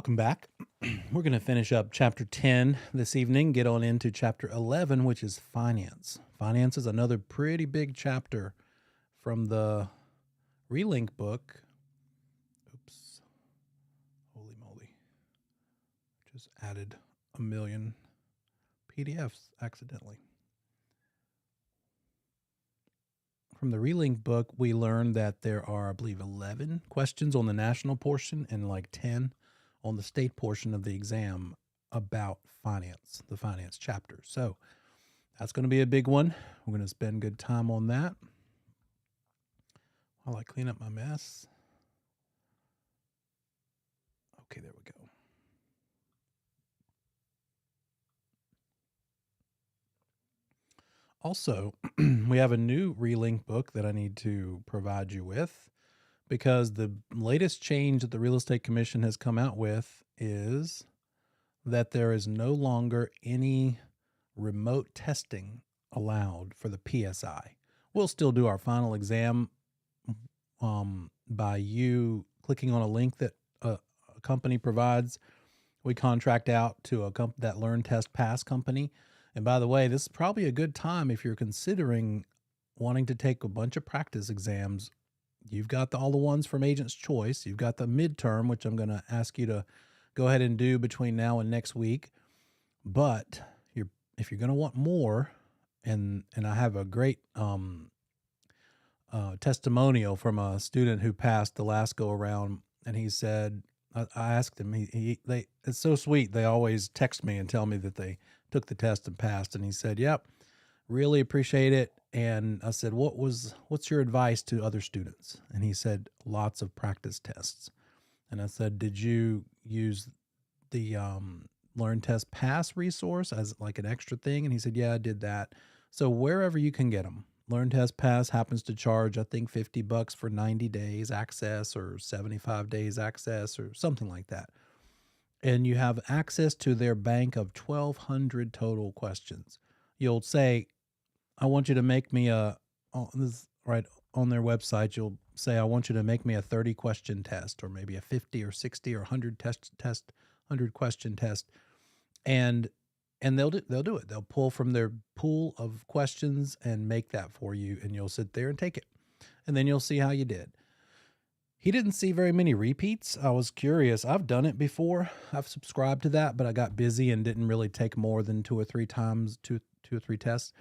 Welcome back. We're going to finish up chapter 10 this evening, get on into chapter 11, which is finance. Finance is another pretty big chapter from the Relink book. Oops. Holy moly. Just added a million PDFs accidentally. From the Relink book, we learned that there are, I believe, 11 questions on the national portion and like 10 on the state portion of the exam about finance, the finance chapter. So that's going to be a big one. We're going to spend good time on that while I clean up my mess. Okay, there we go. Also, we have a new Relink book that I need to provide you with because the latest change that the Real Estate Commission has come out with is that there is no longer any remote testing allowed for the PSI. We'll still do our final exam by you clicking on a link that a company provides. We contract out to that Learn Test Pass company. And by the way, this is probably a good time if you're considering wanting to take a bunch of practice exams. You've got all the ones from Agent's Choice. You've got the midterm, which I'm going to ask you to go ahead and do between now and next week. But if you're going to want more, and I have a great testimonial from a student who passed the last go around, and he said, I asked him, it's so sweet. They always text me and tell me that they took the test and passed. And he said, yep, really appreciate it. And I said, what's your advice to other students? And he said, lots of practice tests. And I said, did you use the Learn Test Pass resource as like an extra thing? And he said, yeah, I did that. So wherever you can get them, Learn Test Pass happens to charge, I think, $50 for 90 days access or 75 days access or something like that. And you have access to their bank of 1,200 total questions. You'll say, I want you to make me right on their website, you'll say, I want you to make me a 30 question test, or maybe a 50 or 60 or 100 question test. And they'll do it. They'll pull from their pool of questions and make that for you, and you'll sit there and take it. And then you'll see how you did. He didn't see very many repeats. I was curious. I've done it before. I've subscribed to that, but I got busy and didn't really take more than two or three tests.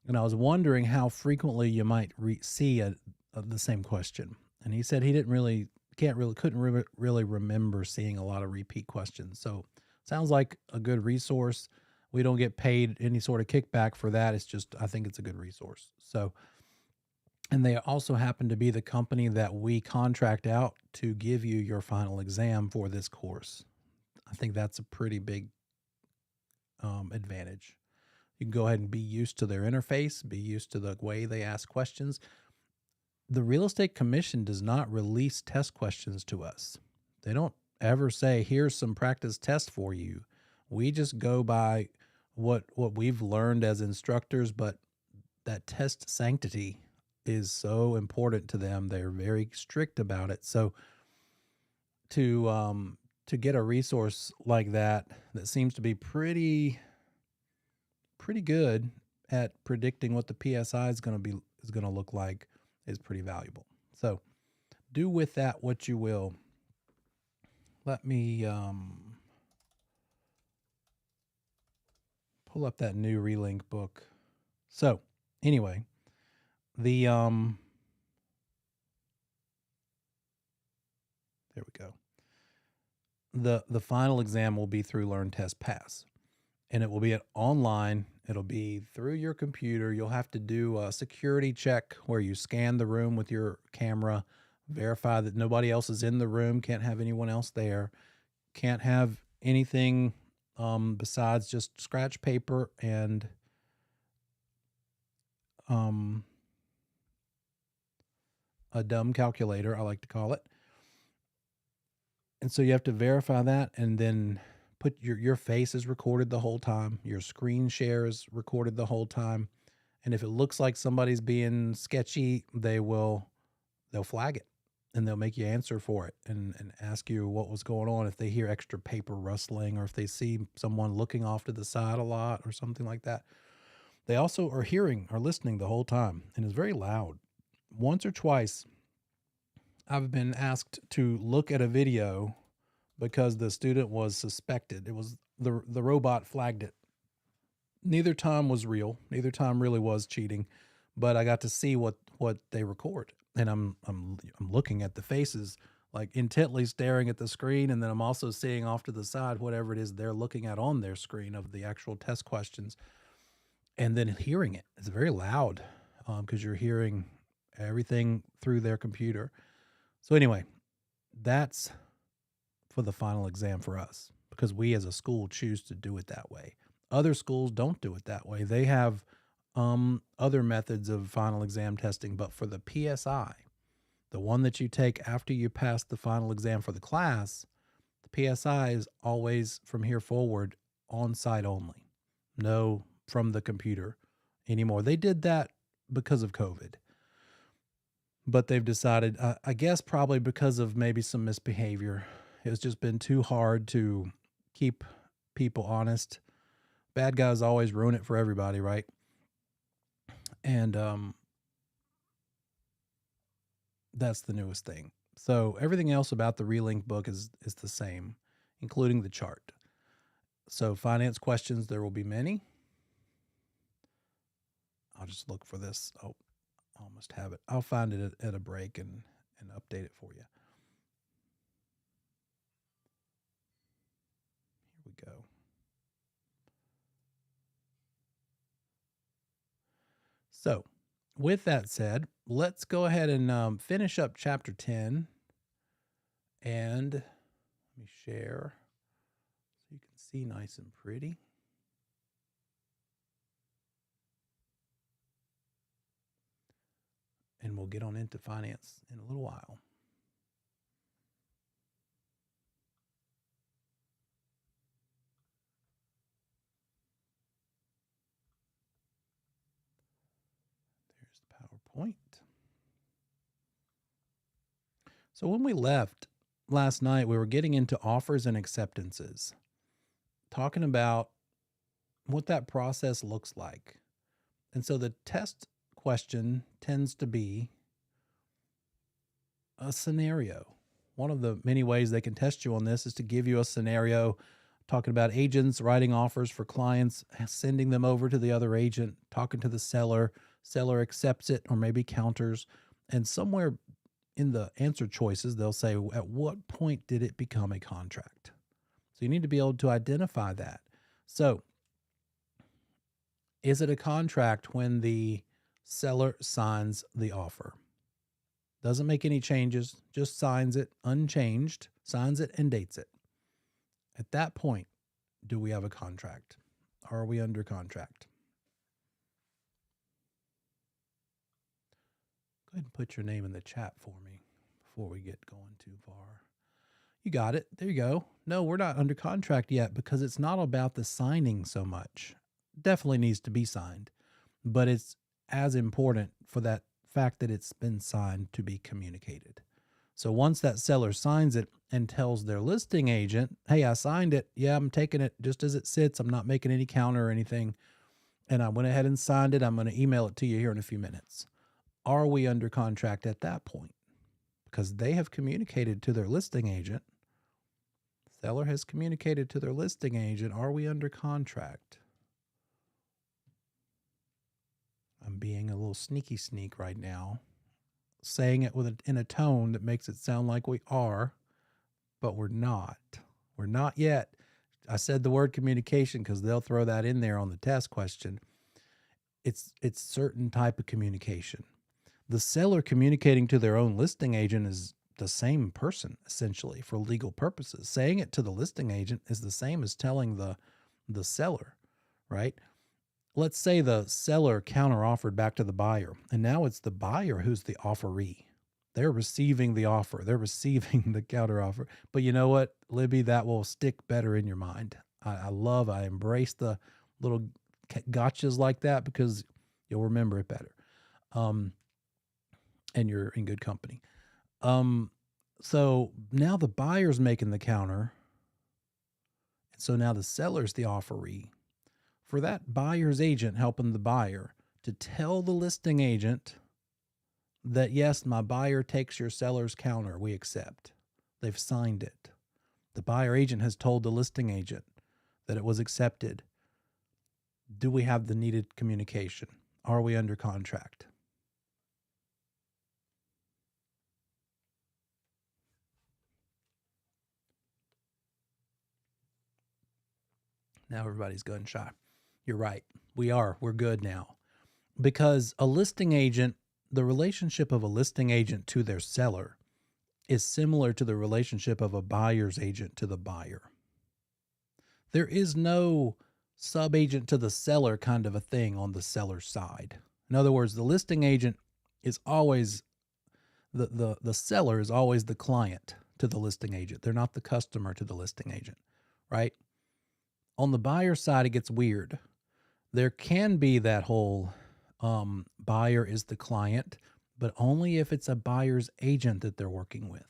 And I was wondering how frequently you might see the same question. And he said he couldn't really remember seeing a lot of repeat questions. So sounds like a good resource. We don't get paid any sort of kickback for that. It's just, I think it's a good resource. So, and they also happen to be the company that we contract out to give you your final exam for this course. I think that's a pretty big advantage. You can go ahead and be used to their interface, be used to the way they ask questions. The Real Estate Commission does not release test questions to us. They don't ever say, here's some practice tests for you. We just go by what we've learned as instructors, but that test sanctity is so important to them. They're very strict about it. So to get a resource like that seems to be pretty good at predicting what the PSI is going to look like is pretty valuable. So do with that what you will. Let me pull up that new Relink book. So anyway, there we go. The final exam will be through Learn Test Pass, and it will be online. It'll be through your computer. You'll have to do a security check where you scan the room with your camera, verify that nobody else is in the room, can't have anyone else there, can't have anything besides just scratch paper and a dumb calculator, I like to call it. And so you have to verify that, and then put your face is recorded the whole time. Your screen share is recorded the whole time. And if it looks like somebody's being sketchy, they'll flag it. and they'll make you answer for it and ask you what was going on if they hear extra paper rustling or if they see someone looking off to the side a lot or something like that. They also are listening the whole time, and it's very loud. Once or twice, I've been asked to look at a video because the student was suspected. It was the robot flagged it. Neither time was real. Neither time really was cheating, but I got to see what they record, and I'm looking at the faces, like intently staring at the screen, and then I'm also seeing off to the side whatever it is they're looking at on their screen of the actual test questions, and then hearing it. It's very loud because you're hearing everything through their computer. So anyway, that's for the final exam for us because we as a school choose to do it that way. Other schools don't do it that way. They have other methods of final exam testing, but for the PSI, the one that you take after you pass the final exam for the class, the PSI is always from here forward on site only. No from the computer anymore. They did that because of COVID, but they've decided, I guess probably because of maybe some misbehavior. It's just been too hard to keep people honest. Bad guys always ruin it for everybody, right? And that's the newest thing. So everything else about the Relink book is the same, including the chart. So finance questions, there will be many. I'll just look for this. Oh, I almost have it. I'll find it at a break and update it for you. Here we go. So with that said, let's go ahead and finish up chapter 10. And let me share so you can see nice and pretty. And we'll get on into finance in a little while. There's the PowerPoint. So when we left last night, we were getting into offers and acceptances, talking about what that process looks like. And so the test question tends to be a scenario. One of the many ways they can test you on this is to give you a scenario, talking about agents writing offers for clients, sending them over to the other agent, talking to the seller accepts it or maybe counters, and somewhere in the answer choices, they'll say, at what point did it become a contract? So you need to be able to identify that. So is it a contract when the seller signs the offer? Doesn't make any changes, just signs it unchanged, signs it and dates it. At that point, do we have a contract? Are we under contract? Go ahead and put your name in the chat for me before we get going too far. You got it. There you go. No, we're not under contract yet because it's not about the signing so much. Definitely needs to be signed, but it's as important for that fact that it's been signed to be communicated. So once that seller signs it and tells their listing agent, hey, I signed it. Yeah, I'm taking it just as it sits. I'm not making any counter or anything. And I went ahead and signed it. I'm going to email it to you here in a few minutes. Are we under contract at that point? Because they have communicated to their listing agent. Seller has communicated to their listing agent. Are we under contract? I'm being a little sneak right now, saying it in a tone that makes it sound like we are, but we're not. We're not yet. I said the word communication because they'll throw that in there on the test question. It's certain type of communication. The seller communicating to their own listing agent is the same person, essentially, for legal purposes. Saying it to the listing agent is the same as telling the seller, right? Let's say the seller counter-offered back to the buyer, and now it's the buyer who's the offeree. They're receiving the offer. They're receiving the counter-offer. But you know what, Libby, that will stick better in your mind. I embrace the little gotchas like that because you'll remember it better. And you're in good company. Um, so now the buyer's making the counter. And so now the seller's the offeree. For that buyer's agent helping the buyer to tell the listing agent that, yes, my buyer takes your seller's counter, we accept. They've signed it. The buyer agent has told the listing agent that it was accepted. Do we have the needed communication? Are we under contract? Now everybody's gun shy. You're right. We are. We're good now. Because a listing agent, the relationship of a listing agent to their seller is similar to the relationship of a buyer's agent to the buyer. There is no sub-agent to the seller kind of a thing on the seller's side. In other words, the listing agent is always the seller is always the client to the listing agent. They're not the customer to the listing agent, right? On the buyer side, it gets weird. There can be that whole buyer is the client, but only if it's a buyer's agent that they're working with.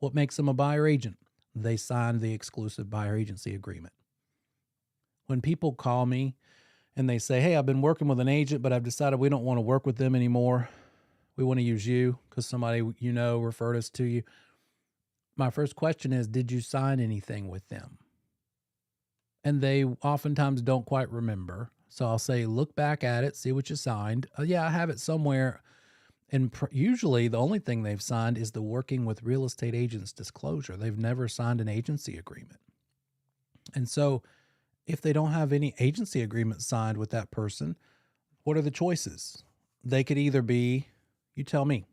What makes them a buyer agent? They signed the exclusive buyer agency agreement. When people call me and they say, hey, I've been working with an agent, but I've decided we don't want to work with them anymore. We want to use you because somebody you know referred us to you. My first question is, did you sign anything with them? And they oftentimes don't quite remember. So I'll say, look back at it, see what you signed. Yeah, I have it somewhere. And usually the only thing they've signed is the working with real estate agents disclosure. They've never signed an agency agreement. And so if they don't have any agency agreement signed with that person, what are the choices? They could either be, you tell me,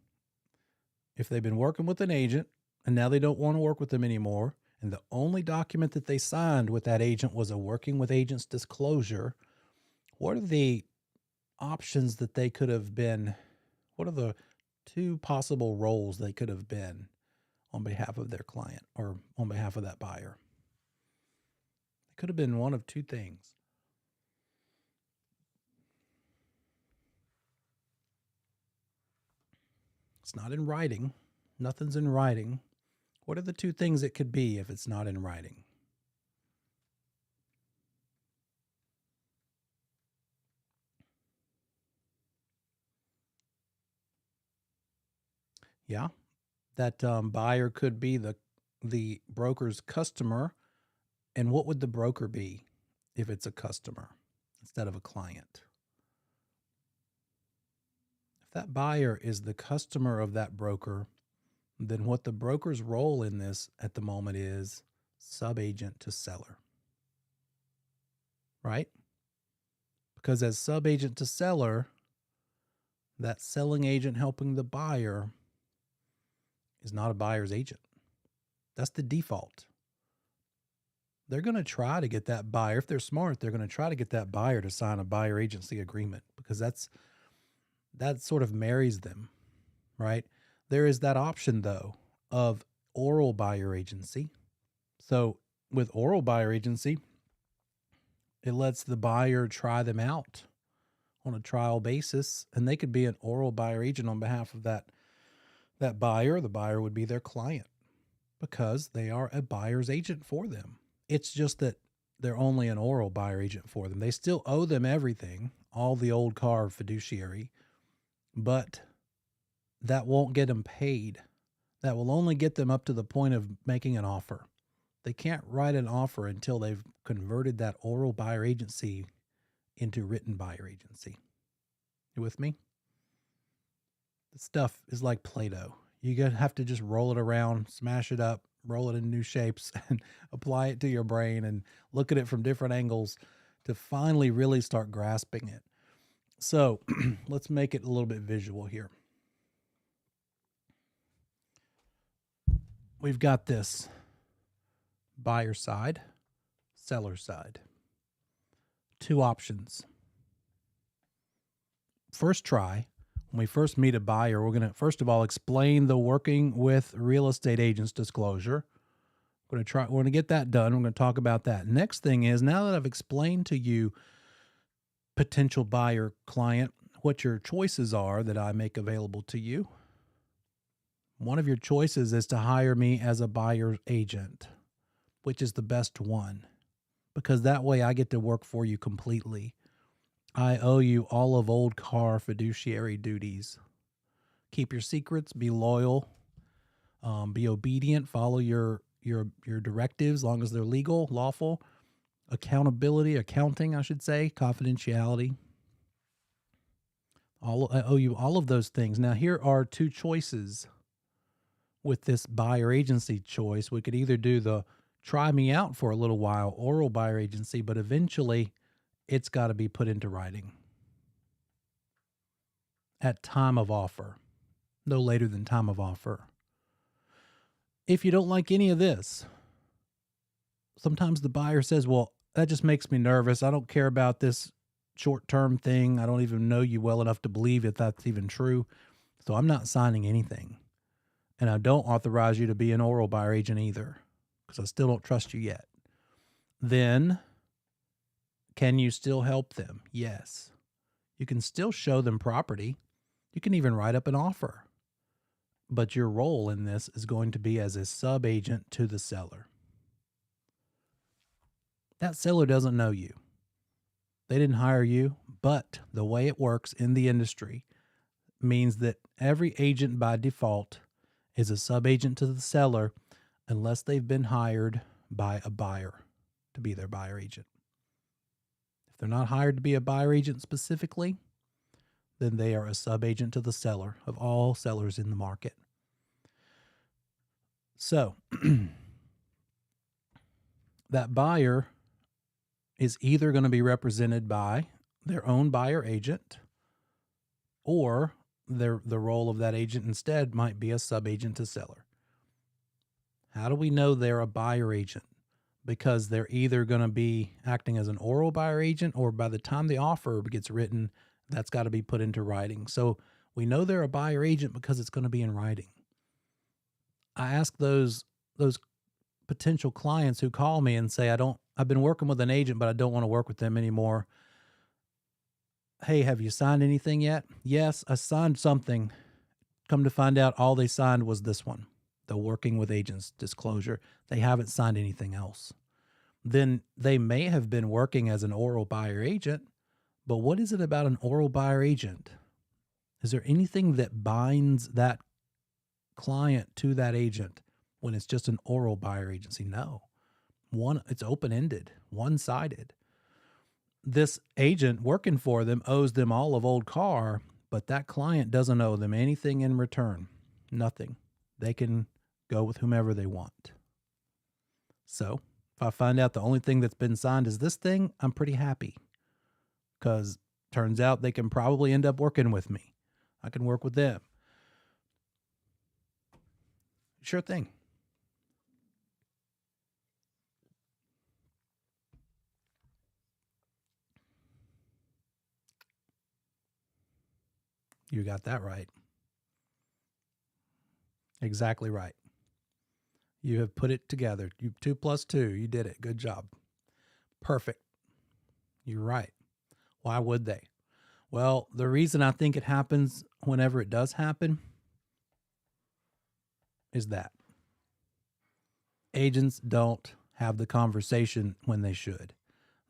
if they've been working with an agent and now they don't want to work with them anymore, and the only document that they signed with that agent was a working with agents disclosure, what are the options that they could have been? What are the two possible roles they could have been on behalf of their client or on behalf of that buyer? It could have been one of two things. It's not in writing. Nothing's in writing. What are the two things it could be if it's not in writing? Yeah, that buyer could be the broker's customer. And what would the broker be if it's a customer instead of a client? If that buyer is the customer of that broker, then what the broker's role in this at the moment is sub-agent to seller, right? Because as sub-agent to seller, that selling agent helping the buyer is not a buyer's agent. That's the default. They're going to try to get that buyer, if they're smart, they're going to try to get that buyer to sign a buyer agency agreement because that sort of marries them, right? There is that option, though, of oral buyer agency. So with oral buyer agency, it lets the buyer try them out on a trial basis, and they could be an oral buyer agent on behalf of that buyer. The buyer would be their client because they are a buyer's agent for them. It's just that they're only an oral buyer agent for them. They still owe them everything, all the old car fiduciary, but that won't get them paid. That will only get them up to the point of making an offer. They can't write an offer until they've converted that oral buyer agency into written buyer agency. You with me? The stuff is like Play-Doh. You have to just roll it around, smash it up, roll it in new shapes, and apply it to your brain and look at it from different angles to finally really start grasping it. So let's make it a little bit visual here. We've got this buyer side, seller side. Two options. First try, when we first meet a buyer, we're going to first of all explain the working with real estate agents disclosure. We're going to get that done. We're going to talk about that. Next thing is, now that I've explained to you, potential buyer client, what your choices are that I make available to you, One of your choices is to hire me as a buyer's agent, which is the best one, because that way I get to work for you completely. I owe you all of old car fiduciary duties. Keep your secrets, be loyal, be obedient, follow your directives as long as they're legal, lawful, accountability, accounting, I should say, confidentiality. I owe you all of those things. Now, here are two choices with this buyer agency choice. We could either do the try me out for a little while oral buyer agency, but eventually it's got to be put into writing at time of offer, no later than time of offer. If you don't like any of this, sometimes the buyer says, well, that just makes me nervous. I don't care about this short-term thing. I don't even know you well enough to believe if that's even true. So I'm not signing anything. And I don't authorize you to be an oral buyer agent either, because I still don't trust you yet. Then, can you still help them? Yes. You can still show them property. You can even write up an offer. But your role in this is going to be as a sub-agent to the seller. That seller doesn't know you. They didn't hire you, but the way it works in the industry means that every agent by default is a sub-agent to the seller unless they've been hired by a buyer to be their buyer agent. If they're not hired to be a buyer agent specifically, then they are a sub-agent to the seller of all sellers in the market. So that buyer is either going to be represented by their own buyer agent, or the role of that agent instead might be a sub-agent to seller. How do we know they're a buyer agent? Because they're either going to be acting as an oral buyer agent, or by the time the offer gets written, that's got to be put into writing. So we know they're a buyer agent because it's going to be in writing. I ask those potential clients who call me and say, I've been working with an agent, but I don't want to work with them anymore. Hey, have you signed anything yet? Yes, I signed something. Come to find out, all they signed was this one, the working with agents disclosure. They haven't signed anything else. Then they may have been working as an oral buyer agent, but what is it about an oral buyer agent? Is there anything that binds that client to that agent when it's just an oral buyer agency? No. It's open-ended, one-sided. This agent working for them owes them all of old car, but that client doesn't owe them anything in return. Nothing. They can go with whomever they want. So if I find out the only thing that's been signed is this thing, I'm pretty happy, because turns out they can probably end up working with me. I can work with them. Sure thing. You got that right. Exactly right. You have put it together. 2 + 2. You did it. Good job. Perfect. You're right. Why would they? Well, the reason I think it happens whenever it does happen is that agents don't have the conversation when they should.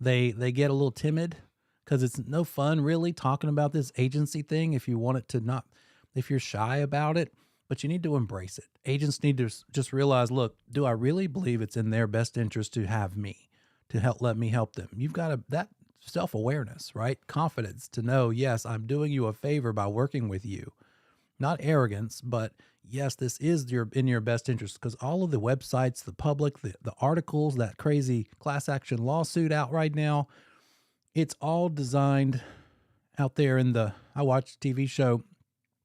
They get a little timid because it's no fun really talking about this agency thing if you're shy about it, but you need to embrace it. Agents need to just realize, look, do I really believe it's in their best interest to have me, to let me help them? You've got that self-awareness, right? Confidence to know, yes, I'm doing you a favor by working with you. Not arrogance, but yes, this is in your best interest, because all of the websites, the public, the articles, that crazy class action lawsuit out right now, it's all designed out there I watched a TV show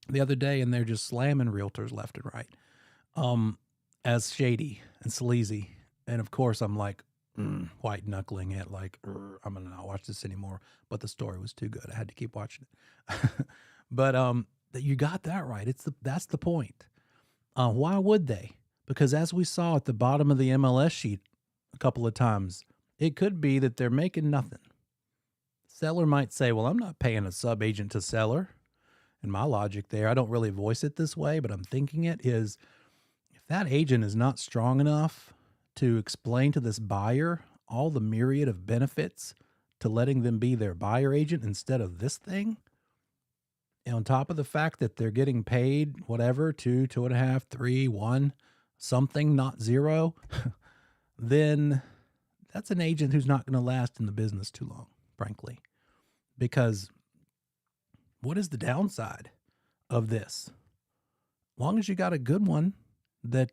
the other day, and they're just slamming realtors left and right as shady and sleazy. And of course, I'm like white knuckling it, like, I'm going to not watch this anymore. But the story was too good. I had to keep watching it. But you got that right. That's the point. Why would they? Because as we saw at the bottom of the MLS sheet a couple of times, it could be that they're making nothing. Seller might say, well, I'm not paying a sub-agent to seller. And my logic there, I don't really voice it this way, but I'm thinking it is, if that agent is not strong enough to explain to this buyer all the myriad of benefits to letting them be their buyer agent instead of this thing, and on top of the fact that they're getting paid whatever, 2, 2.5, 3, 1, something, not zero, then that's an agent who's not going to last in the business too long, frankly. Because what is the downside of this? Long as you got a good one that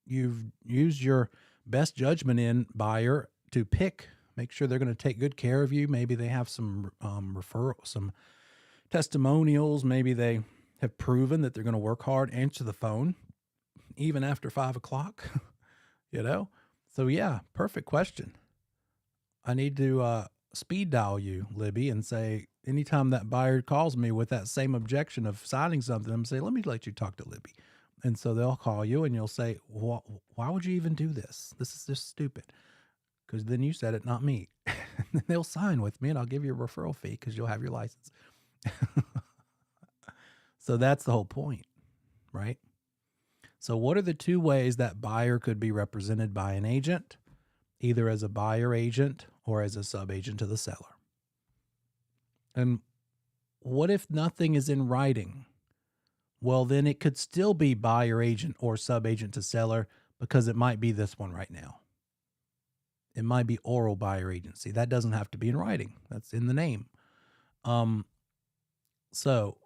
you've used your best judgment in, buyer, to pick, make sure they're going to take good care of you. Maybe they have some some testimonials. Maybe they have proven that they're going to work hard, answer the phone, even after 5 o'clock, you know? So yeah, perfect question. I need to speed dial you, Libby, and say, anytime that buyer calls me with that same objection of signing something, I'm saying, let me let you talk to Libby. And so they'll call you and you'll say, why would you even do this? This is just stupid. Because then you said it, not me. And they'll sign with me and I'll give you a referral fee because you'll have your license. So that's the whole point, right? So what are the two ways that buyer could be represented by an agent? Either as a buyer agent or as a sub-agent to the seller. And what if nothing is in writing? Well, then it could still be buyer agent or sub-agent to seller, because it might be this one right now. It might be oral buyer agency. That doesn't have to be in writing. That's in the name. So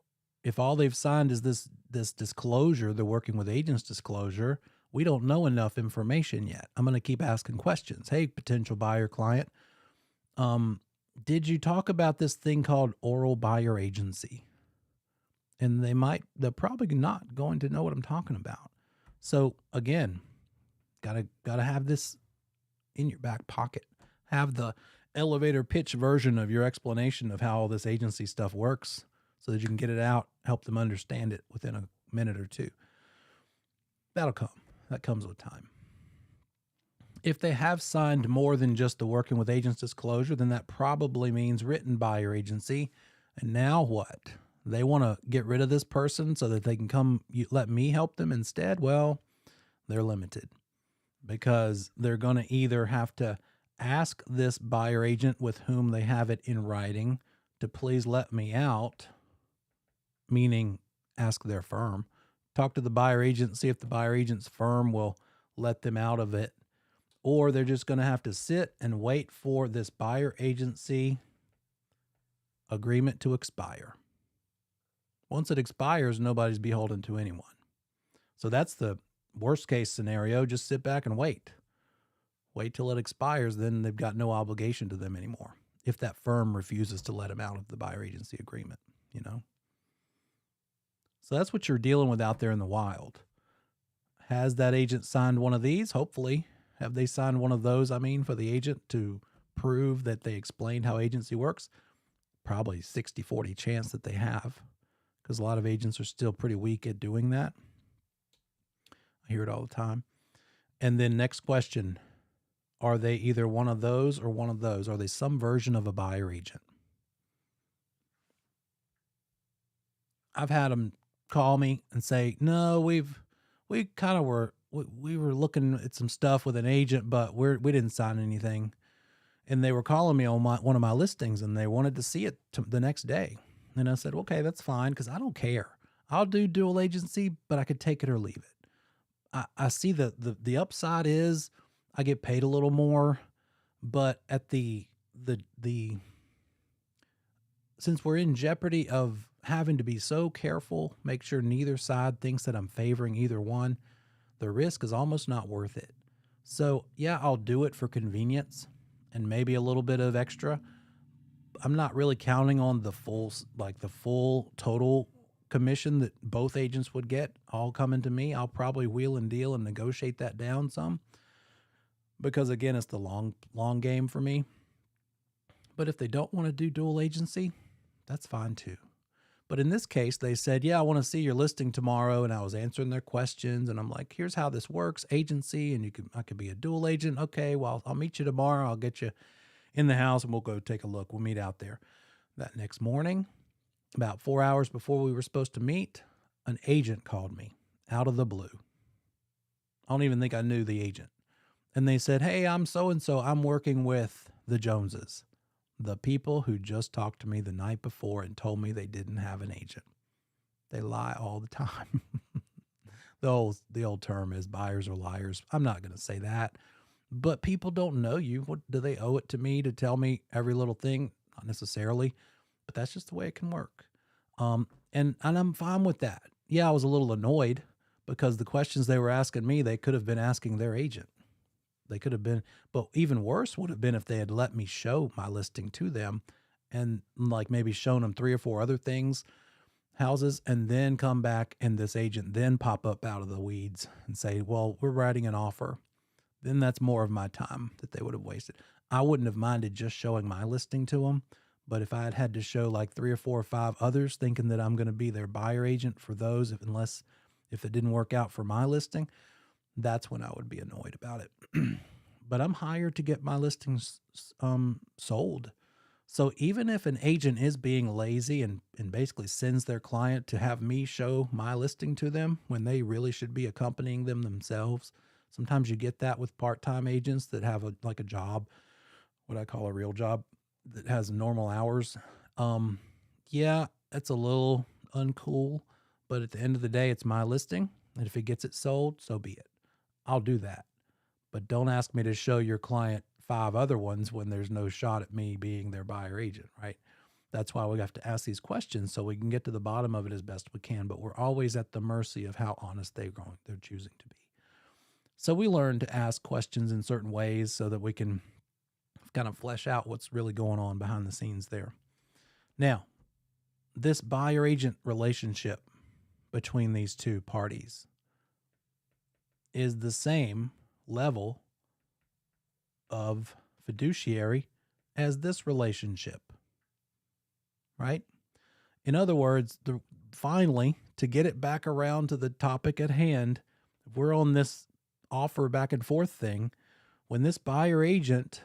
if all they've signed is this disclosure, the working with agents disclosure, we don't know enough information yet. I'm going to keep asking questions. Hey, potential buyer client, did you talk about this thing called oral buyer agency? And they're probably not going to know what I'm talking about. So again, gotta have this in your back pocket. Have the elevator pitch version of your explanation of how all this agency stuff works so that you can get it out, help them understand it within a minute or two. That'll come. That comes with time. If they have signed more than just the working with agents disclosure, then that probably means written buyer agency. And now what? They want to get rid of this person so that they can let me help them instead? Well, they're limited, because they're going to either have to ask this buyer agent with whom they have it in writing to please let me out, meaning ask their firm, talk to the buyer agent, see if the buyer agent's firm will let them out of it, or they're just going to have to sit and wait for this buyer agency agreement to expire. Once it expires, nobody's beholden to anyone. So that's the worst case scenario. Just sit back and wait. Wait till it expires, then they've got no obligation to them anymore, if that firm refuses to let them out of the buyer agency agreement, you know? So that's what you're dealing with out there in the wild. Has that agent signed one of these? Hopefully. Have they signed one of those, for the agent to prove that they explained how agency works? Probably 60-40 chance that they have, because a lot of agents are still pretty weak at doing that. I hear it all the time. And then next question, are they either one of those or one of those? Are they some version of a buyer agent? I've had them call me and say, no, we were looking at some stuff with an agent, but we didn't sign anything. And they were calling me on one of my listings, and they wanted to see it the next day. And I said, okay, that's fine, because I don't care. I'll do dual agency, but I could take it or leave it. I see the upside is I get paid a little more, but at the since we're in jeopardy of having to be so careful, make sure neither side thinks that I'm favoring either one, the risk is almost not worth it. So yeah, I'll do it for convenience and maybe a little bit of extra. I'm not really counting on the full total commission that both agents would get all coming to me. I'll probably wheel and deal and negotiate that down some, because again, it's the long game for me. But if they don't want to do dual agency, that's fine too. But in this case, they said, yeah, I want to see your listing tomorrow. And I was answering their questions, and I'm like, here's how this works, agency. And I could be a dual agent. Okay, well, I'll meet you tomorrow. I'll get you in the house and we'll go take a look. We'll meet out there. That next morning, About 4 hours before we were supposed to meet, an agent called me out of the blue. I don't even think I knew the agent. And they said, "Hey, I'm so and so. I'm working with the Joneses, the people who just talked to me the night before and told me they didn't have an agent." They lie all the time. The old term is buyers are liars. I'm not going to say that, but people don't know you. What do they owe it to me to tell me every little thing? Not necessarily, but that's just the way it can work. And I'm fine with that. Yeah, I was a little annoyed because the questions they were asking me, they could have been asking their agent. They could have been, but even worse would have been if they had let me show my listing to them and like maybe shown them 3 or 4 other things, houses, and then come back and this agent then pop up out of the weeds and say, "Well, we're writing an offer." Then that's more of my time that they would have wasted. I wouldn't have minded just showing my listing to them, but if I had had to show like 3 or 4 or 5 others thinking that I'm going to be their buyer agent for those, if it didn't work out for my listing, that's when I would be annoyed about it. But I'm hired to get my listings sold. So even if an agent is being lazy and basically sends their client to have me show my listing to them when they really should be accompanying them themselves, sometimes you get that with part-time agents that have a job, what I call a real job, that has normal hours. Yeah, that's a little uncool, but at the end of the day, it's my listing. And if it gets it sold, so be it. I'll do that. But don't ask me to show your client 5 other ones when there's no shot at me being their buyer agent, right? That's why we have to ask these questions so we can get to the bottom of it as best we can. But we're always at the mercy of how honest they're choosing to be. So we learn to ask questions in certain ways so that we can kind of flesh out what's really going on behind the scenes there. Now, this buyer agent relationship between these two parties is the same level of fiduciary as this relationship, right? In other words, finally, to get it back around to the topic at hand, if we're on this offer back and forth thing, when this buyer agent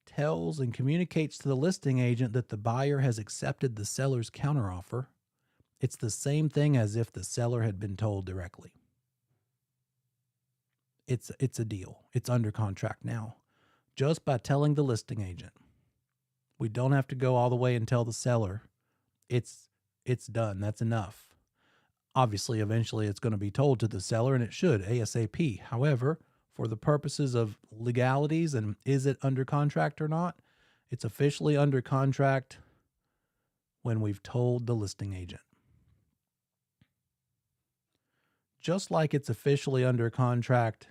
tells and communicates to the listing agent that the buyer has accepted the seller's counteroffer, it's the same thing as if the seller had been told directly. It's a deal. It's under contract now. Just by telling the listing agent. We don't have to go all the way and tell the seller. It's done. That's enough. Obviously, eventually it's going to be told to the seller, and it should ASAP. However, for the purposes of legalities and is it under contract or not, it's officially under contract when we've told the listing agent. Just like it's officially under contract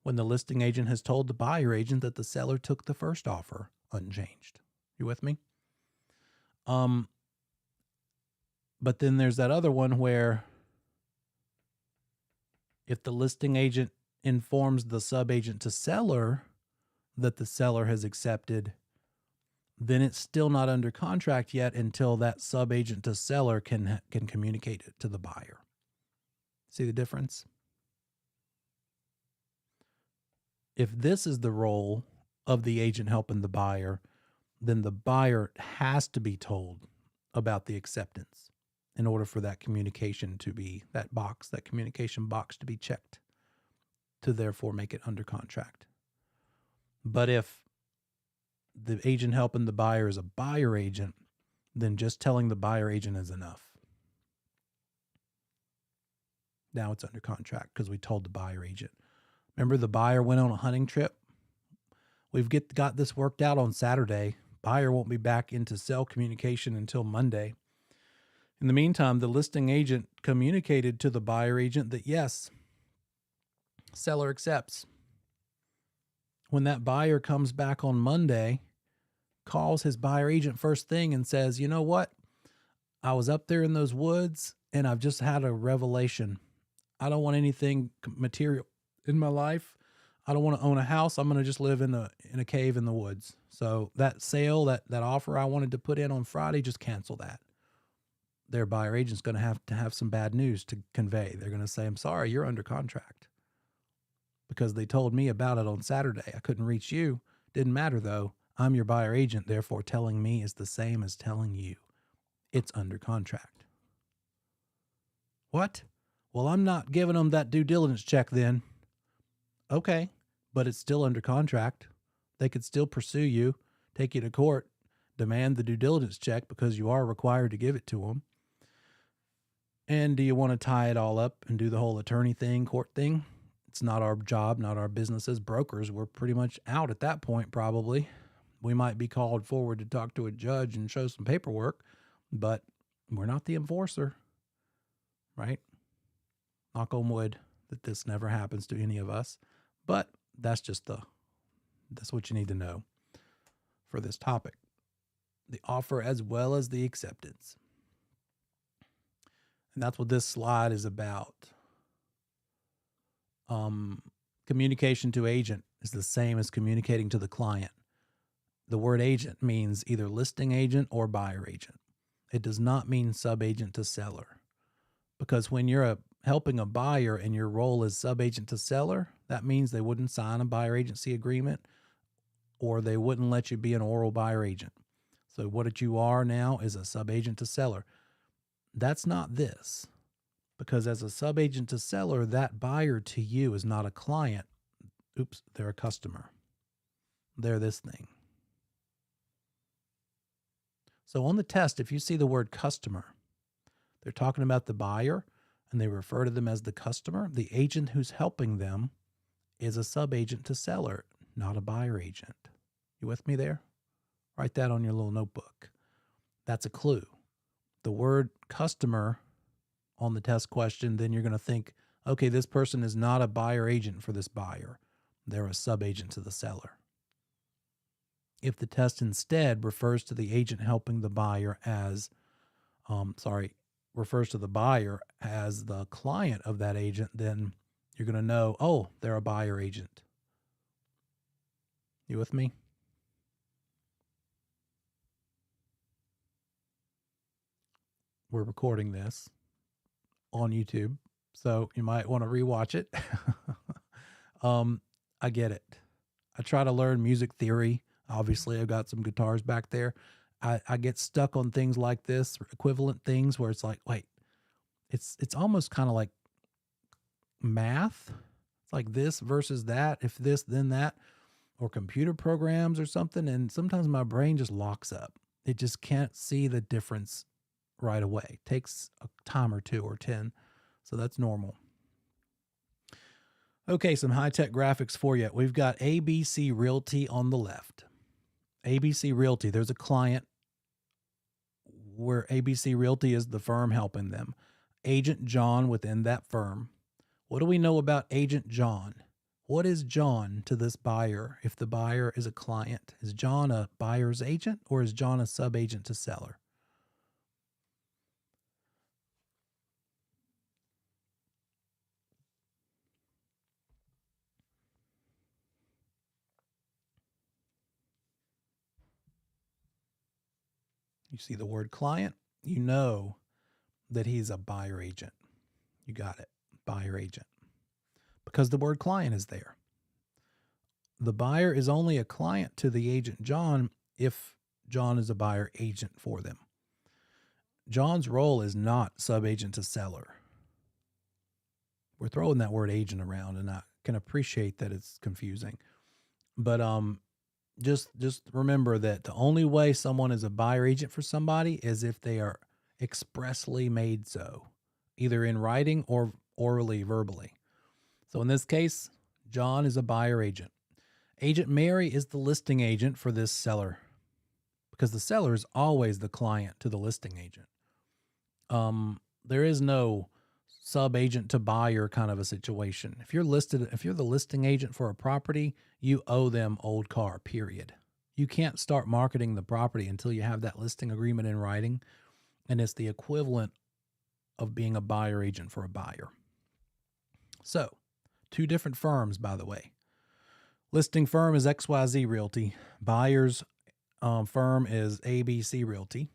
when the listing agent has told the buyer agent that the seller took the first offer unchanged. You with me? But then there's that other one where if the listing agent informs the subagent to seller that the seller has accepted, then it's still not under contract yet until that subagent to seller can communicate it to the buyer. See the difference? If this is the role of the agent helping the buyer, then the buyer has to be told about the acceptance in order for that communication to be, that communication box to be checked, to therefore make it under contract. But if the agent helping the buyer is a buyer agent, then just telling the buyer agent is enough. Now it's under contract because we told the buyer agent. Remember, the buyer went on a hunting trip? We've got this worked out on Saturday. Buyer won't be back into cell communication until Monday. In the meantime, the listing agent communicated to the buyer agent that yes, seller accepts. When that buyer comes back on Monday, calls his buyer agent first thing and says, "You know what? I was up there in those woods and I've just had a revelation. I don't want anything material in my life. I don't want to own a house. I'm going to just live in a cave in the woods. So that sale, that offer I wanted to put in on Friday, just cancel that." Their buyer agent's going to have some bad news to convey. They're going to say, "I'm sorry, you're under contract because they told me about it on Saturday. I couldn't reach you. Didn't matter though. I'm your buyer agent. Therefore telling me is the same as telling you. it's under contract. What? Well, I'm not giving them that due diligence check then. Okay, but it's still under contract. They could still pursue you, take you to court, demand the due diligence check because you are required to give it to them. And do you want to tie it all up and do the whole attorney thing, court thing? It's not our job, not our business as brokers. We're pretty much out at that point, probably. We might be called forward to talk to a judge and show some paperwork, but we're not the enforcer, right? Knock on wood that this never happens to any of us. But that's what you need to know for this topic. The offer as well as the acceptance. And that's what this slide is about. Communication to agent is the same as communicating to the client. The word agent means either listing agent or buyer agent. It does not mean subagent to seller. Because when you're helping a buyer and your role is subagent to seller, that means they wouldn't sign a buyer agency agreement or they wouldn't let you be an oral buyer agent. So what you are now is a subagent to seller. That's not this. Because as a subagent to seller, that buyer to you is not a client. Oops, they're a customer. They're this thing. So on the test, if you see the word customer, they're talking about the buyer and they refer to them as the customer. The agent who's helping them is a subagent to seller, not a buyer agent. You with me there? Write that on your little notebook. That's a clue. The word customer on the test question, then you're going to think, okay, this person is not a buyer agent for this buyer. They're a subagent to the seller. If the test instead refers to the agent helping the buyer as, refers to the buyer as the client of that agent, then you're going to know, oh, they're a buyer agent. You with me? We're recording this on YouTube, so you might want to rewatch it. I get it. I try to learn music theory. Obviously, I've got some guitars back there. I get stuck on things like this, equivalent things where it's like, wait, it's almost kind of like math. It's like this versus that, if this, then that, or computer programs or something. And sometimes my brain just locks up. It just can't see the difference right away. It takes a time or 2 or 10. So that's normal. Okay, some high-tech graphics for you. We've got ABC Realty on the left. ABC Realty, there's a client where ABC Realty is the firm helping them. Agent John within that firm. What do we know about Agent John? What is John to this buyer if the buyer is a client? Is John a buyer's agent or is John a subagent to seller? You see the word client, you know that he's a buyer agent. You got it, buyer agent. Because the word client is there. The buyer is only a client to the agent John if John is a buyer agent for them. John's role is not subagent to seller. We're throwing that word agent around and I can appreciate that it's confusing. But just remember that the only way someone is a buyer agent for somebody is if they are expressly made so, either in writing or orally, verbally. So in this case, John is a buyer agent. Agent Mary is the listing agent for this seller because the seller is always the client to the listing agent. There is no sub-agent to buyer kind of a situation. If you're the listing agent for a property, you owe them old car, period. You can't start marketing the property until you have that listing agreement in writing, and it's the equivalent of being a buyer agent for a buyer. So, 2 different firms, by the way. Listing firm is XYZ Realty. Buyer's firm is ABC Realty.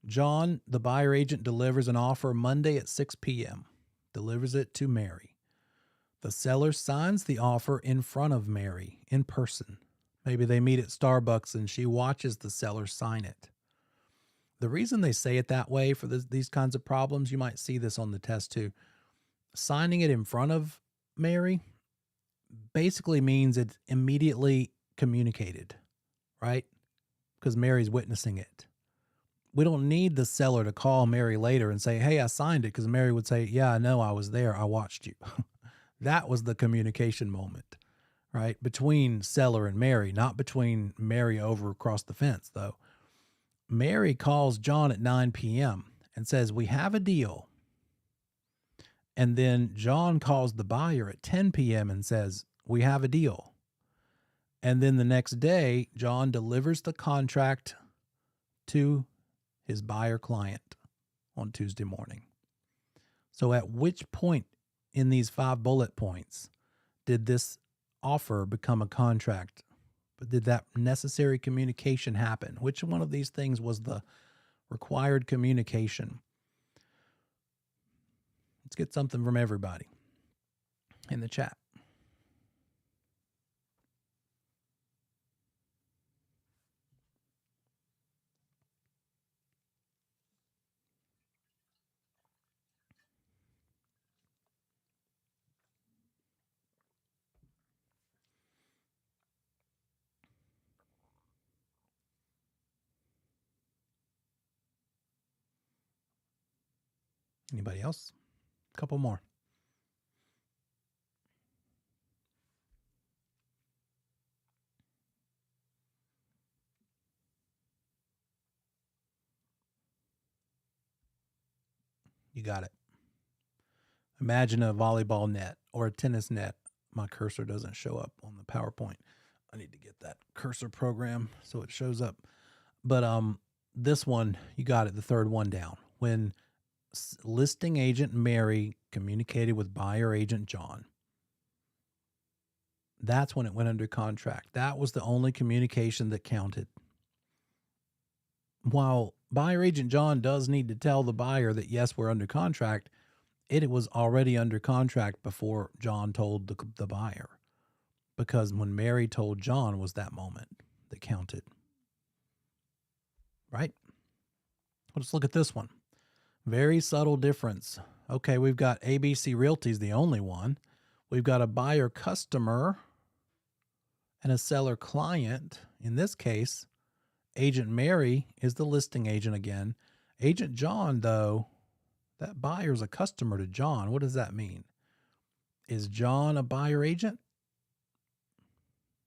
John, the buyer agent, delivers an offer Monday at 6 p.m., delivers it to Mary. The seller signs the offer in front of Mary in person. Maybe they meet at Starbucks and she watches the seller sign it. The reason they say it that way for these kinds of problems, you might see this on the test too. Signing it in front of Mary basically means it's immediately communicated, right? Because Mary's witnessing it. We don't need the seller to call Mary later and say, "Hey, I signed it," because Mary would say, "Yeah, I know, I was there. I watched you." That was the communication moment, right? Between seller and Mary, not between Mary over across the fence, though. Mary calls John at 9 p.m. and says, "We have a deal." And then John calls the buyer at 10 p.m. and says, "We have a deal." And then the next day, John delivers the contract to his buyer client on Tuesday morning. So at which point in these 5 bullet points did this offer become a contract? But did that necessary communication happen? Which one of these things was the required communication? Let's get something from everybody in the chat. Anybody else? A couple more. You got it. Imagine a volleyball net or a tennis net. My cursor doesn't show up on the PowerPoint. I need to get that cursor program so it shows up. But this one, you got it, the third one down. When listing agent Mary communicated with buyer agent John, that's when it went under contract. That was the only communication that counted. While buyer agent John does need to tell the buyer that, yes, we're under contract, it was already under contract before John told the buyer. Because when Mary told John was that moment that counted. Right? Let's look at this one. Very subtle difference. Okay, we've got ABC Realty's the only one. We've got a buyer customer and a seller client. In this case, agent Mary is the listing agent again. Agent John, though, that buyer's a customer to John. What does that mean? Is John a buyer agent?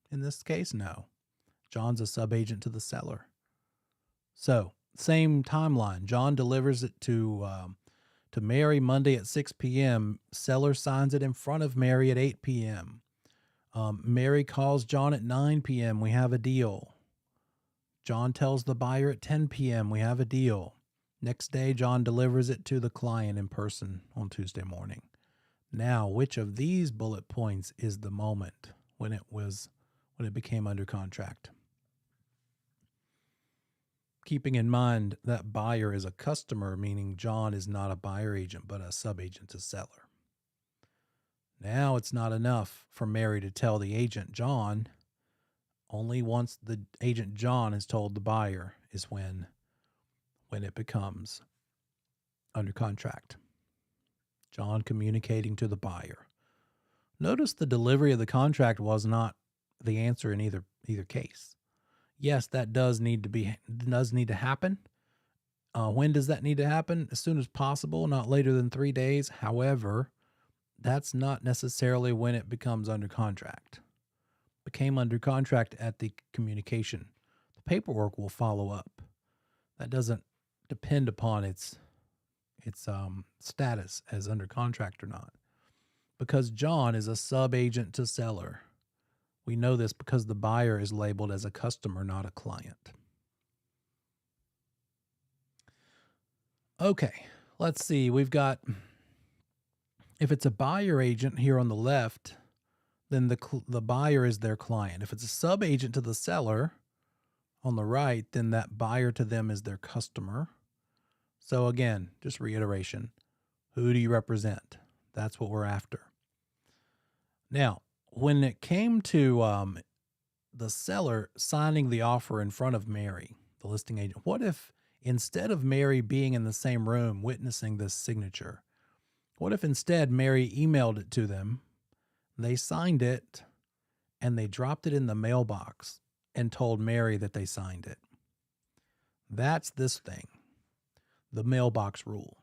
In this case, no. John's a sub-agent to the seller. So, same timeline. John delivers it to Mary Monday at 6 p.m. Seller signs it in front of Mary at 8 p.m. Mary calls John at 9 p.m. We have a deal. John tells the buyer at 10 p.m. We have a deal. Next day, John delivers it to the client in person on Tuesday morning. Now, which of these bullet points is the moment when it became under contract? Keeping in mind that buyer is a customer, meaning John is not a buyer agent, but a sub-agent to seller. Now it's not enough for Mary to tell the agent John. Only once the agent John has told the buyer is when it becomes under contract. John communicating to the buyer. Notice the delivery of the contract was not the answer in either case. Yes, that does need to happen. When does that need to happen? As soon as possible, not later than 3 days. However, that's not necessarily when it becomes under contract. Became under contract at the communication. The paperwork will follow up. That doesn't depend upon its status as under contract or not. Because John is a sub-agent to seller. We know this because the buyer is labeled as a customer, not a client. Okay, let's see. We've got, if it's a buyer agent here on the left, then the buyer is their client. If it's a sub-agent to the seller on the right, then that buyer to them is their customer. So again, just reiteration. Who do you represent? That's what we're after. Now, when it came to the seller signing the offer in front of Mary, the listing agent, what if instead of Mary being in the same room witnessing this signature, what if instead Mary emailed it to them, they signed it, and they dropped it in the mailbox and told Mary that they signed it? That's this thing, the mailbox rule.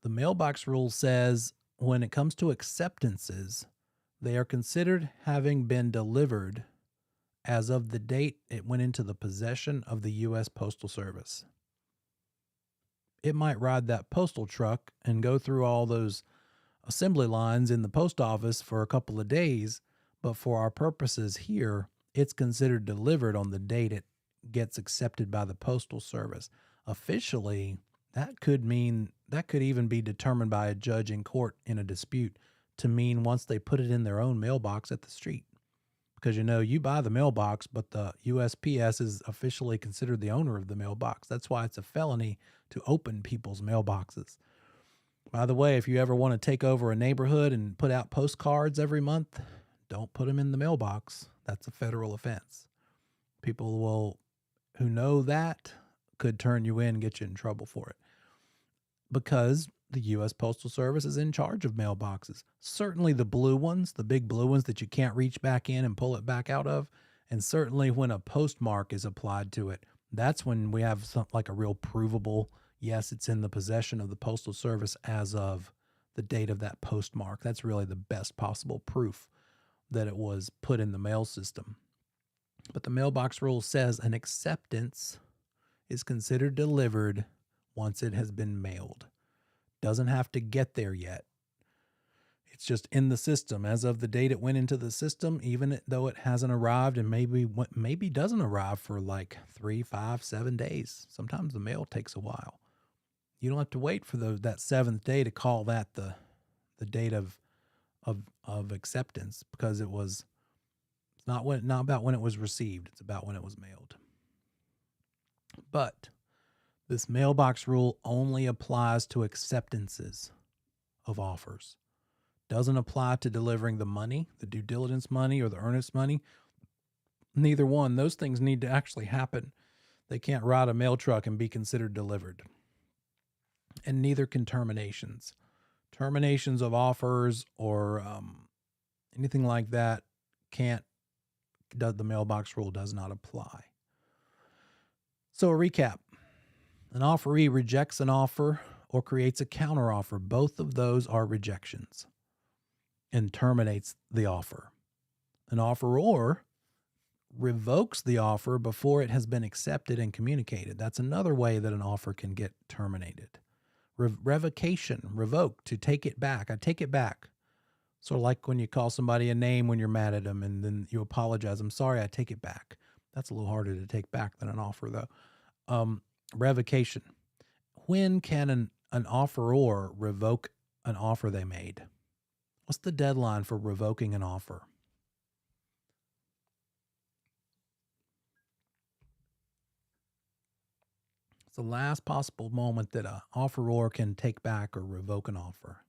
The mailbox rule says when it comes to acceptances, they are considered having been delivered as of the date it went into the possession of the U.S. Postal Service. It might ride that postal truck and go through all those assembly lines in the post office for a couple of days, but for our purposes here, it's considered delivered on the date it gets accepted by the Postal Service. Officially, that could even be determined by a judge in court in a dispute to mean once they put it in their own mailbox at the street. Because you buy the mailbox, but the USPS is officially considered the owner of the mailbox. That's why it's a felony to open people's mailboxes. By the way, if you ever want to take over a neighborhood and put out postcards every month, don't put them in the mailbox. That's a federal offense. People who know that could turn you in and get you in trouble for it, because the U.S. Postal Service is in charge of mailboxes. Certainly the blue ones, the big blue ones that you can't reach back in and pull it back out of, and certainly when a postmark is applied to it, that's when we have something like a real provable, yes, it's in the possession of the Postal Service as of the date of that postmark. That's really the best possible proof that it was put in the mail system. But the mailbox rule says an acceptance is considered delivered once it has been mailed. Doesn't have to get there yet. It's just in the system as of the date it went into the system, even though it hasn't arrived, and maybe doesn't arrive for like 3, 5, 7 days. Sometimes the mail takes a while. You don't have to wait for that 7th day to call that the date of acceptance, because it's not about when it was received. It's about when it was mailed. But this mailbox rule only applies to acceptances of offers. Doesn't apply to delivering the money, the due diligence money or the earnest money. Neither one. Those things need to actually happen. They can't ride a mail truck and be considered delivered. And neither can terminations. Terminations of offers or anything like that the mailbox rule does not apply. So a recap. An offeree rejects an offer or creates a counteroffer. Both of those are rejections, and terminates the offer. An offeror revokes the offer before it has been accepted and communicated. That's another way that an offer can get terminated. Revocation, revoke, to take it back. I take it back. Sort of like when you call somebody a name when you're mad at them and then you apologize. I'm sorry, I take it back. That's a little harder to take back than an offer, though. Revocation. When can an offeror revoke an offer they made? What's the deadline for revoking an offer? It's the last possible moment that an offeror can take back or revoke an offer.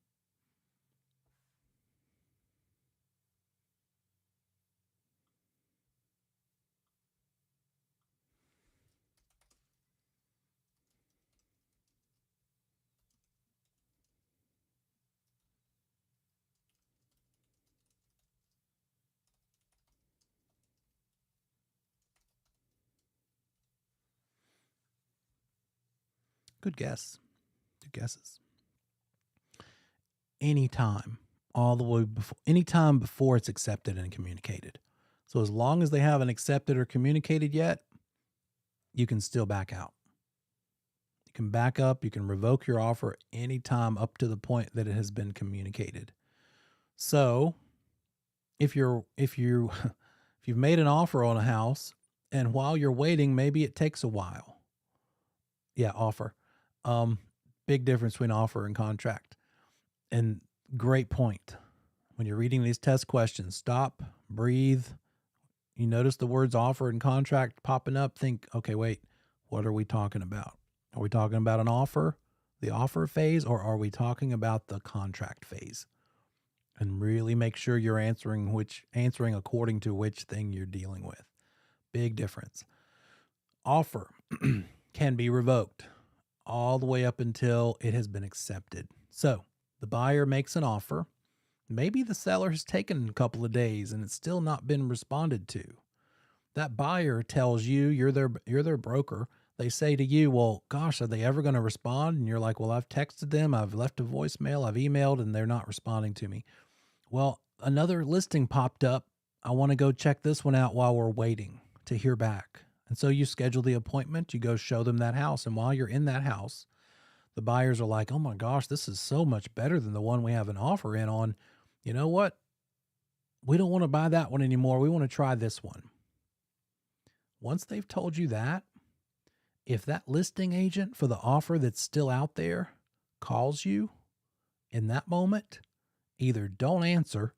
Good guess. Good guesses. Anytime, all the way before, anytime before it's accepted and communicated. So as long as they haven't accepted or communicated yet, you can still back out. You can back up. You can revoke your offer anytime up to the point that it has been communicated. So if you've made an offer on a house and while you're waiting, maybe it takes a while. Yeah, offer. Big difference between offer and contract. And great point. When you're reading these test questions, stop, breathe. You notice the words offer and contract popping up. Think, okay, wait, what are we talking about? Are we talking about an offer, the offer phase, or are we talking about the contract phase? And really make sure you're answering according to which thing you're dealing with. Big difference. Offer can be revoked all the way up until it has been accepted. So the buyer makes an offer. Maybe the seller has taken a couple of days and it's still not been responded to. That buyer tells you, you're their broker. They say to you, well, gosh, are they ever going to respond? And you're like, well, I've texted them, I've left a voicemail, I've emailed, and they're not responding to me. Well, another listing popped up. I want to go check this one out while we're waiting to hear back. And so you schedule the appointment, you go show them that house. And while you're in that house, the buyers are like, oh my gosh, this is so much better than the one we have an offer in on. You know what? We don't want to buy that one anymore. We want to try this one. Once they've told you that, if that listing agent for the offer that's still out there calls you in that moment, either don't answer,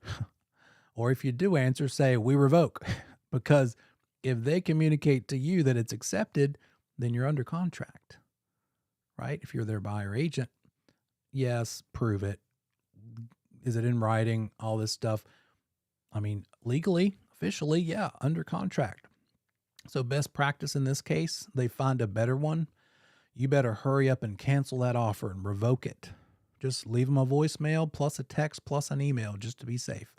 or if you do answer, say, we revoke. Because if they communicate to you that it's accepted, then you're under contract, right? If you're their buyer agent, yes, prove it. Is it in writing? All this stuff. I mean, legally, officially, yeah, under contract. So best practice in this case, they find a better one. You better hurry up and cancel that offer and revoke it. Just leave them a voicemail plus a text plus an email just to be safe.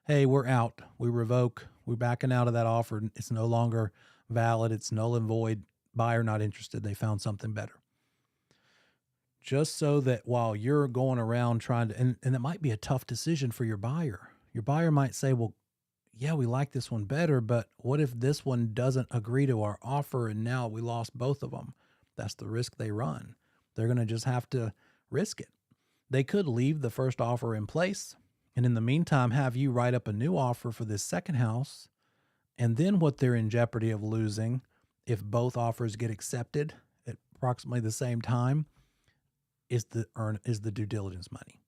Hey, we're out. We revoke. We're backing out of that offer. It's no longer valid. It's null and void. Buyer not interested. They found something better. Just so that while you're going around trying to, and it might be a tough decision for your buyer. Your buyer might say, well, yeah, we like this one better, but what if this one doesn't agree to our offer and now we lost both of them? That's the risk they run. They're going to just have to risk it. They could leave the first offer in place and in the meantime have you write up a new offer for this second house. And then what they're in jeopardy of losing if both offers get accepted at approximately the same time is the due diligence money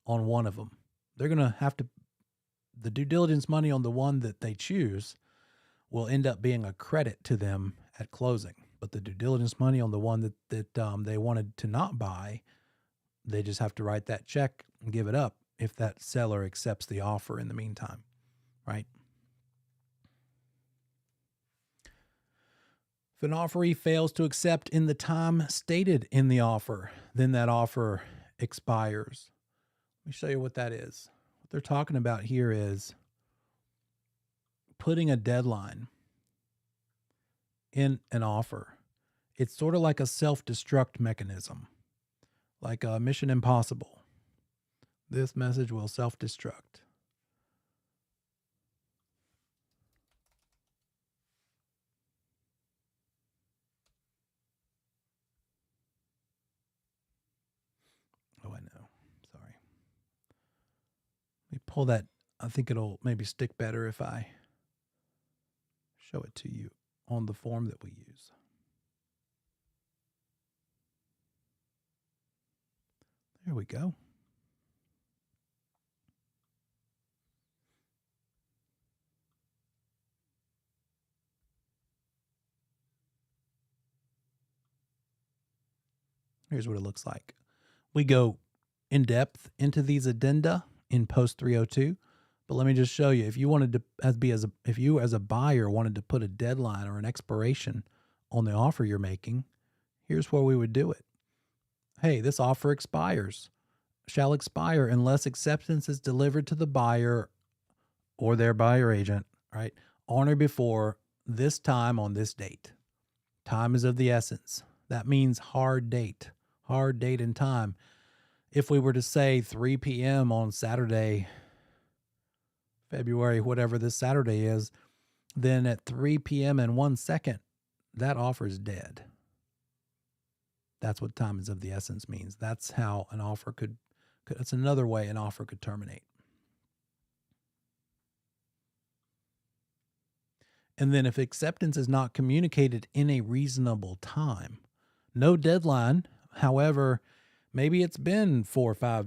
on one of them. They're going to have to, the due diligence money on the one that they choose will end up being a credit to them at closing. But the due diligence money on the one that they wanted to not buy, they just have to write that check and give it up if that seller accepts the offer in the meantime, right? If an offeree fails to accept in the time stated in the offer, then that offer expires. Let me show you what that is. What they're talking about here is putting a deadline in an offer. It's sort of like a self-destruct mechanism, like a Mission Impossible. This message will self-destruct. Oh, I know. Sorry. Let me pull that. I think it'll maybe stick better if I show it to you on the form that we use. There we go. Here's what it looks like. We go in depth into these addenda in Post 302, but let me just show you. If you wanted to, if you as a buyer wanted to put a deadline or an expiration on the offer you're making, here's where we would do it. Hey, this offer shall expire unless acceptance is delivered to the buyer or their buyer agent, right, on or before this time on this date. Time is of the essence. That means hard date and time. If we were to say 3 p.m. on Saturday, February, whatever this Saturday is, then at 3 p.m. and 1 second, that offer is dead. That's what time is of the essence means. That's how an offer could that's another way an offer could terminate. And then if acceptance is not communicated in a reasonable time, no deadline, however, maybe it's been 4 or 5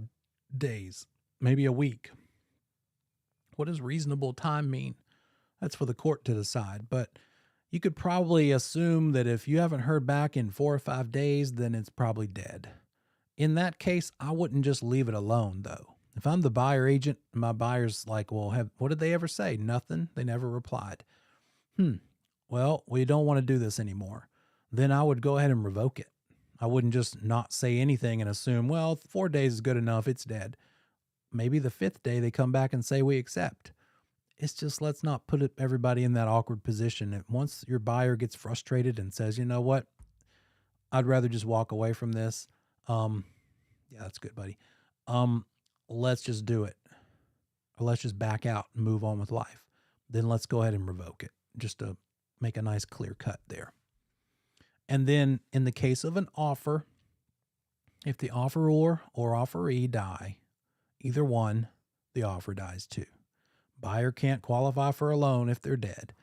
days, maybe a week. What does reasonable time mean? That's for the court to decide. But you could probably assume that if you haven't heard back in 4 or 5 days, then it's probably dead. In that case, I wouldn't just leave it alone, though. If I'm the buyer agent, my buyer's like, well, what did they ever say? Nothing. They never replied. Well, we don't want to do this anymore. then I would go ahead and revoke it. I wouldn't just not say anything and assume, well, 4 days is good enough, it's dead. Maybe the 5th day they come back and say we accept. It's just, let's not put everybody in that awkward position. And once your buyer gets frustrated and says, you know what, I'd rather just walk away from this. Yeah, that's good, buddy. Let's just do it. Or let's just back out and move on with life. Then let's go ahead and revoke it, just to make a nice clear cut there. And then in the case of an offer, if the offeror or offeree die, either one, the offer dies too. Buyer can't qualify for a loan if they're dead.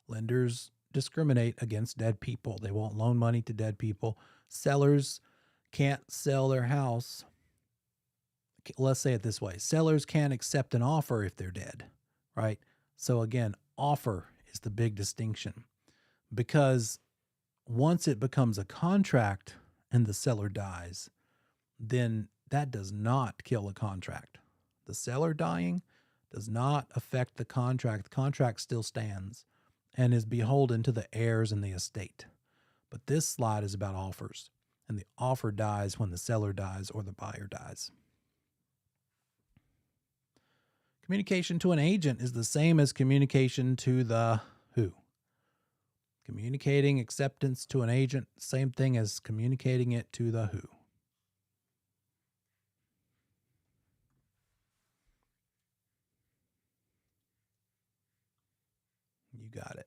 Lenders discriminate against dead people. They won't loan money to dead people. Sellers can't sell their house. Let's say it this way. Sellers can't accept an offer if they're dead, right? So again, offer is the big distinction, because once it becomes a contract and the seller dies, then that does not kill a contract. The seller dying does not affect the contract. The contract still stands and is beholden to the heirs and the estate. But this slide is about offers, and the offer dies when the seller dies or the buyer dies. Communication to an agent is the same as communication to the who. Communicating acceptance to an agent, same thing as communicating it to the who. You got it.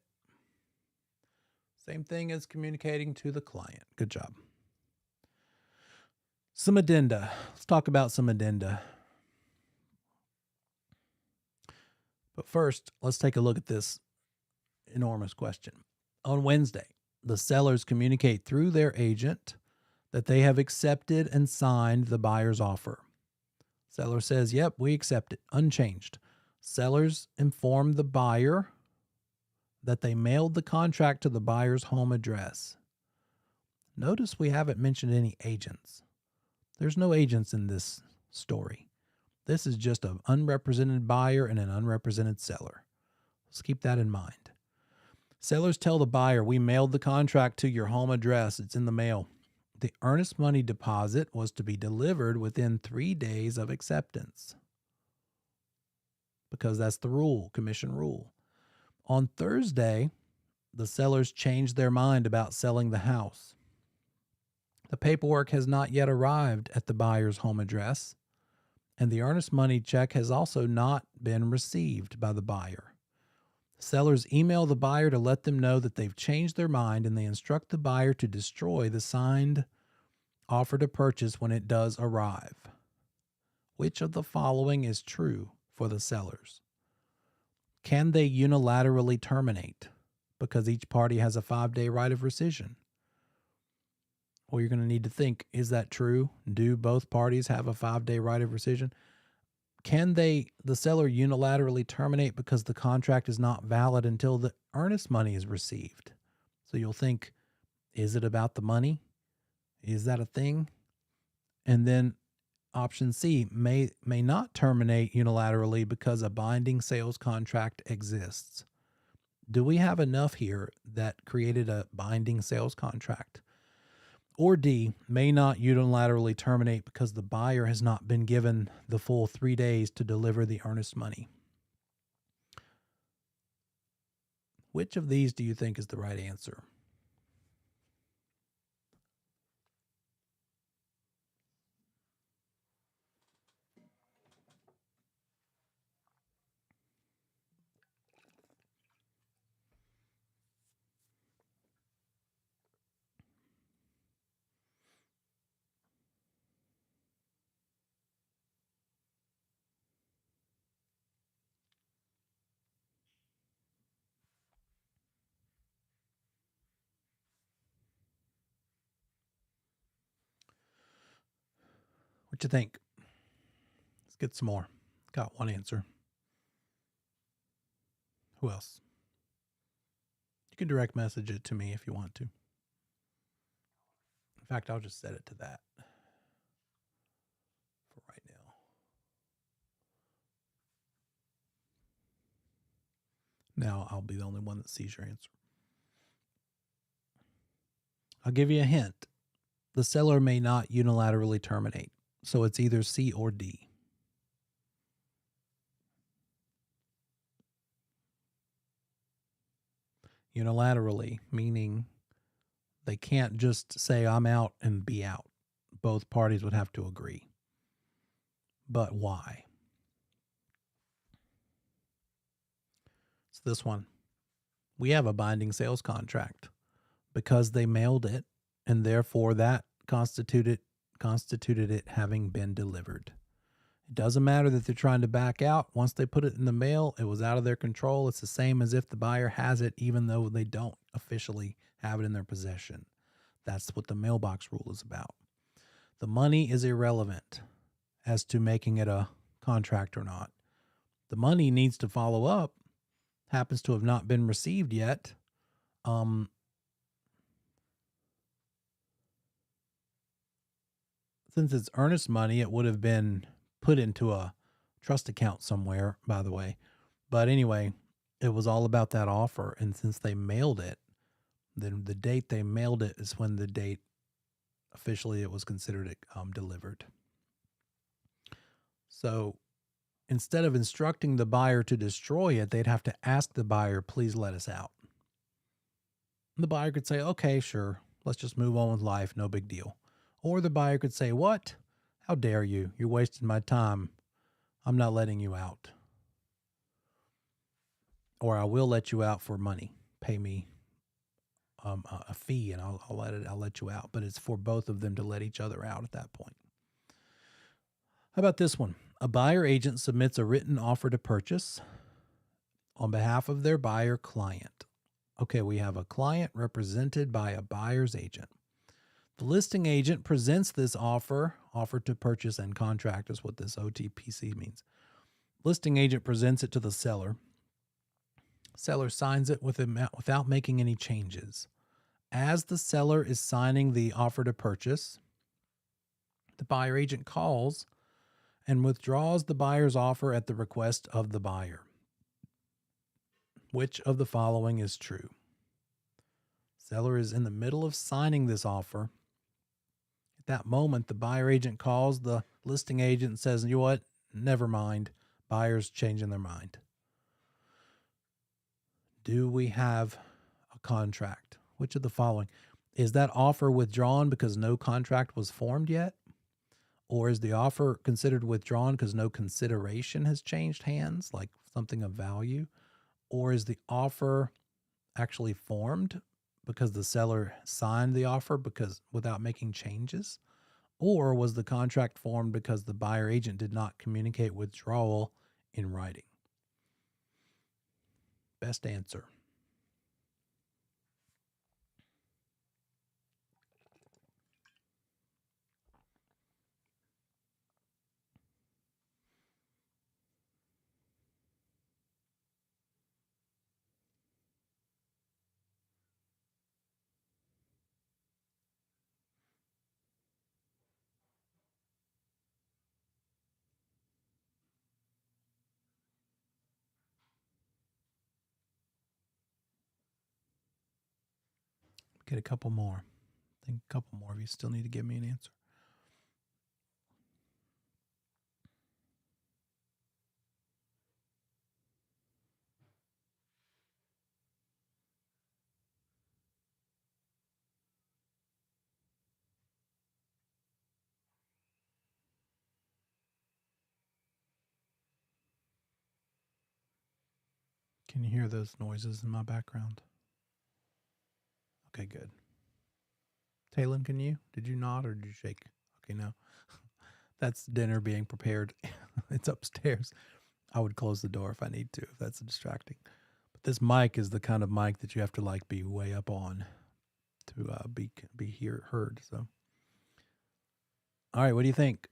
Same thing as communicating to the client. Good job. Some addenda. Let's talk about some addenda. But first, let's take a look at this enormous question. On Wednesday, the sellers communicate through their agent that they have accepted and signed the buyer's offer. Seller says, yep, we accept it, unchanged. Sellers inform the buyer that they mailed the contract to the buyer's home address. Notice we haven't mentioned any agents. There's no agents in this story. This is just an unrepresented buyer and an unrepresented seller. Let's keep that in mind. Sellers tell the buyer, we mailed the contract to your home address. It's in the mail. The earnest money deposit was to be delivered within 3 days of acceptance, because that's the rule, commission rule. On Thursday, the sellers changed their mind about selling the house. The paperwork has not yet arrived at the buyer's home address, and the earnest money check has also not been received by the buyer. Sellers email the buyer to let them know that they've changed their mind, and they instruct the buyer to destroy the signed offer to purchase when it does arrive. Which of the following is true for the sellers? Can they unilaterally terminate because each party has a 5-day right of rescission? Well, you're going to need to think, is that true? Do both parties have a 5-day right of rescission? Can the seller unilaterally terminate because the contract is not valid until the earnest money is received? So you'll think, is it about the money? Is that a thing? And then option C, may not terminate unilaterally because a binding sales contract exists. Do we have enough here that created a binding sales contract? Or D, may not unilaterally terminate because the buyer has not been given the full 3 days to deliver the earnest money. Which of these do you think is the right answer? What you think? Let's get some more. Got one answer. Who else? You can direct message it to me if you want to. In fact, I'll just set it to that for right now. Now I'll be the only one that sees your answer. I'll give you a hint. The seller may not unilaterally terminate. So it's either C or D. Unilaterally, meaning they can't just say, I'm out and be out. Both parties would have to agree. But why? It's this one. We have a binding sales contract because they mailed it, and therefore that constituted it having been delivered. It doesn't matter that they're trying to back out. Once they put it in the mail, it was out of their control. It's the same as if the buyer has it, even though they don't officially have it in their possession. That's what the mailbox rule is about. The money is irrelevant as to making it a contract or not. The money needs to follow up. Happens to have not been received yet. Since it's earnest money, it would have been put into a trust account somewhere, by the way. But anyway, it was all about that offer. And since they mailed it, then the date they mailed it is when the date officially it was considered delivered. So instead of instructing the buyer to destroy it, they'd have to ask the buyer, please let us out. And the buyer could say, okay, sure, let's just move on with life, no big deal. Or the buyer could say, what? How dare you? You're wasting my time. I'm not letting you out. Or I will let you out for money. Pay me a fee and I'll let you out. But it's for both of them to let each other out at that point. How about this one? A buyer agent submits a written offer to purchase on behalf of their buyer client. Okay, we have a client represented by a buyer's agent. The listing agent presents this offer to purchase and contract is what this OTPC means. Listing agent presents it to the seller. Seller signs it without making any changes. As the seller is signing the offer to purchase, the buyer agent calls and withdraws the buyer's offer at the request of the buyer. Which of the following is true? Seller is in the middle of signing this offer. At that moment, the buyer agent calls the listing agent and says, you know what? Never mind. Buyer's changing their mind. Do we have a contract? Which of the following? Is that offer withdrawn because no contract was formed yet? Or is the offer considered withdrawn because no consideration has changed hands, like something of value? Or is the offer actually formed because the seller signed the offer without making changes? Or was the contract formed because the buyer agent did not communicate withdrawal in writing? Best answer. Get a couple more. I think a couple more of you still need to give me an answer. Can you hear those noises in my background? Okay, good. Talon, can you? Did you nod or did you shake? Okay, no. That's dinner being prepared. It's upstairs. I would close the door if I need to, if that's distracting. But this mic is the kind of mic that you have to like be way up on to be heard. So, all right, what do you think?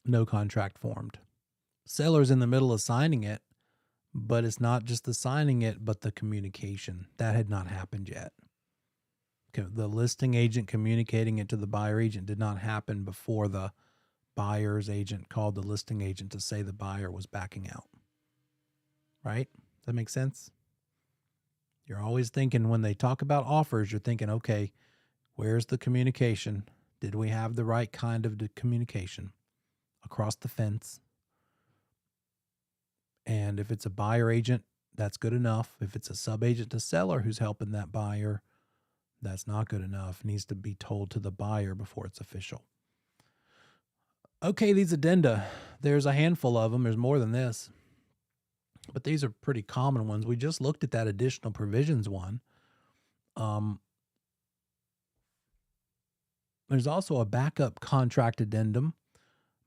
No contract formed. Seller's in the middle of signing it, but it's not just the signing it, but the communication. That had not happened yet. Okay, the listing agent communicating it to the buyer agent did not happen before the buyer's agent called the listing agent to say the buyer was backing out. Right? Does that make sense? You're always thinking when they talk about offers, you're thinking, okay, where's the communication? Did we have the right kind of communication across the fence? And if it's a buyer agent, that's good enough. If it's a sub agent to seller who's helping that buyer, that's not good enough. It needs to be told to the buyer before it's official. Okay, these addenda, there's a handful of them. There's more than this, but these are pretty common ones. We just looked at that additional provisions one. There's also a backup contract addendum,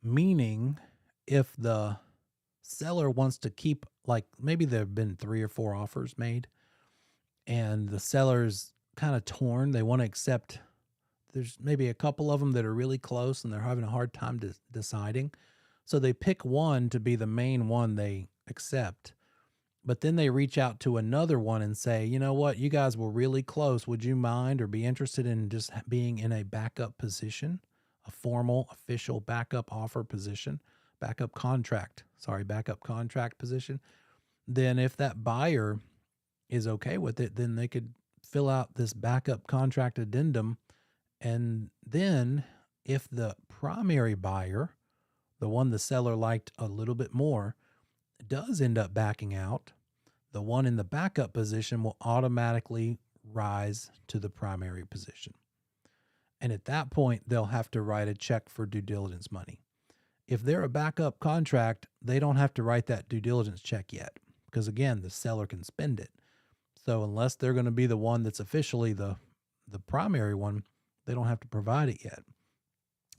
meaning if the seller wants to keep, like maybe there have been 3 or 4 offers made and the seller's kind of torn. They want to accept, there's maybe a couple of them that are really close and they're having a hard time deciding. So they pick one to be the main one they accept. But then they reach out to another one and say, you know what, you guys were really close. Would you mind or be interested in just being in a backup position, a formal, official backup offer position, backup contract position? Then if that buyer is okay with it, then they could fill out this backup contract addendum. And then if the primary buyer, the one the seller liked a little bit more, does end up backing out, the one in the backup position will automatically rise to the primary position. And at that point, they'll have to write a check for due diligence money. If they're a backup contract, they don't have to write that due diligence check yet because, again, the seller can spend it. So unless they're going to be the one that's officially the primary one, they don't have to provide it yet.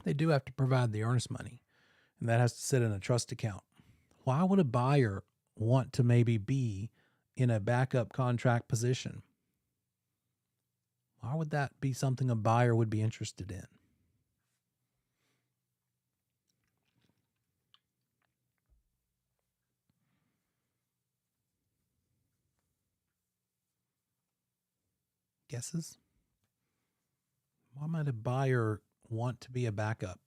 They do have to provide the earnest money, and that has to sit in a trust account. Why would a buyer want to maybe be in a backup contract position? Why would that be something a buyer would be interested in? Guesses? Why might a buyer want to be a backup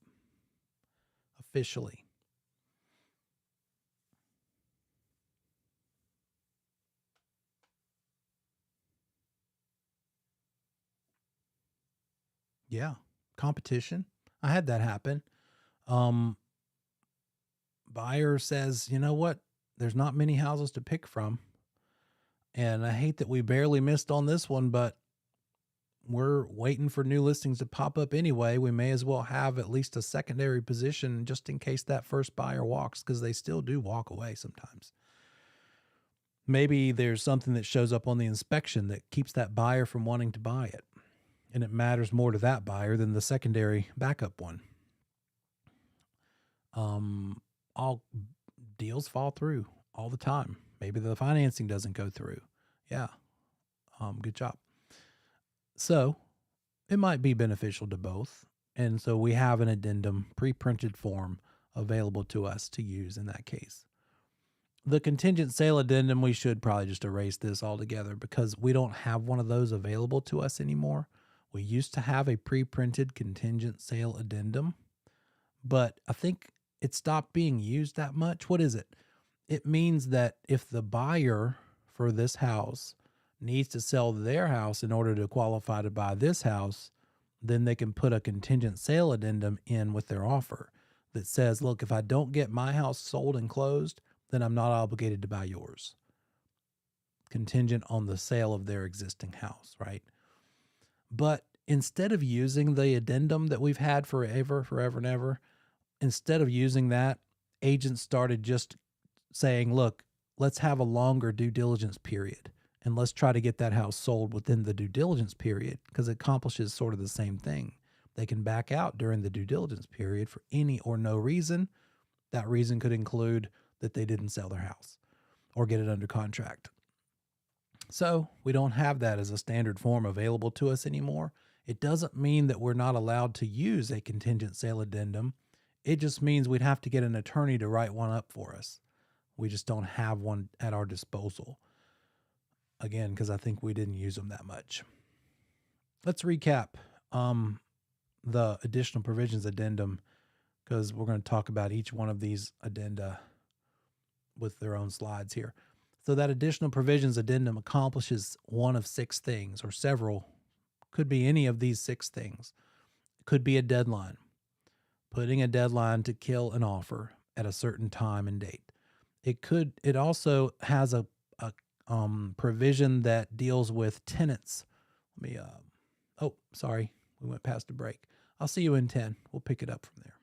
officially? Yeah, competition. I had that happen. Buyer says, you know what? There's not many houses to pick from. And I hate that we barely missed on this one, but we're waiting for new listings to pop up anyway. We may as well have at least a secondary position just in case that first buyer walks, because they still do walk away sometimes. Maybe there's something that shows up on the inspection that keeps that buyer from wanting to buy it, and it matters more to that buyer than the secondary backup one. All deals fall through all the time. Maybe the financing doesn't go through. Yeah. Good job. So it might be beneficial to both. And so we have an addendum pre-printed form available to us to use in that case. The contingent sale addendum, we should probably just erase this altogether because we don't have one of those available to us anymore. We used to have a pre-printed contingent sale addendum, but I think it stopped being used that much. What is it? It means that if the buyer for this house needs to sell their house in order to qualify to buy this house, then they can put a contingent sale addendum in with their offer that says, look, if I don't get my house sold and closed, then I'm not obligated to buy yours. Contingent on the sale of their existing house, right? But instead of using the addendum that we've had forever and ever, instead of using that, agents started just saying, look, let's have a longer due diligence period and let's try to get that house sold within the due diligence period because it accomplishes sort of the same thing. They can back out during the due diligence period for any or no reason. That reason could include that they didn't sell their house or get it under contract. So we don't have that as a standard form available to us anymore. It doesn't mean that we're not allowed to use a contingent sale addendum. It just means we'd have to get an attorney to write one up for us. We just don't have one at our disposal. Again, because I think we didn't use them that much. Let's recap the additional provisions addendum because we're going to talk about each one of these addenda with their own slides here. So that additional provisions addendum accomplishes one of six things, or several, could be any of these six things. It could be a deadline, putting a deadline to kill an offer at a certain time and date. It also has a provision that deals with tenants. Let me, oh, sorry, we went past a break. I'll see you in 10. We'll pick it up from there.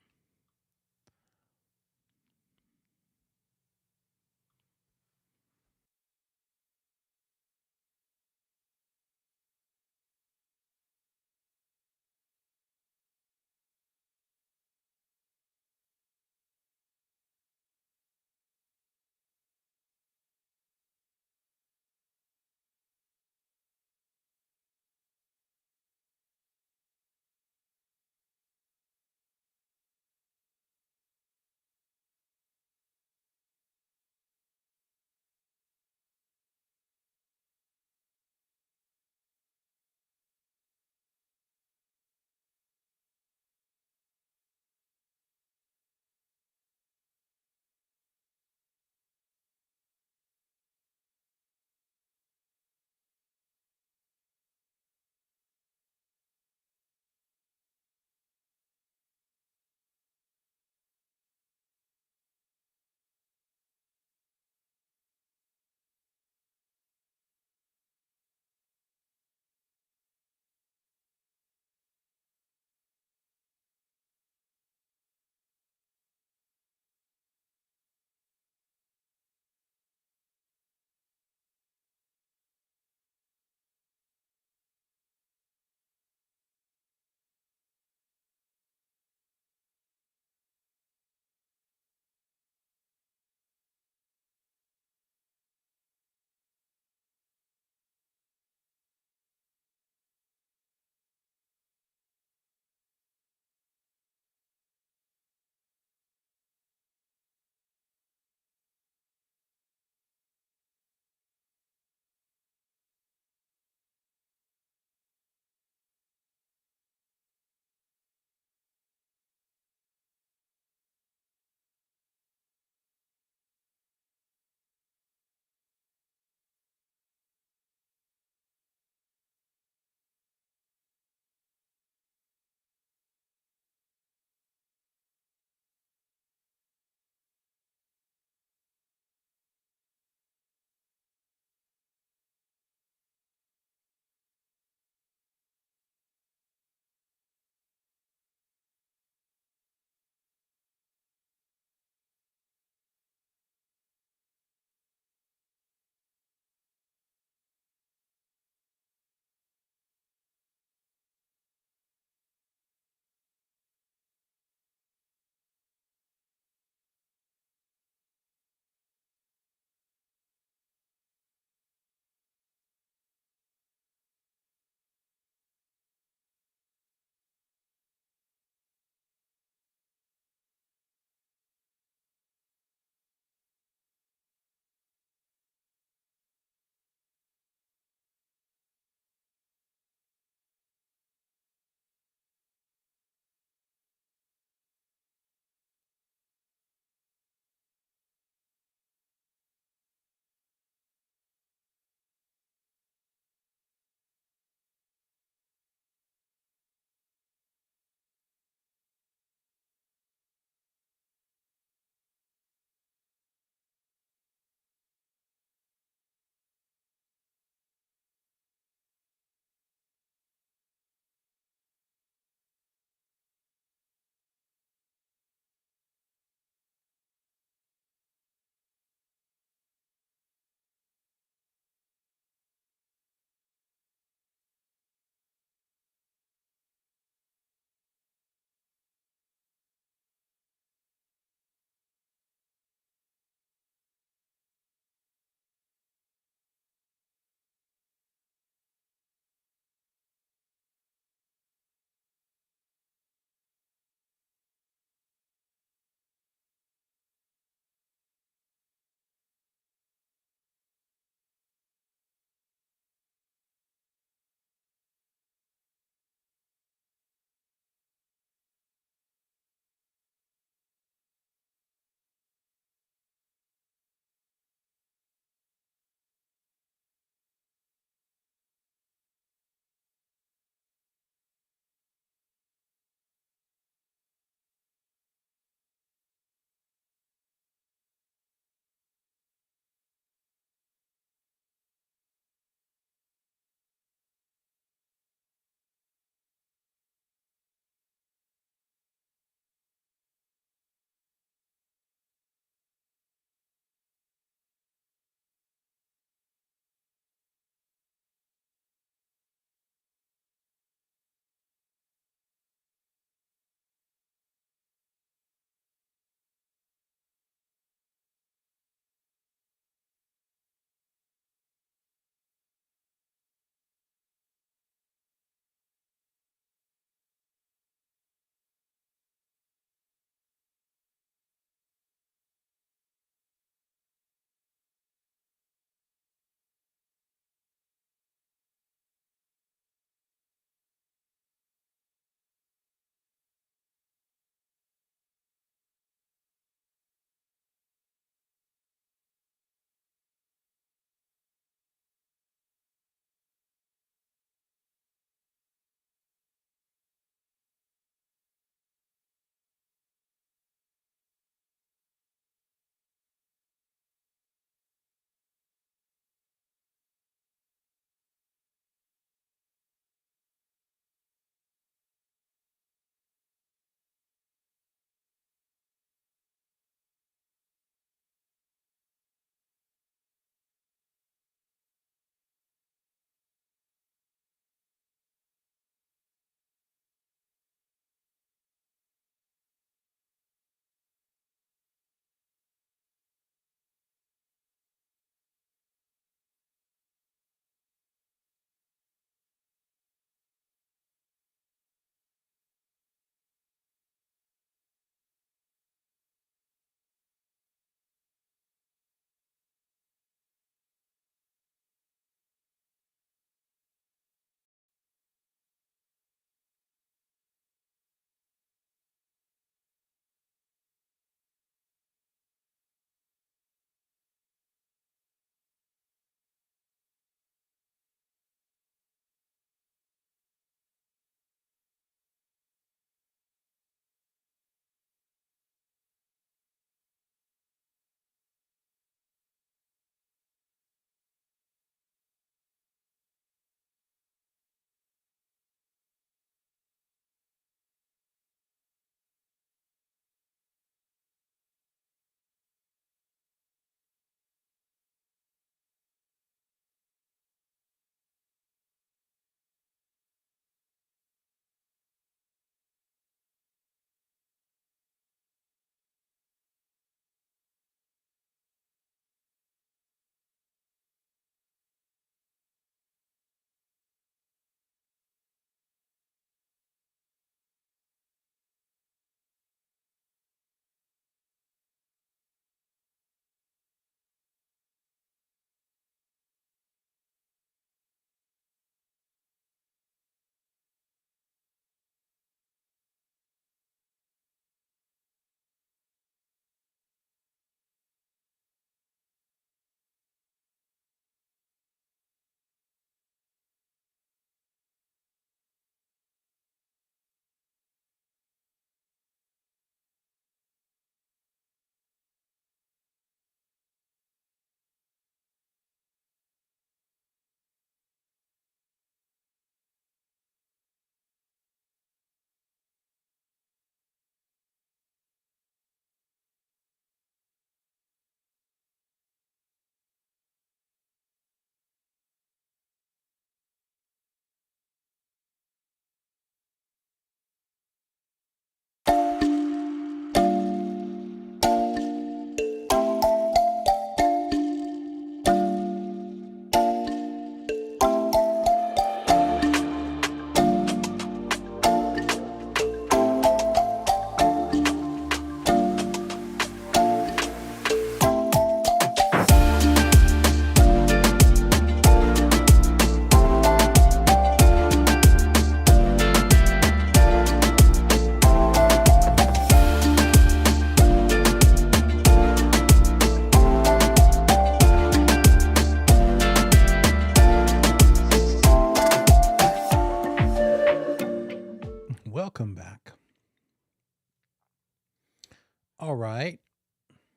right.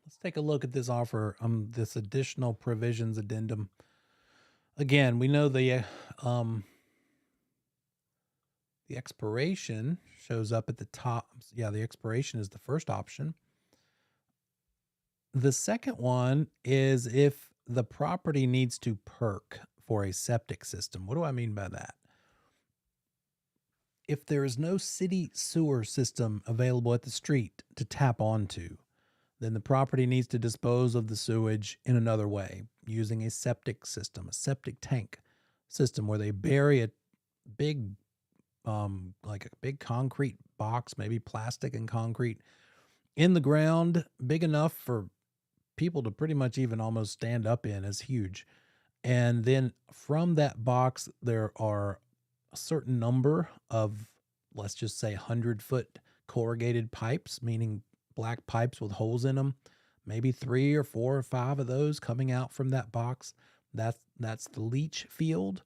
Let's take a look at this offer, this additional provisions addendum. Again, we know the expiration shows up at the top. Yeah, the expiration is the first option. The second one is if the property needs to perk for a septic system. What do I mean by that? If there is no city sewer system available at the street to tap onto, then the property needs to dispose of the sewage in another way using a septic system, a septic tank system where they bury a big, like a big concrete box, maybe plastic and concrete, in the ground, big enough for people to pretty much even almost stand up in. Is huge. And then from that box, there are a certain number of, let's just say, 100-foot corrugated pipes, meaning black pipes with holes in them, maybe 3 or 4 or 5 of those coming out from that box. That's the leach field.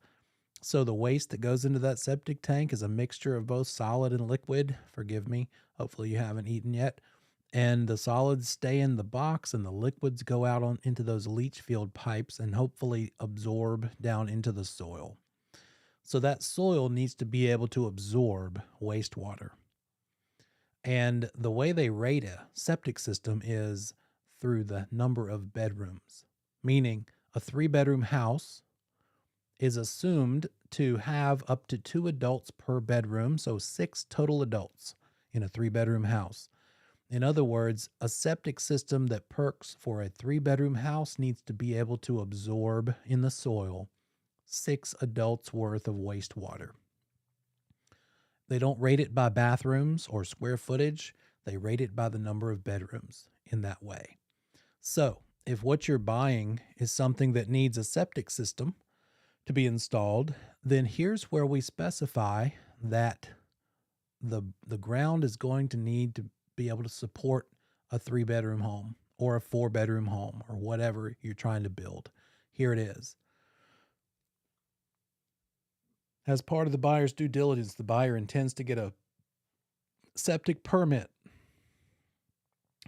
So the waste that goes into that septic tank is a mixture of both solid and liquid. Forgive me. Hopefully you haven't eaten yet. And the solids stay in the box and the liquids go out into those leach field pipes and hopefully absorb down into the soil. So that soil needs to be able to absorb wastewater. And the way they rate a septic system is through the number of bedrooms, meaning a 3-bedroom house is assumed to have up to 2 adults per bedroom, so 6 total adults in a 3-bedroom house. In other words, a septic system that perks for a 3-bedroom house needs to be able to absorb in the soil 6 adults worth of wastewater. They don't rate it by bathrooms or square footage. They rate it by the number of bedrooms in that way. So if what you're buying is something that needs a septic system to be installed, then here's where we specify that the ground is going to need to be able to support a 3-bedroom home or a 4-bedroom home or whatever you're trying to build. Here it is. As part of the buyer's due diligence, the buyer intends to get a septic permit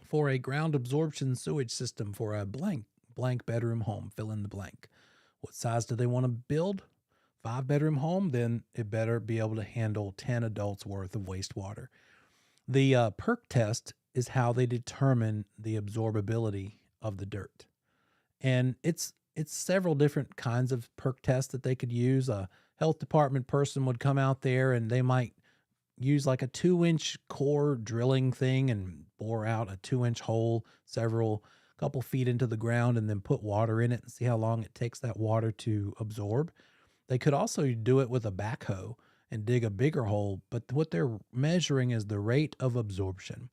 for a ground absorption sewage system for a blank bedroom home. Fill in the blank. What size do they want to build? 5-bedroom home, then it better be able to handle 10 adults worth of wastewater. The perk test is how they determine the absorbability of the dirt. And it's several different kinds of perk tests that they could use. A health department person would come out there and they might use like a 2-inch core drilling thing and bore out a 2-inch hole couple feet into the ground and then put water in it and see how long it takes that water to absorb. They could also do it with a backhoe and dig a bigger hole, but what they're measuring is the rate of absorption.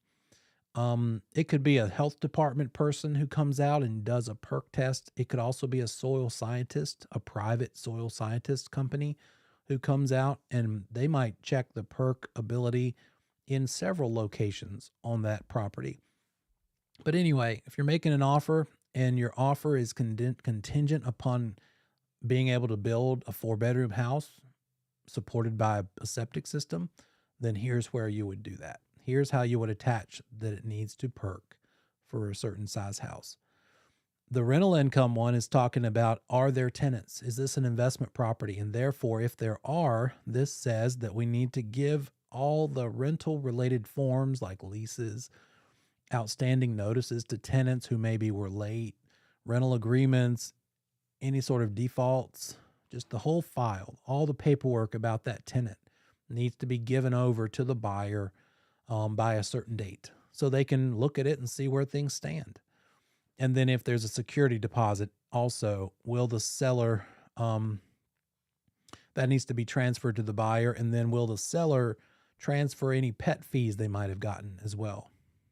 It could be a health department person who comes out and does a perk test. It could also be a soil scientist, a private soil scientist company who comes out and they might check the perk ability in several locations on that property. But anyway, if you're making an offer and your offer is contingent upon being able to build a 4-bedroom house supported by a septic system, then here's where you would do that. Here's how you would attach that it needs to perk for a certain size house. The rental income one is talking about, are there tenants? Is this an investment property? And therefore, if there are, this says that we need to give all the rental related forms like leases, outstanding notices to tenants who maybe were late, rental agreements, any sort of defaults, just the whole file, all the paperwork about that tenant needs to be given over to the buyer by a certain date so they can look at it and see where things stand. And then if there's a security deposit, also, will the seller, that needs to be transferred to the buyer, and then will the seller transfer any pet fees they might have gotten as well?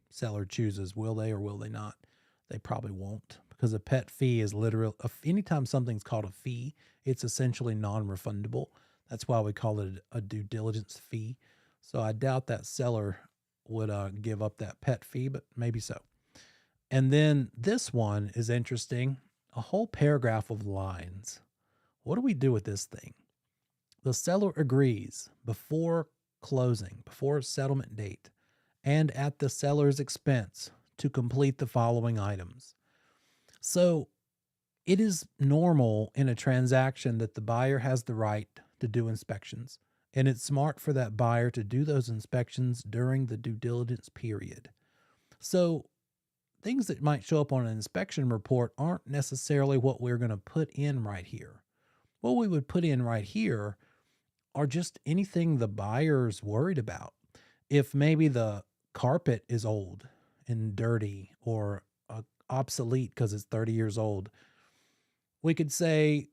Seller chooses, will they or will they not? They probably won't, because a pet fee is literal. Anytime something's called a fee, it's essentially non-refundable. That's why we call it a due diligence fee. So I doubt that seller would give up that pet fee, but maybe so. And then this one is interesting. A whole paragraph of lines. What do we do with this thing? The seller agrees before closing, before settlement date, and at the seller's expense to complete the following items. So it is normal in a transaction that the buyer has the right to do inspections, and it's smart for that buyer to do those inspections during the due diligence period. So things that might show up on an inspection report aren't necessarily what we're going to put in right here. What we would put in right here are just anything the buyer's worried about. If maybe the carpet is old and dirty or obsolete because it's 30 years old, we could say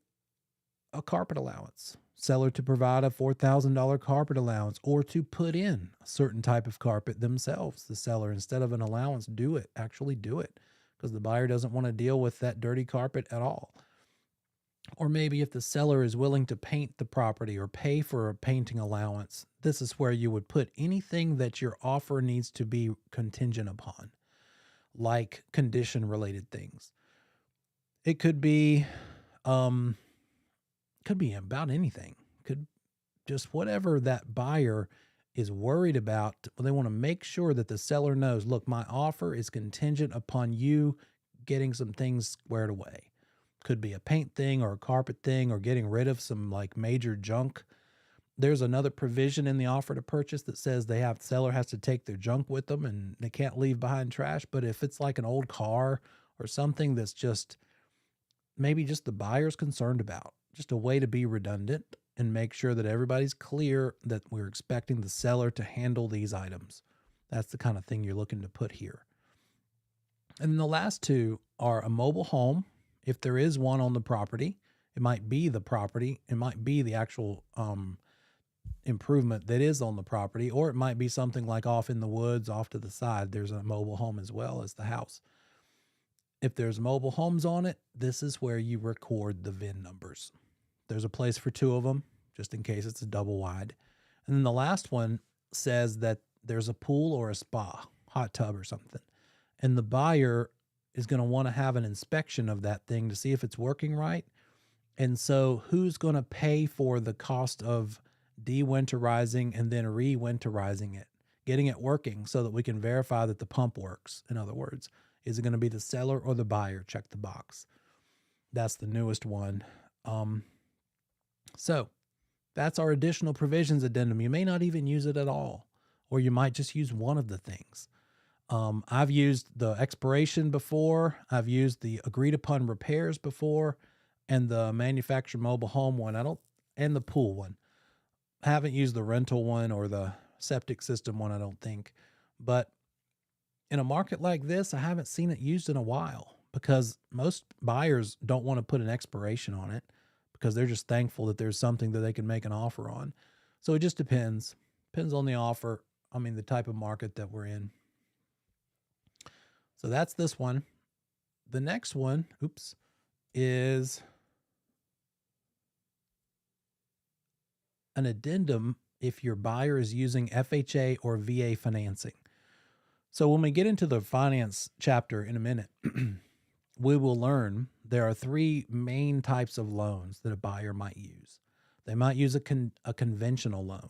a carpet allowance, seller to provide a $4,000 carpet allowance, or to put in a certain type of carpet themselves. The seller, instead of an allowance, actually do it, because the buyer doesn't want to deal with that dirty carpet at all. Or maybe if the seller is willing to paint the property or pay for a painting allowance, this is where you would put anything that your offer needs to be contingent upon, like condition related things. It could be about anything. Could just whatever that buyer is worried about. They want to make sure that the seller knows, look, my offer is contingent upon you getting some things squared away. Could be a paint thing or a carpet thing or getting rid of some like major junk. There's another provision in the offer to purchase that says seller has to take their junk with them and they can't leave behind trash. But if it's like an old car or something that's just maybe just the buyer's concerned about, just a way to be redundant and make sure that everybody's clear that we're expecting the seller to handle these items. That's the kind of thing you're looking to put here. And then the last two are a mobile home. If there is one on the property, it might be the property. It might be the actual improvement that is on the property, or it might be something like off in the woods, off to the side. There's a mobile home as well as the house. If there's mobile homes on it, this is where you record the VIN numbers. There's a place for two of them, just in case it's a double wide. And then the last one says that there's a pool or a spa, hot tub or something. And the buyer is going to want to have an inspection of that thing to see if it's working right. And so who's going to pay for the cost of de-winterizing and then re-winterizing it, getting it working so that we can verify that the pump works? In other words, is it going to be the seller or the buyer? Check the box. That's the newest one. So that's our additional provisions addendum. You may not even use it at all, or you might just use one of the things. I've used the expiration before. I've used the agreed upon repairs before, and the manufactured mobile home one. And the pool one. I haven't used the rental one or the septic system one, I don't think. But in a market like this, I haven't seen it used in a while because most buyers don't want to put an expiration on it because they're just thankful that there's something that they can make an offer on. So it just depends. Depends on the offer. The type of market that we're in. So that's this one. The next one, is an addendum if your buyer is using FHA or VA financing. So when we get into the finance chapter in a minute, we will learn there are three main types of loans that a buyer might use. They might use a conventional loan,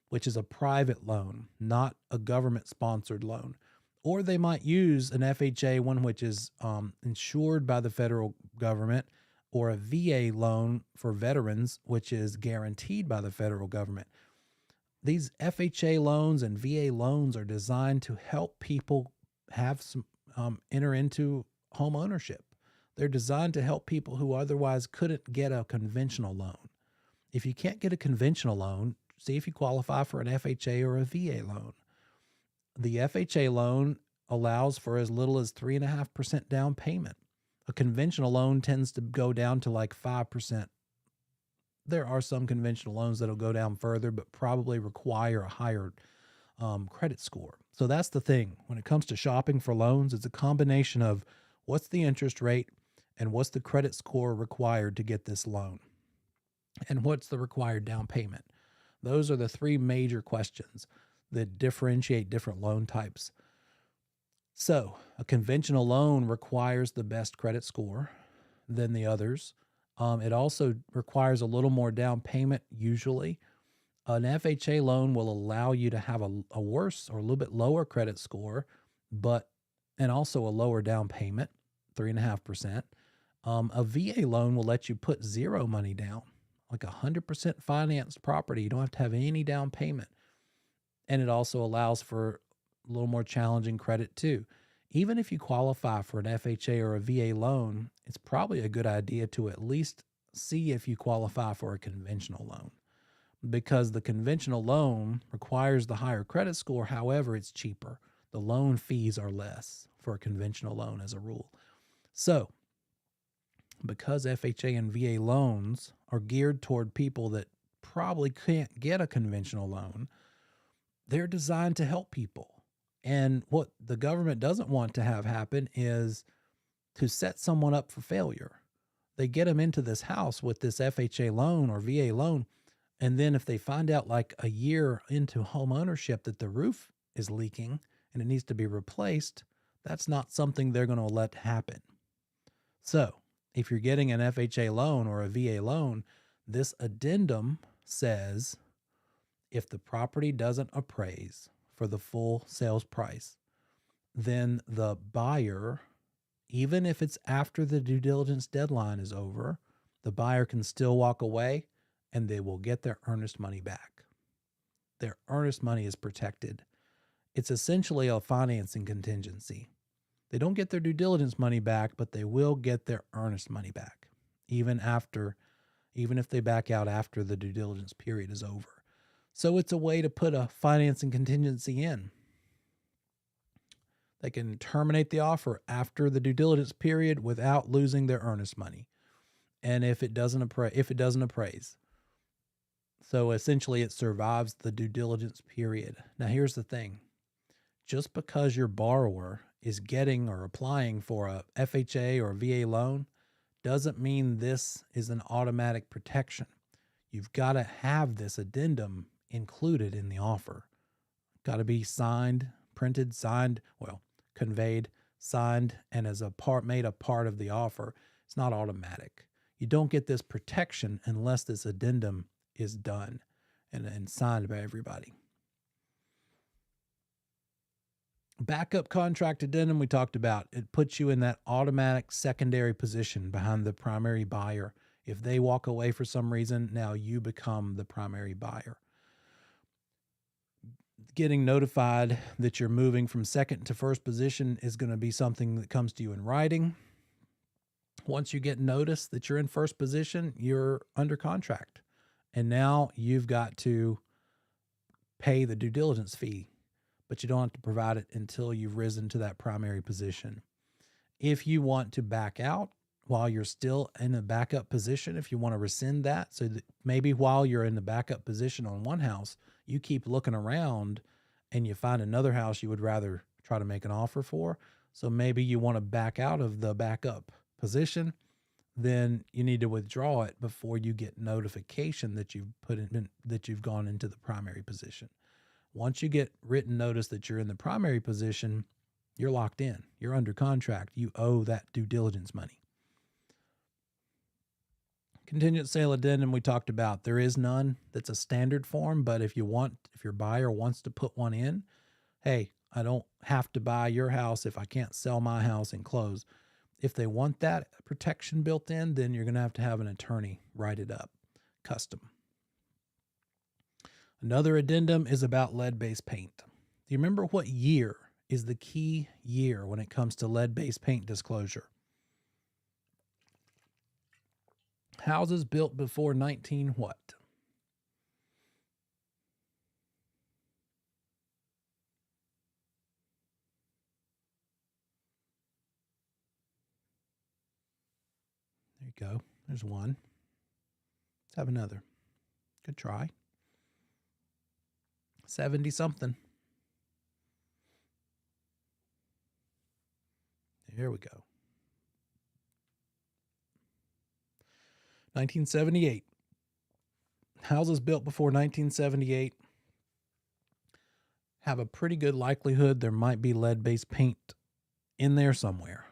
which is a private loan, not a government-sponsored loan. Or they might use an FHA one, which is insured by the federal government, or a VA loan for veterans, which is guaranteed by the federal government. These FHA loans and VA loans are designed to help people have some enter into home ownership. They're designed to help people who otherwise couldn't get a conventional loan. If you can't get a conventional loan, see if you qualify for an FHA or a VA loan. The FHA loan allows for as little as 3.5% down payment. A conventional loan tends to go down to like 5%. There are some conventional loans that'll go down further, but probably require a higher credit score. So that's the thing. When it comes to shopping for loans, it's a combination of what's the interest rate and what's the credit score required to get this loan, and what's the required down payment. Those are the three major questions that differentiate different loan types. So a conventional loan requires the best credit score than the others. It also requires a little more down payment usually. An FHA loan will allow you to have a worse or a little bit lower credit score, but and also a lower down payment, 3.5%. A VA loan will let you put zero money down, like 100% financed property. You don't have to have any down payment. And it also allows for a little more challenging credit too. Even if you qualify for an FHA or a VA loan, it's probably a good idea to at least see if you qualify for a conventional loan, because the conventional loan requires the higher credit score. However, it's cheaper. The loan fees are less for a conventional loan as a rule. So, because FHA and VA loans are geared toward people that probably can't get a conventional loan, they're designed to help people. And what the government doesn't want to have happen is to set someone up for failure. They get them into this house with this FHA loan or VA loan, and then if they find out like a year into home ownership that the roof is leaking and it needs to be replaced, that's not something they're going to let happen. So if you're getting an FHA loan or a VA loan, this addendum says if the property doesn't appraise for the full sales price, then the buyer, even if it's after the due diligence deadline is over, the buyer can still walk away and they will get their earnest money back. Their earnest money is protected. It's essentially a financing contingency. They don't get their due diligence money back, but they will get their earnest money back, even if they back out after the due diligence period is over. So it's a way to put a financing contingency in. They can terminate the offer after the due diligence period without losing their earnest money. And if it doesn't appraise. So essentially it survives the due diligence period. Now here's the thing. Just because your borrower is getting or applying for a FHA or VA loan doesn't mean this is an automatic protection. You've got to have this addendum included in the offer. Got to be signed, printed, signed, conveyed, signed, and as made a part of the offer. It's not automatic. You don't get this protection unless this addendum is done and signed by everybody. Backup contract addendum we talked about. It puts you in that automatic secondary position behind the primary buyer. If they walk away for some reason, now you become the primary buyer. Getting notified that you're moving from second to first position is going to be something that comes to you in writing. Once you get notice that you're in first position, you're under contract. And now you've got to pay the due diligence fee, but you don't have to provide it until you've risen to that primary position. If you want to back out while you're still in a backup position, if you want to rescind that, so that maybe while you're in the backup position on one house, you keep looking around and you find another house you would rather try to make an offer for. So maybe you want to back out of the backup position, then you need to withdraw it before you get notification that you've gone into the primary position. Once you get written notice that you're in the primary position, you're locked in. You're under contract. You owe that due diligence money. Contingent sale addendum we talked about. There is none that's a standard form, but if your buyer wants to put one in, hey, I don't have to buy your house if I can't sell my house and close. If they want that protection built in, then you're going to have an attorney write it up, custom. Another addendum is about lead-based paint. Do you remember what year is the key year when it comes to lead-based paint disclosure? Houses built before 19 what? There you go. There's one. Let's have another. Good try. 70 something. There we go. 1978. Houses built before 1978 have a pretty good likelihood there might be lead-based paint in there somewhere.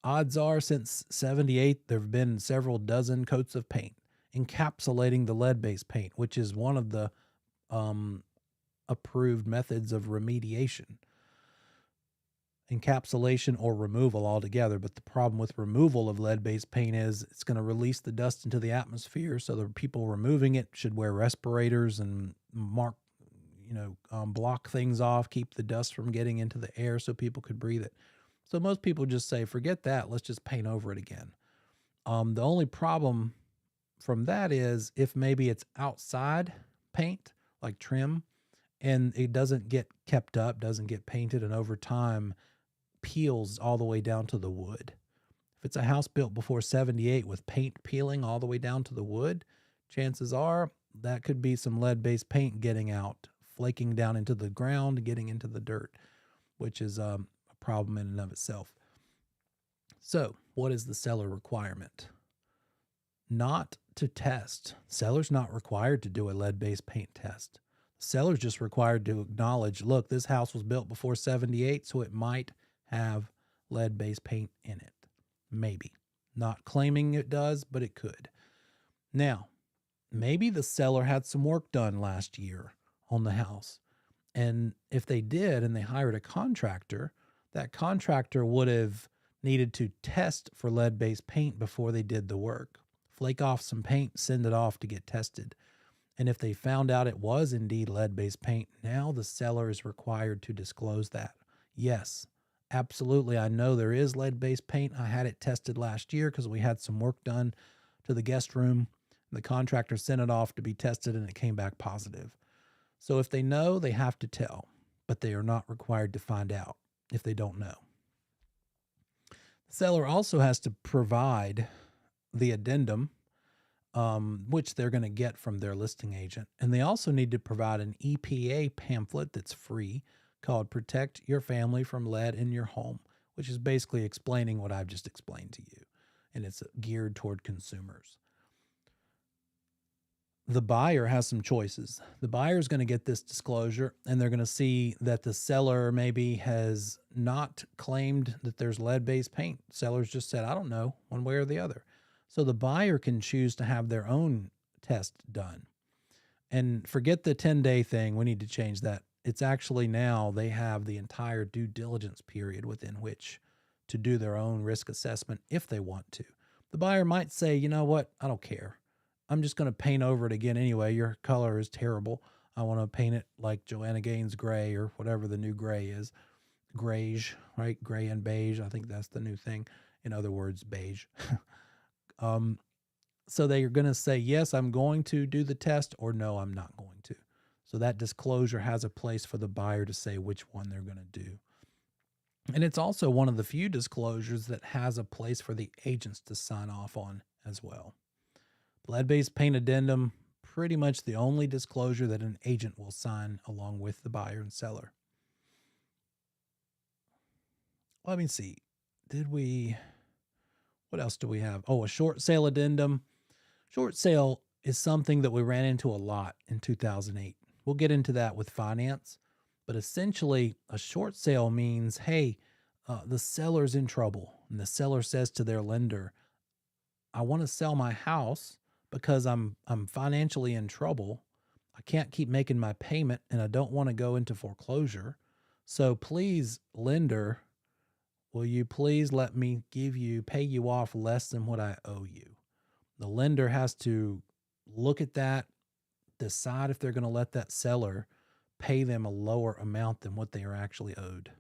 Odds are since 78, there have been several dozen coats of paint encapsulating the lead-based paint, which is one of the approved methods of remediation. encapsulation or removal altogether. But the problem with removal of lead-based paint is it's going to release the dust into the atmosphere. So the people removing it should wear respirators and block things off, keep the dust from getting into the air so people could breathe it. So most people just say, forget that, let's just paint over it again. The only problem from that is if maybe it's outside paint, like trim, and it doesn't get kept up, doesn't get painted, and over time peels all the way down to the wood. If it's a house built before 78 with paint peeling all the way down to the wood, chances are that could be some lead-based paint getting out, flaking down into the ground, getting into the dirt, which is a problem in and of itself. So, what is the seller requirement? Not to test. Seller's not required to do a lead-based paint test. The seller's just required to acknowledge, look, this house was built before 78, so it might have lead-based paint in it. Maybe. Not claiming it does, but it could. Now, maybe the seller had some work done last year on the house. And if they did and they hired a contractor, that contractor would have needed to test for lead-based paint before they did the work. Flake off some paint, send it off to get tested. And if they found out it was indeed lead-based paint, now the seller is required to disclose that. Yes, absolutely. I know there is lead-based paint. I had it tested last year because we had some work done to the guest room. The contractor sent it off to be tested and it came back positive. So if they know, they have to tell, but they are not required to find out if they don't know. The seller also has to provide the addendum, which they're going to get from their listing agent. And they also need to provide an EPA pamphlet that's free called Protect Your Family from Lead in Your Home, which is basically explaining what I've just explained to you. And it's geared toward consumers. The buyer has some choices. The buyer is going to get this disclosure, and they're going to see that the seller maybe has not claimed that there's lead-based paint. Sellers just said, I don't know, one way or the other. So the buyer can choose to have their own test done. And forget the 10-day thing. We need to change that. It's actually now they have the entire due diligence period within which to do their own risk assessment if they want to. The buyer might say, you know what, I don't care. I'm just going to paint over it again anyway. Your color is terrible. I want to paint it like Joanna Gaines gray or whatever the new gray is. Grayish, right? Gray and beige. I think that's the new thing. In other words, beige. So they're going to say, yes, I'm going to do the test, or no, I'm not going to. So that disclosure has a place for the buyer to say which one they're going to do. And it's also one of the few disclosures that has a place for the agents to sign off on as well. Lead-based paint addendum, pretty much the only disclosure that an agent will sign along with the buyer and seller. Let me see. What else do we have? Oh, a short sale addendum. Short sale is something that we ran into a lot in 2008. We'll get into that with finance, but essentially a short sale means, hey, the seller's in trouble, and the seller says to their lender, I want to sell my house because I'm financially in trouble. I can't keep making my payment and I don't want to go into foreclosure. So please, lender, will you please let me pay you off less than what I owe you? The lender has to look at that, decide if they're going to let that seller pay them a lower amount than what they are actually owed.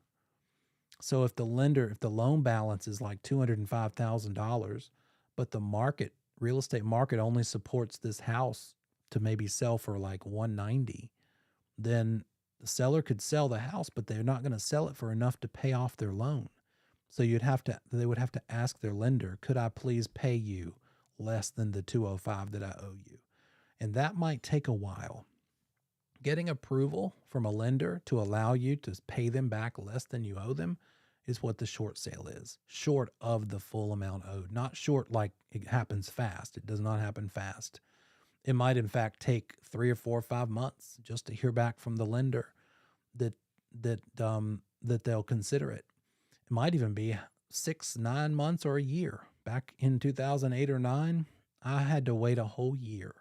So if the loan balance is like $205,000, but the real estate market only supports this house to maybe sell for like $190, then the seller could sell the house, but they're not going to sell it for enough to pay off their loan. So they would have to ask their lender, could I please pay you less than the $205 that I owe you? And that might take a while. Getting approval from a lender to allow you to pay them back less than you owe them is what the short sale is, short of the full amount owed. Not short like it happens fast. It does not happen fast. It might, in fact, take 3 or 4 or 5 months just to hear back from the lender that they'll consider it. It might even be 6, 9 months or a year. Back in 2008 or 9, I had to wait a whole year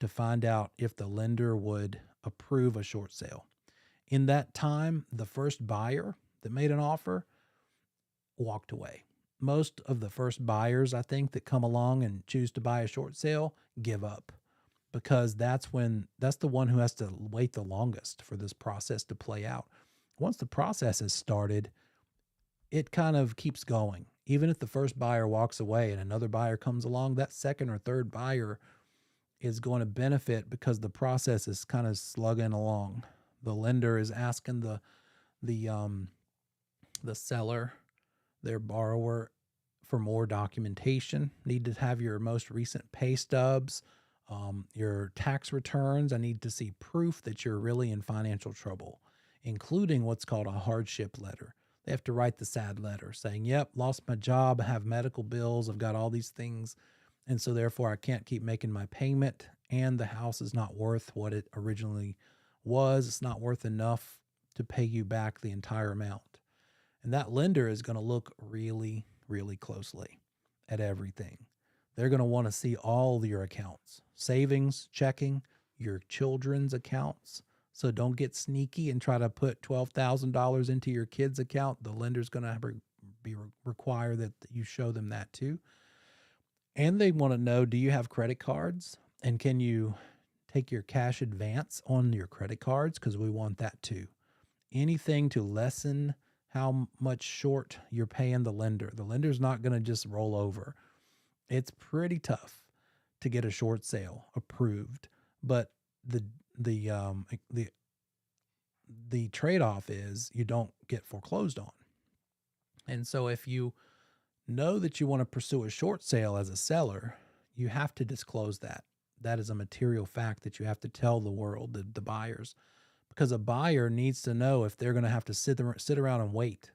to find out if the lender would approve a short sale. In that time, the first buyer that made an offer walked away. Most of the first buyers, I think, that come along and choose to buy a short sale give up, because that's the one who has to wait the longest for this process to play out. Once the process has started, it kind of keeps going. Even if the first buyer walks away and another buyer comes along, that second or third buyer is going to benefit because the process is kind of slugging along. The lender is asking the seller, their borrower, for more documentation. Need to have your most recent pay stubs, your tax returns. I need to see proof that you're really in financial trouble, including what's called a hardship letter. They have to write the sad letter saying, yep, lost my job, I have medical bills, I've got all these things, and so therefore I can't keep making my payment, and the house is not worth what it originally was. It's not worth enough to pay you back the entire amount. And that lender is going to look really, really closely at everything. They're going to want to see all your accounts, savings, checking, your children's accounts. So don't get sneaky and try to put $12,000 into your kid's account. The lender's going to require that you show them that too. And they want to know, do you have credit cards? And can you take your cash advance on your credit cards? Because we want that too. Anything to lessen how much short you're paying the lender. The lender's not going to just roll over. It's pretty tough to get a short sale approved, but the trade-off is you don't get foreclosed on. And so if you know that you want to pursue a short sale as a seller, you have to disclose that. That is a material fact that you have to tell the world, the buyers, because a buyer needs to know if they're going to have to sit around and wait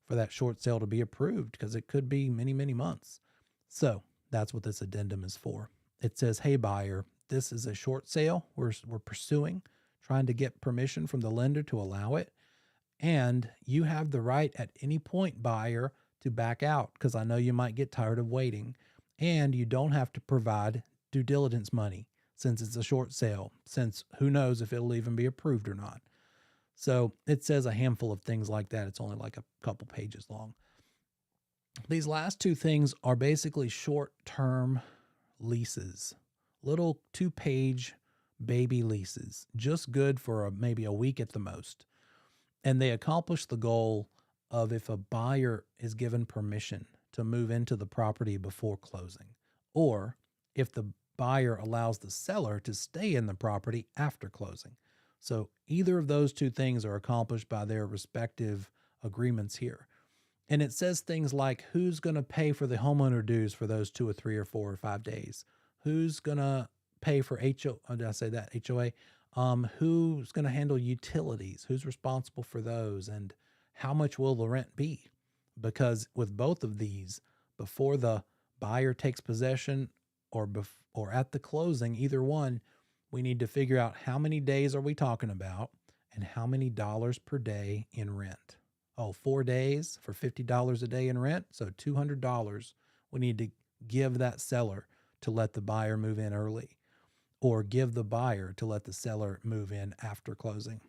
for that short sale to be approved, because it could be many, many months. So that's what this addendum is for. It says, hey, buyer, this is a short sale we're pursuing, trying to get permission from the lender to allow it. And you have the right at any point, buyer, to back out, because I know you might get tired of waiting. And you don't have to provide due diligence money since it's a short sale, since who knows if it'll even be approved or not. So it says a handful of things like that. It's only like a couple pages long. These last two things are basically short-term leases, little 2-page baby leases, just good for maybe a week at the most. And they accomplish the goal of if a buyer is given permission to move into the property before closing, or if the buyer allows the seller to stay in the property after closing. So either of those two things are accomplished by their respective agreements here. And it says things like who's going to pay for the homeowner dues for those 2 or 3 or 4 or 5 days? Who's going to pay for HOA? Who's going to handle utilities? Who's responsible for those? And how much will the rent be? Because with both of these, before the buyer takes possession or at the closing, either one, we need to figure out how many days are we talking about and how many dollars per day in rent. 4 days for $50 a day in rent. So $200 we need to give that seller to let the buyer move in early, or give the buyer to let the seller move in after closing.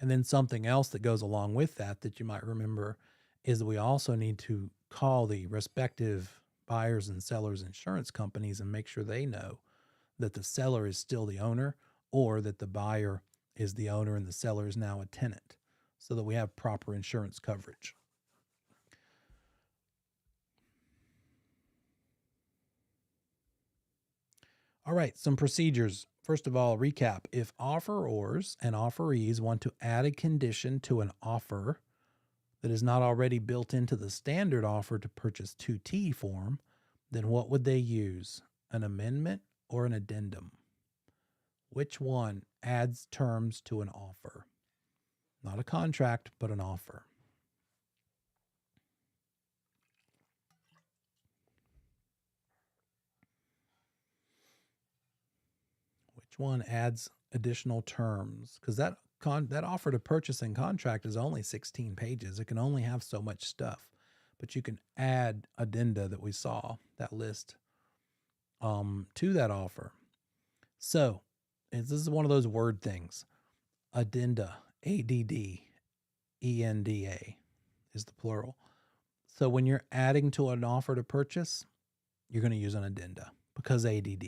And then something else that goes along with that you might remember is that we also need to call the respective buyers and sellers insurance companies and make sure they know that the seller is still the owner, or that the buyer is the owner and the seller is now a tenant, so that we have proper insurance coverage. All right, some procedures. First of all, recap. If offerors and offerees want to add a condition to an offer that is not already built into the standard offer to purchase 2T form, then what would they use? An amendment or an addendum? Which one adds terms to an offer? Not a contract, but an offer. Which one adds additional terms? Because that offer to purchase and contract is only 16 pages. It can only have so much stuff, but you can add addenda that we saw, that list, to that offer. So this is one of those word things. Addenda, ADD. ENDA is the plural. So when you're adding to an offer to purchase, you're going to use an addenda because ADD.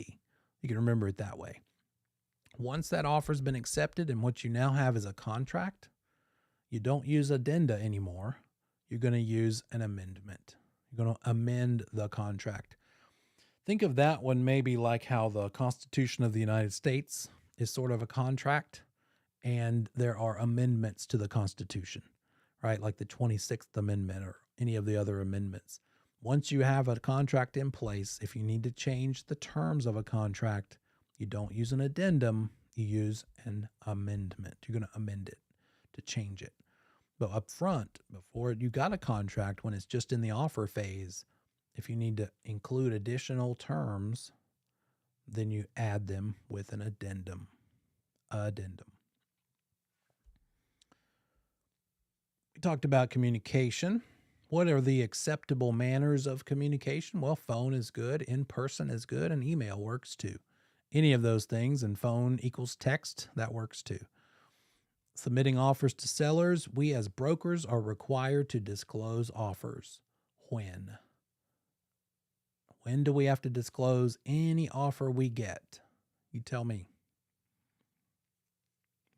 You can remember it that way. Once that offer's been accepted and what you now have is a contract, you don't use addenda anymore. You're going to use an amendment. You're going to amend the contract. Think of that one maybe like how the Constitution of the United States is sort of a contract and there are amendments to the Constitution, right? Like the 26th Amendment or any of the other amendments. Once you have a contract in place, if you need to change the terms of a contract, you don't use an addendum, you use an amendment. You're going to amend it to change it. But up front, before you got a contract, when it's just in the offer phase, if you need to include additional terms, then you add them with an addendum. We talked about communication. What are the acceptable manners of communication? Well, phone is good, in person is good, and email works too. Any of those things, and phone equals text, that works too. Submitting offers to sellers, we as brokers are required to disclose offers. When? When do we have to disclose any offer we get? You tell me.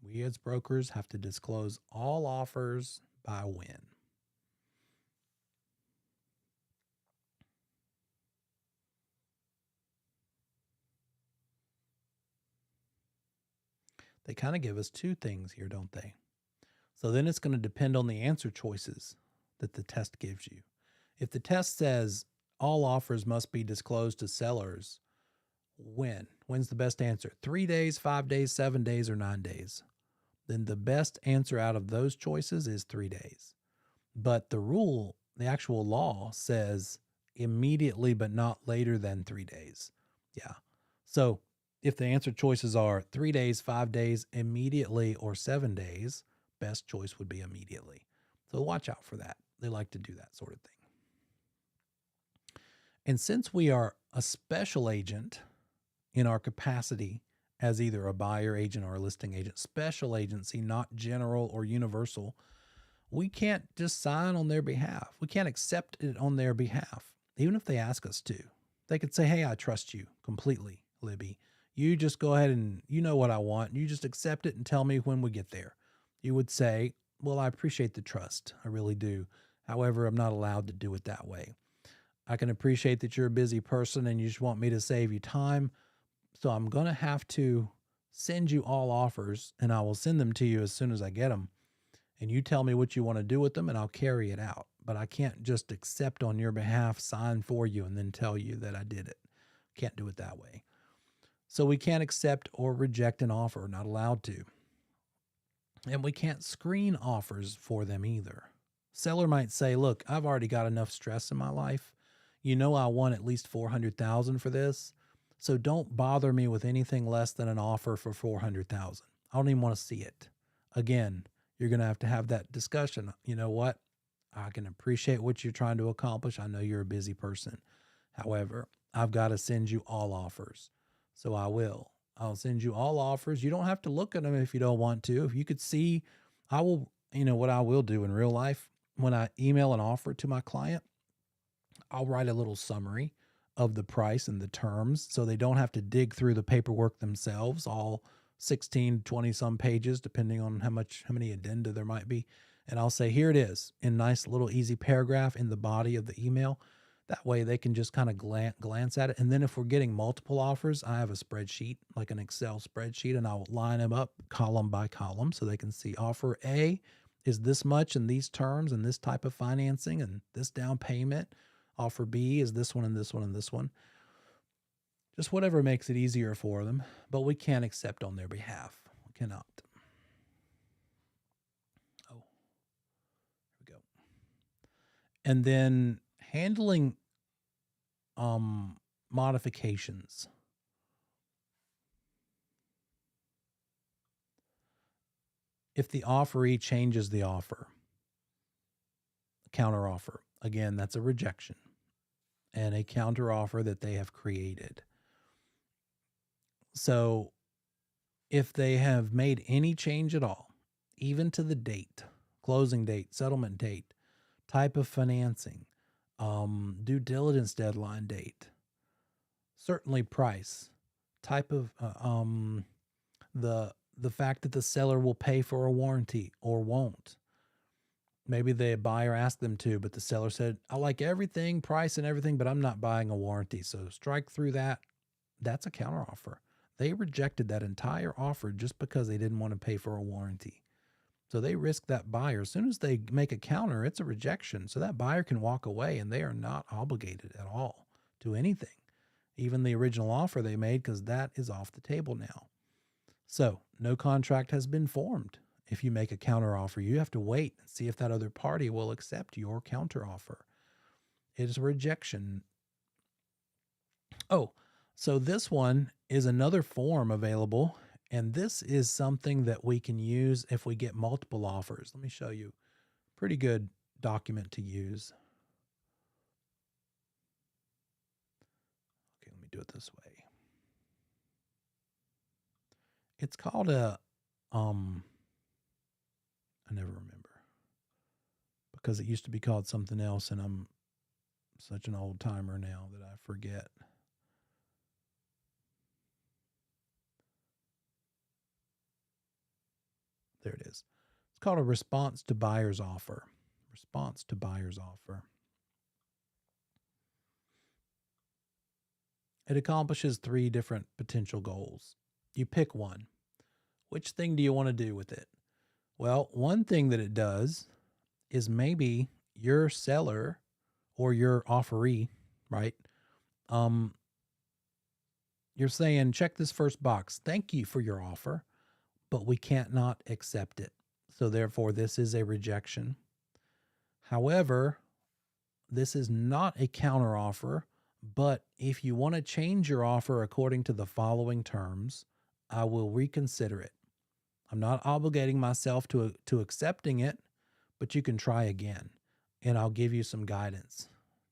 We as brokers have to disclose all offers by when? They kind of give us two things here, don't they? So then it's going to depend on the answer choices that the test gives you. If the test says all offers must be disclosed to sellers, when's the best answer? 3 days, 5 days, 7 days, or 9 days? Then the best answer out of those choices is 3 days. But the rule, the actual law says immediately, but not later than 3 days. Yeah. So if the answer choices are 3 days, 5 days, immediately, or 7 days, best choice would be immediately. So watch out for that. They like to do that sort of thing. And since we are a special agent in our capacity as either a buyer agent or a listing agent, special agency, not general or universal, we can't just sign on their behalf. We can't accept it on their behalf, even if they ask us to. They could say, hey, I trust you completely, Libby. You just go ahead and you know what I want. You just accept it and tell me when we get there. You would say, well, I appreciate the trust. I really do. However, I'm not allowed to do it that way. I can appreciate that you're a busy person and you just want me to save you time. So I'm going to have to send you all offers and I will send them to you as soon as I get them. And you tell me what you want to do with them and I'll carry it out. But I can't just accept on your behalf, sign for you, and then tell you that I did it. Can't do it that way. So we can't accept or reject an offer, not allowed to. And we can't screen offers for them either. Seller might say, look, I've already got enough stress in my life. You know I want at least $400,000 for this. So don't bother me with anything less than an offer for $400,000. I don't even want to see it. Again, you're going to have that discussion. You know what? I can appreciate what you're trying to accomplish. I know you're a busy person. However, I've got to send you all offers. So I will. I'll send you all offers. You don't have to look at them if you don't want to. If you could see, I will, what I will do in real life, when I email an offer to my client, I'll write a little summary of the price and the terms so they don't have to dig through the paperwork themselves, all 16, 20 some pages, depending on how many addenda there might be. And I'll say, here it is in nice little easy paragraph in the body of the email. That way they can just kind of glance at it. And then if we're getting multiple offers, I have a spreadsheet, like an Excel spreadsheet, and I'll line them up column by column so they can see offer A is this much in these terms and this type of financing and this down payment. Offer B is this one and this one and this one. Just whatever makes it easier for them, but we can't accept on their behalf. We cannot. Oh, here we go. And then handling modifications. If the offeree changes the offer, counter offer, again, that's a rejection and a counter offer that they have created. So if they have made any change at all, even to the date, closing date, settlement date, type of financing, due diligence deadline date, certainly price, type of the fact that the seller will pay for a warranty or won't. Maybe the buyer asked them to, but the seller said, I like everything, price and everything, but I'm not buying a warranty. So strike through that. That's a counteroffer. They rejected that entire offer just because they didn't want to pay for a warranty. So they risk that buyer. As soon as they make a counter, it's a rejection. So that buyer can walk away and they are not obligated at all to anything, even the original offer they made, because that is off the table now. So no contract has been formed. If you make a counteroffer, you have to wait and see if that other party will accept your counteroffer. It is a rejection. Oh, so this one is another form available, and this is something that we can use if we get multiple offers. Let me show you. Pretty good document to use. Okay, let me do it this way. It's called a, I never remember because it used to be called something else, and I'm such an old timer now that I forget. There it is. It's called a response to buyer's offer. Response to buyer's offer. It accomplishes 3 different potential goals. You pick one. Which thing do you want to do with it? Well, one thing that it does is maybe your seller or your offeree, right? You're saying, check this first box. Thank you for your offer, but we can't not accept it. So therefore, this is a rejection. However, this is not a counteroffer, but if you want to change your offer according to the following terms, I will reconsider it. I'm not obligating myself to accepting it, but you can try again, and I'll give you some guidance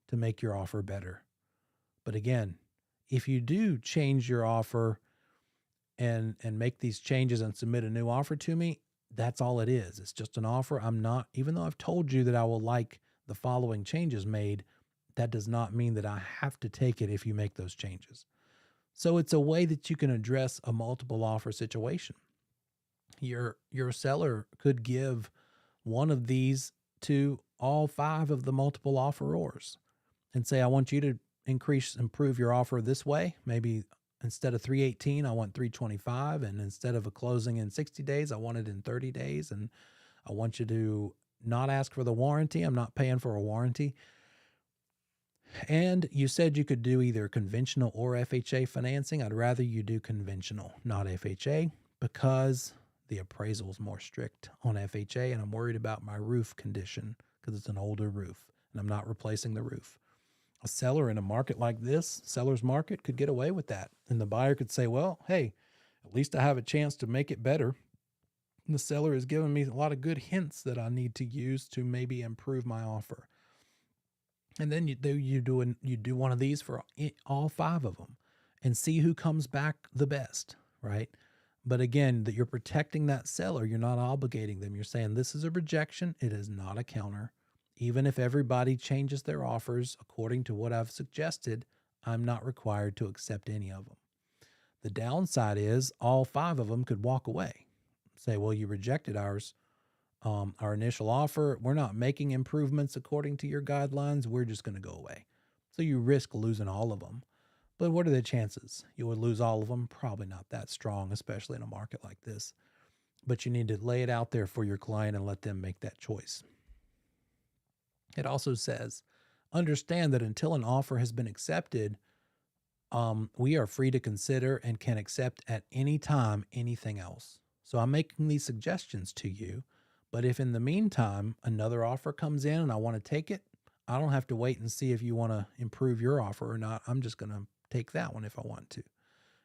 to make your offer better. But again, if you do change your offer and make these changes and submit a new offer to me, that's all it is. It's just an offer. I'm not, even though I've told you that I will like the following changes made, that does not mean that I have to take it if you make those changes. So it's a way that you can address a multiple offer situation. Your seller could give one of these to all 5 of the multiple offerors and say, I want you to improve your offer this way. Maybe instead of 318, I want 325. And instead of a closing in 60 days, I want it in 30 days. And I want you to not ask for the warranty. I'm not paying for a warranty. And you said you could do either conventional or FHA financing. I'd rather you do conventional, not FHA, because the appraisal is more strict on FHA, and I'm worried about my roof condition because it's an older roof and I'm not replacing the roof. A seller in a market like this, seller's market, could get away with that. And the buyer could say, well, hey, at least I have a chance to make it better. And the seller has given me a lot of good hints that I need to use to maybe improve my offer. And then you do one of these for all 5 of them and see who comes back the best, right? But again, that you're protecting that seller. You're not obligating them. You're saying this is a rejection. It is not a counter. Even if everybody changes their offers according to what I've suggested, I'm not required to accept any of them. The downside is all 5 of them could walk away. Say, well, you rejected our initial offer. We're not making improvements according to your guidelines. We're just going to go away. So you risk losing all of them. But what are the chances you would lose all of them? Probably not that strong, especially in a market like this. But you need to lay it out there for your client and let them make that choice. It also says, understand that until an offer has been accepted, we are free to consider and can accept at any time anything else. So I'm making these suggestions to you, but if in the meantime another offer comes in and I want to take it, I don't have to wait and see if you want to improve your offer or not. I'm just going to take that one if I want to.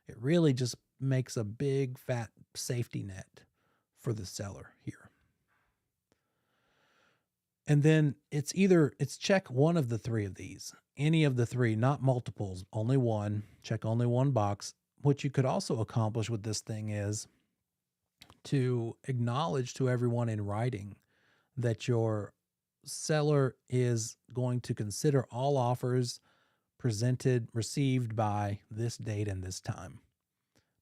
It really just makes a big fat safety net for the seller here. And then it's check one of the 3 of these, any of the 3, not multiples, only one, check only one box. What you could also accomplish with this thing is to acknowledge to everyone in writing that your seller is going to consider all offers received by this date and this time.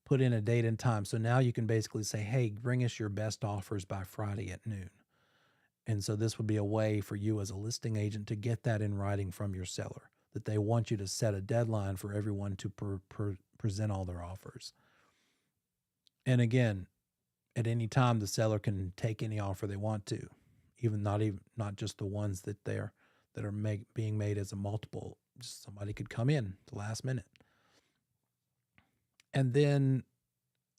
Put in a date and time. So now you can basically say, hey, bring us your best offers by Friday at noon. And so this would be a way for you as a listing agent to get that in writing from your seller, that they want you to set a deadline for everyone to present all their offers. And again, at any time, the seller can take any offer they want to, not just the ones that are being made as a multiple. Just somebody could come in the last minute. And then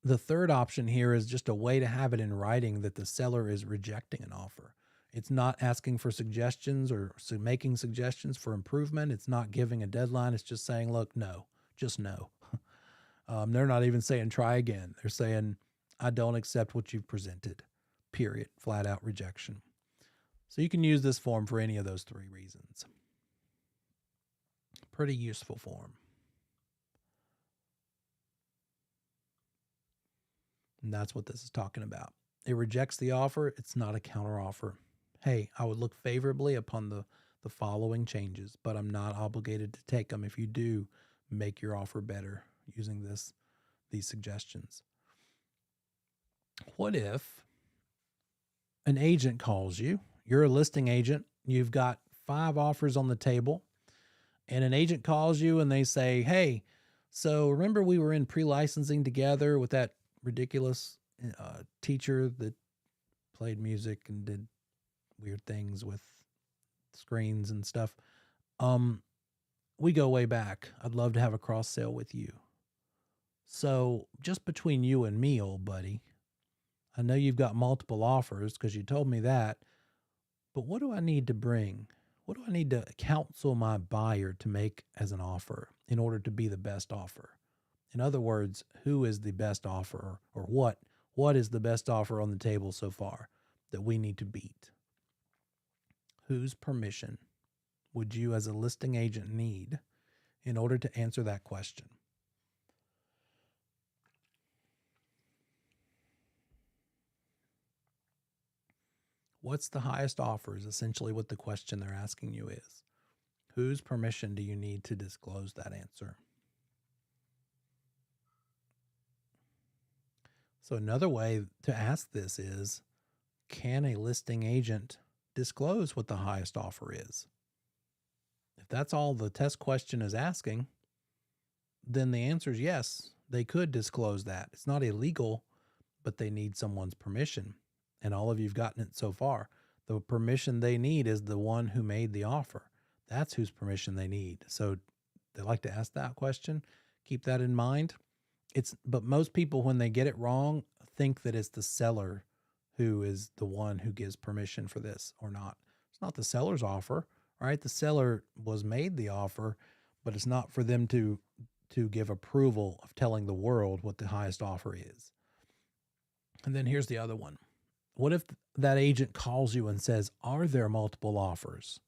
the third option here is just a way to have it in writing that the seller is rejecting an offer. It's not asking for suggestions or making suggestions for improvement. It's not giving a deadline. It's just saying, look, no, just no. They're not even saying try again. They're saying, I don't accept what you've presented, period, flat out rejection. So you can use this form for any of those three reasons. Pretty useful form. And that's what this is talking about. It rejects the offer. It's not a counteroffer. Hey, I would look favorably upon the following changes, but I'm not obligated to take them if you do make your offer better using these suggestions. What if an agent calls you? You're a listing agent. You've got 5 offers on the table, and an agent calls you and they say, hey, so remember we were in pre-licensing together with that ridiculous teacher that played music and did weird things with screens and stuff. We go way back. I'd love to have a cross sale with you. So just between you and me, old buddy, I know you've got multiple offers because you told me that, but what do I need to bring? What do I need to counsel my buyer to make as an offer in order to be the best offer? In other words, who is the best offer, or what is the best offer on the table so far that we need to beat? Whose permission would you as a listing agent need in order to answer that question? What's the highest offer is essentially what the question they're asking you is. Whose permission do you need to disclose that answer? So another way to ask this is, can a listing agent disclose what the highest offer is? If that's all the test question is asking, then the answer is yes, they could disclose that. It's not illegal, but they need someone's permission. And all of you've gotten it so far. The permission they need is the one who made the offer. That's whose permission they need. So they like to ask that question. Keep that in mind. But most people, when they get it wrong, think that it's the seller who is the one who gives permission for this or not. It's not the seller's offer, right? The seller was made the offer, but it's not for them to give approval of telling the world what the highest offer is. And then here's the other one. What if that agent calls you and says, are there multiple offers?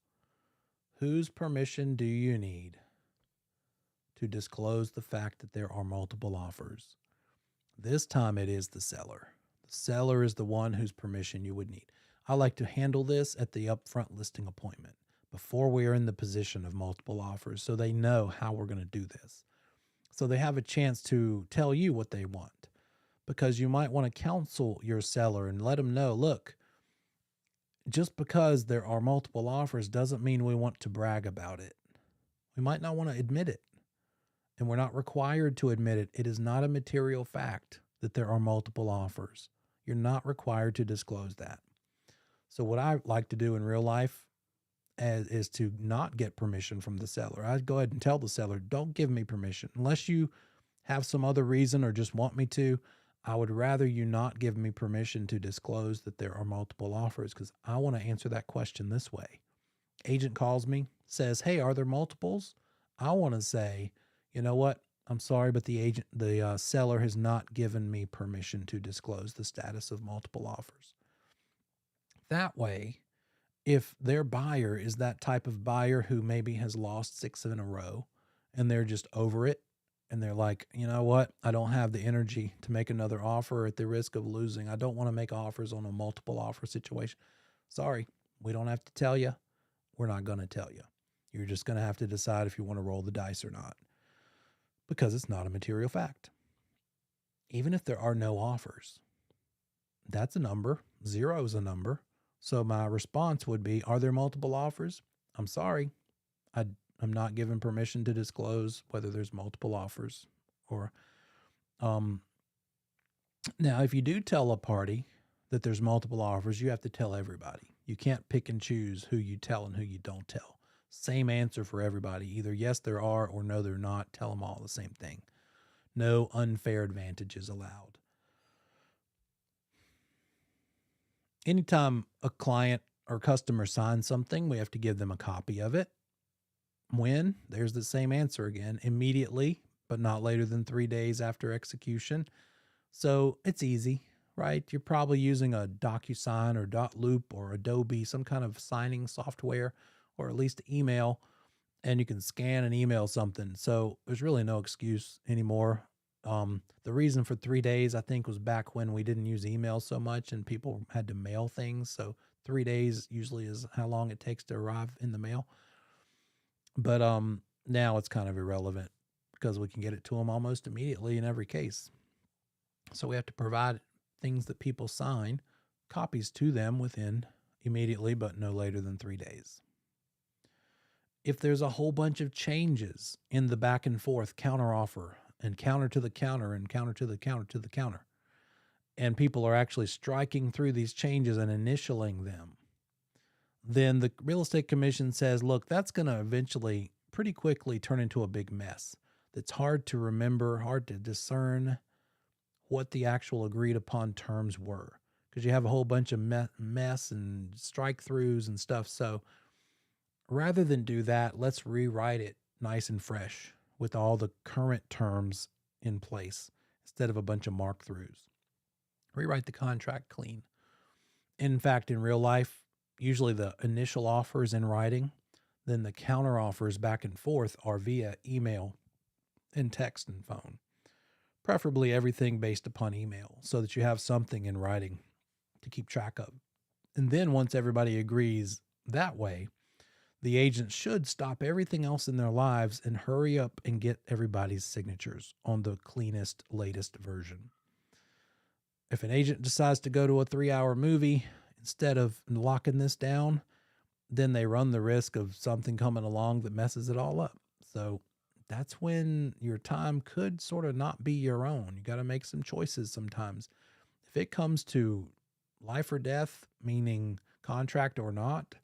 Whose permission do you need to disclose the fact that there are multiple offers? This time it is the seller. The seller is the one whose permission you would need. I like to handle this at the upfront listing appointment before we are in the position of multiple offers, so they know how we're going to do this. So they have a chance to tell you what they want, because you might want to counsel your seller and let them know, look, just because there are multiple offers doesn't mean we want to brag about it. We might not want to admit it, and we're not required to admit it. It is not a material fact that there are multiple offers. You're not required to disclose that. So what I like to do in real life is to not get permission from the seller. I'd go ahead and tell the seller, don't give me permission. Unless you have some other reason or just want me to, I would rather you not give me permission to disclose that there are multiple offers, because I want to answer that question this way. Agent calls me, says, hey, are there multiples? I want to say, you know what? I'm sorry, but the seller has not given me permission to disclose the status of multiple offers. That way, if their buyer is that type of buyer who maybe has lost 6 in a row and they're just over it, and they're like, you know what? I don't have the energy to make another offer at the risk of losing. I don't want to make offers on a multiple offer situation. Sorry, we don't have to tell you. We're not going to tell you. You're just going to have to decide if you want to roll the dice or not, because it's not a material fact. Even if there are no offers, that's a number. 0 is a number. So my response would be, are there multiple offers? I'm sorry. I'm not given permission to disclose whether there's multiple offers. Or now, if you do tell a party that there's multiple offers, you have to tell everybody. You can't pick and choose who you tell and who you don't tell. Same answer for everybody. Either yes, there are, or no, they're not. Tell them all the same thing. No unfair advantages allowed. Anytime a client or customer signs something, we have to give them a copy of it. When? There's the same answer again. Immediately, but not later than 3 days after execution. So it's easy, right? You're probably using a DocuSign or Dotloop or Adobe, some kind of signing software, or at least email, and you can scan and email something. So there's really no excuse anymore. The reason for 3 days, I think, was back when we didn't use email so much and people had to mail things. So 3 days usually is how long it takes to arrive in the mail. But now it's kind of irrelevant because we can get it to them almost immediately in every case. So we have to provide things that people sign, copies to them within immediately, but no later than 3 days. If there's a whole bunch of changes in the back and forth counteroffer and counter to the counter and counter to the counter to the counter, and people are actually striking through these changes and initialing them, then the real estate commission says, look, that's going to eventually pretty quickly turn into a big mess. That's hard to remember, hard to discern what the actual agreed upon terms were, because you have a whole bunch of mess and strike throughs and stuff. So rather than do that, let's rewrite it nice and fresh with all the current terms in place instead of a bunch of mark throughs. Rewrite the contract clean. In fact, in real life, usually the initial offer is in writing, then the counter offers back and forth are via email and text and phone. Preferably everything based upon email so that you have something in writing to keep track of. And then once everybody agrees that way, the agent should stop everything else in their lives and hurry up and get everybody's signatures on the cleanest, latest version. If an agent decides to go to a 3-hour movie instead of locking this down, then they run the risk of something coming along that messes it all up. So that's when your time could sort of not be your own. You got to make some choices sometimes. If it comes to life or death, meaning contract or not,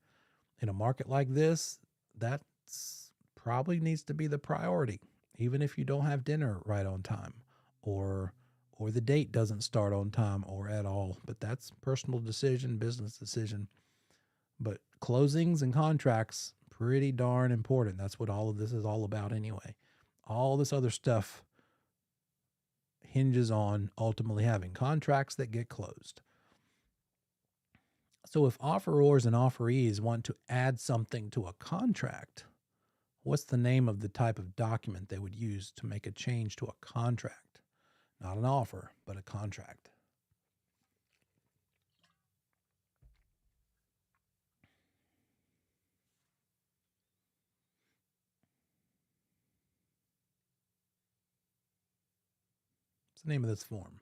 in a market like this, that's probably needs to be the priority, even if you don't have dinner right on time or the date doesn't start on time or at all. But that's personal decision, business decision. But closings and contracts, pretty darn important. That's what all of this is all about anyway. All this other stuff hinges on ultimately having contracts that get closed. So if offerors and offerees want to add something to a contract, what's the name of the type of document they would use to make a change to a contract? Not an offer, but a contract. What's the name of this form?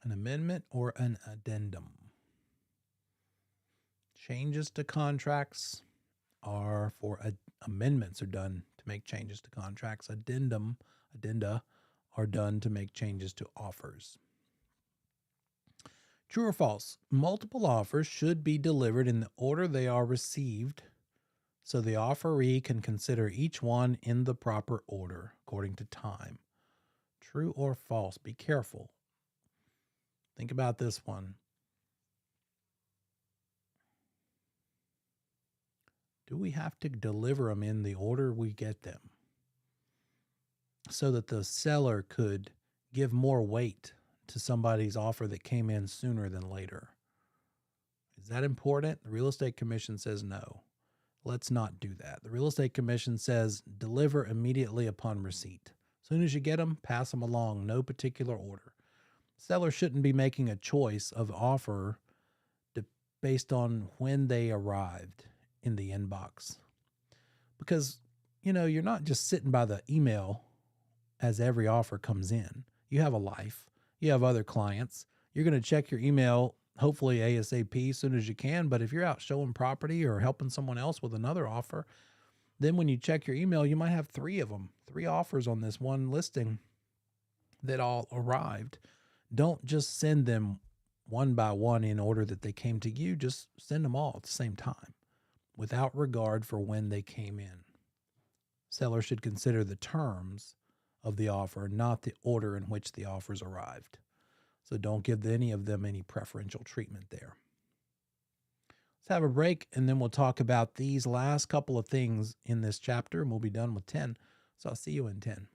An amendment or an addendum? Changes to contracts are for amendments are done to make changes to contracts. Addenda are done to make changes to offers. True or false? Multiple offers should be delivered in the order they are received, so the offeree can consider each one in the proper order according to time. True or false? Be careful. Think about this one. Do we have to deliver them in the order we get them so that the seller could give more weight to somebody's offer that came in sooner than later? Is that important? The Real Estate Commission says no. Let's not do that. The Real Estate Commission says deliver immediately upon receipt. As soon as you get them, pass them along, no particular order. Sellers shouldn't be making a choice of offer based on when they arrived in the inbox. Because, you're not just sitting by the email as every offer comes in. You have a life, you have other clients. You're going to check your email, hopefully ASAP, as soon as you can. But if you're out showing property or helping someone else with another offer, then when you check your email, you might have three of them, three offers on this one listing that all arrived. Don't just send them one by one in order that they came to you. Just send them all at the same time without regard for when they came in. Sellers should consider the terms of the offer, not the order in which the offers arrived. So don't give any of them any preferential treatment there. Let's have a break, and then we'll talk about these last couple of things in this chapter, and we'll be done with 10. So I'll see you in 10.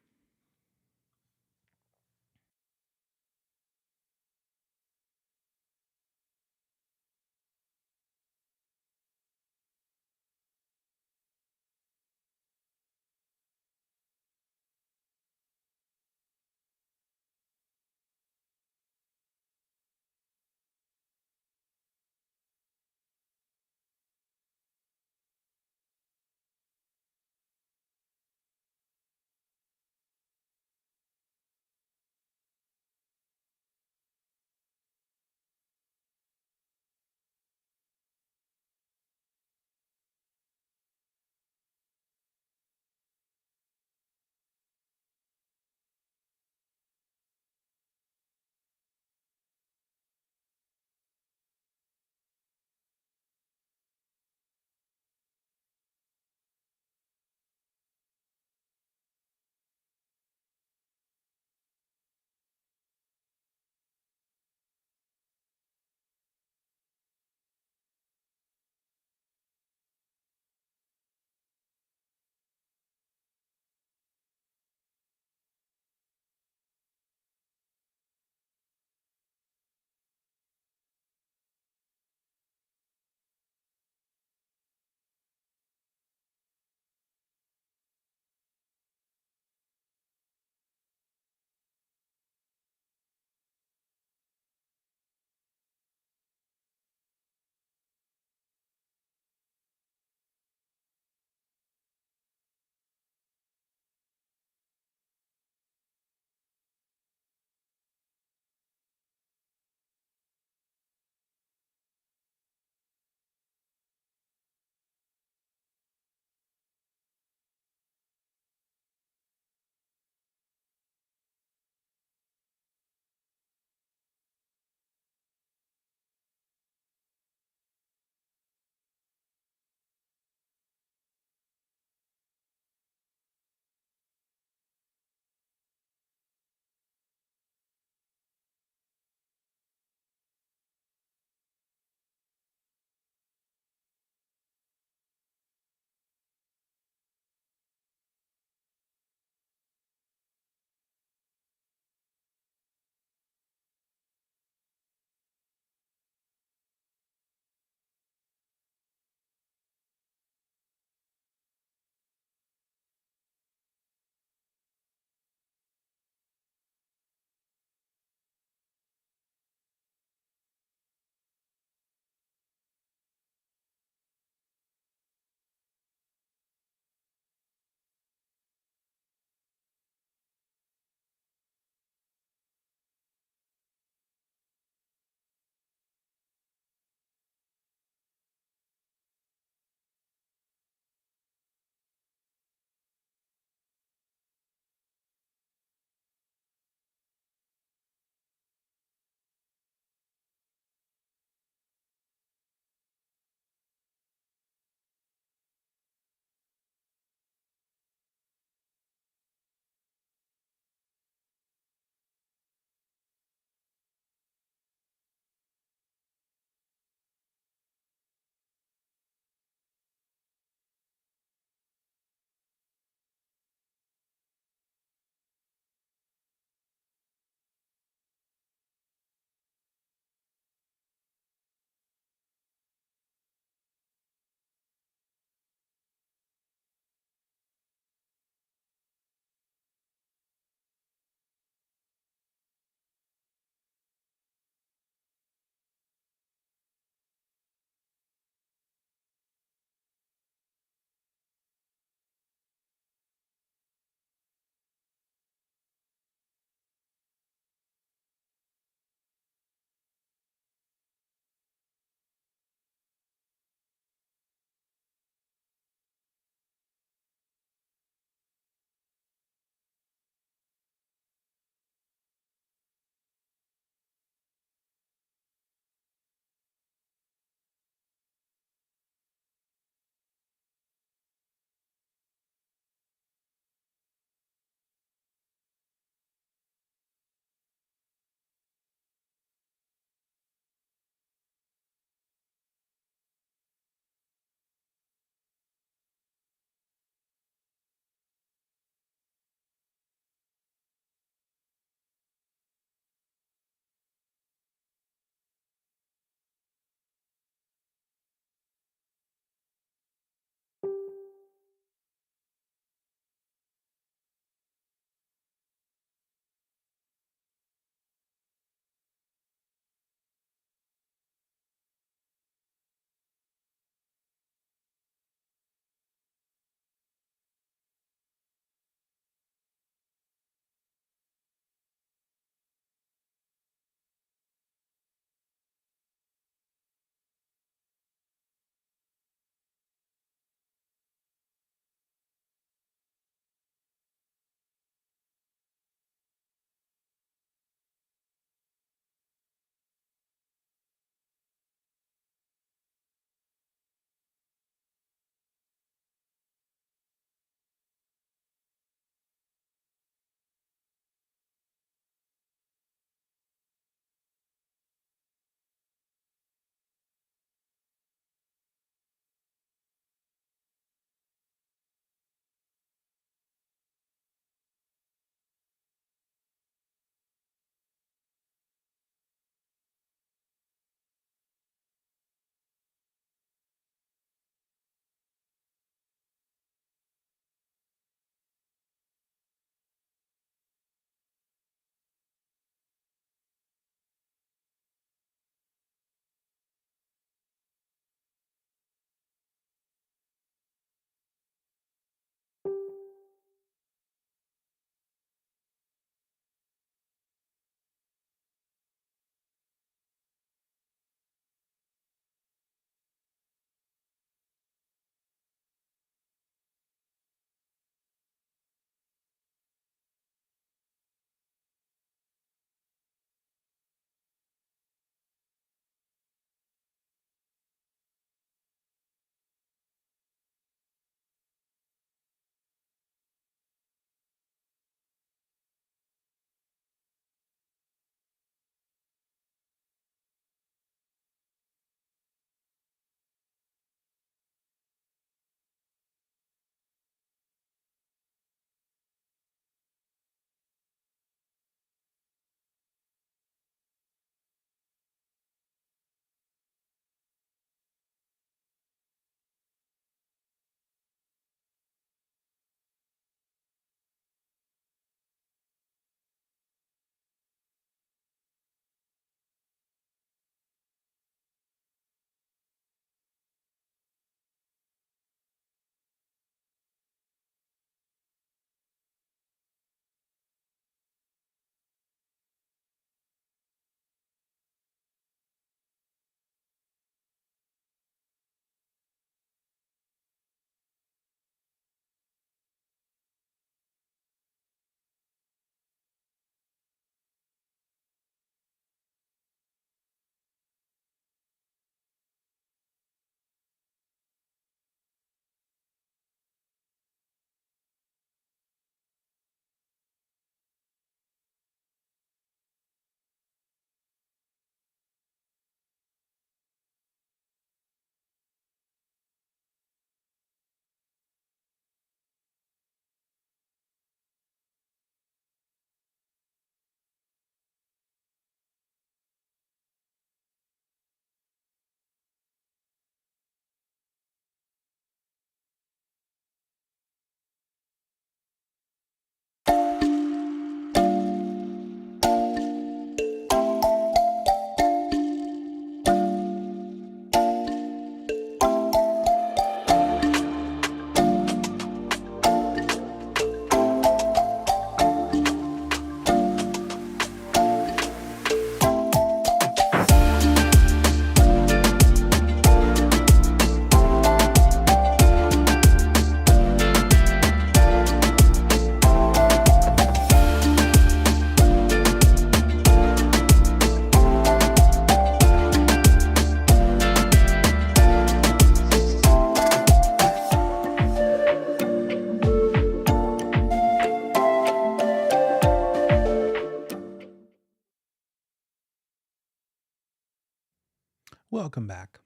Welcome back.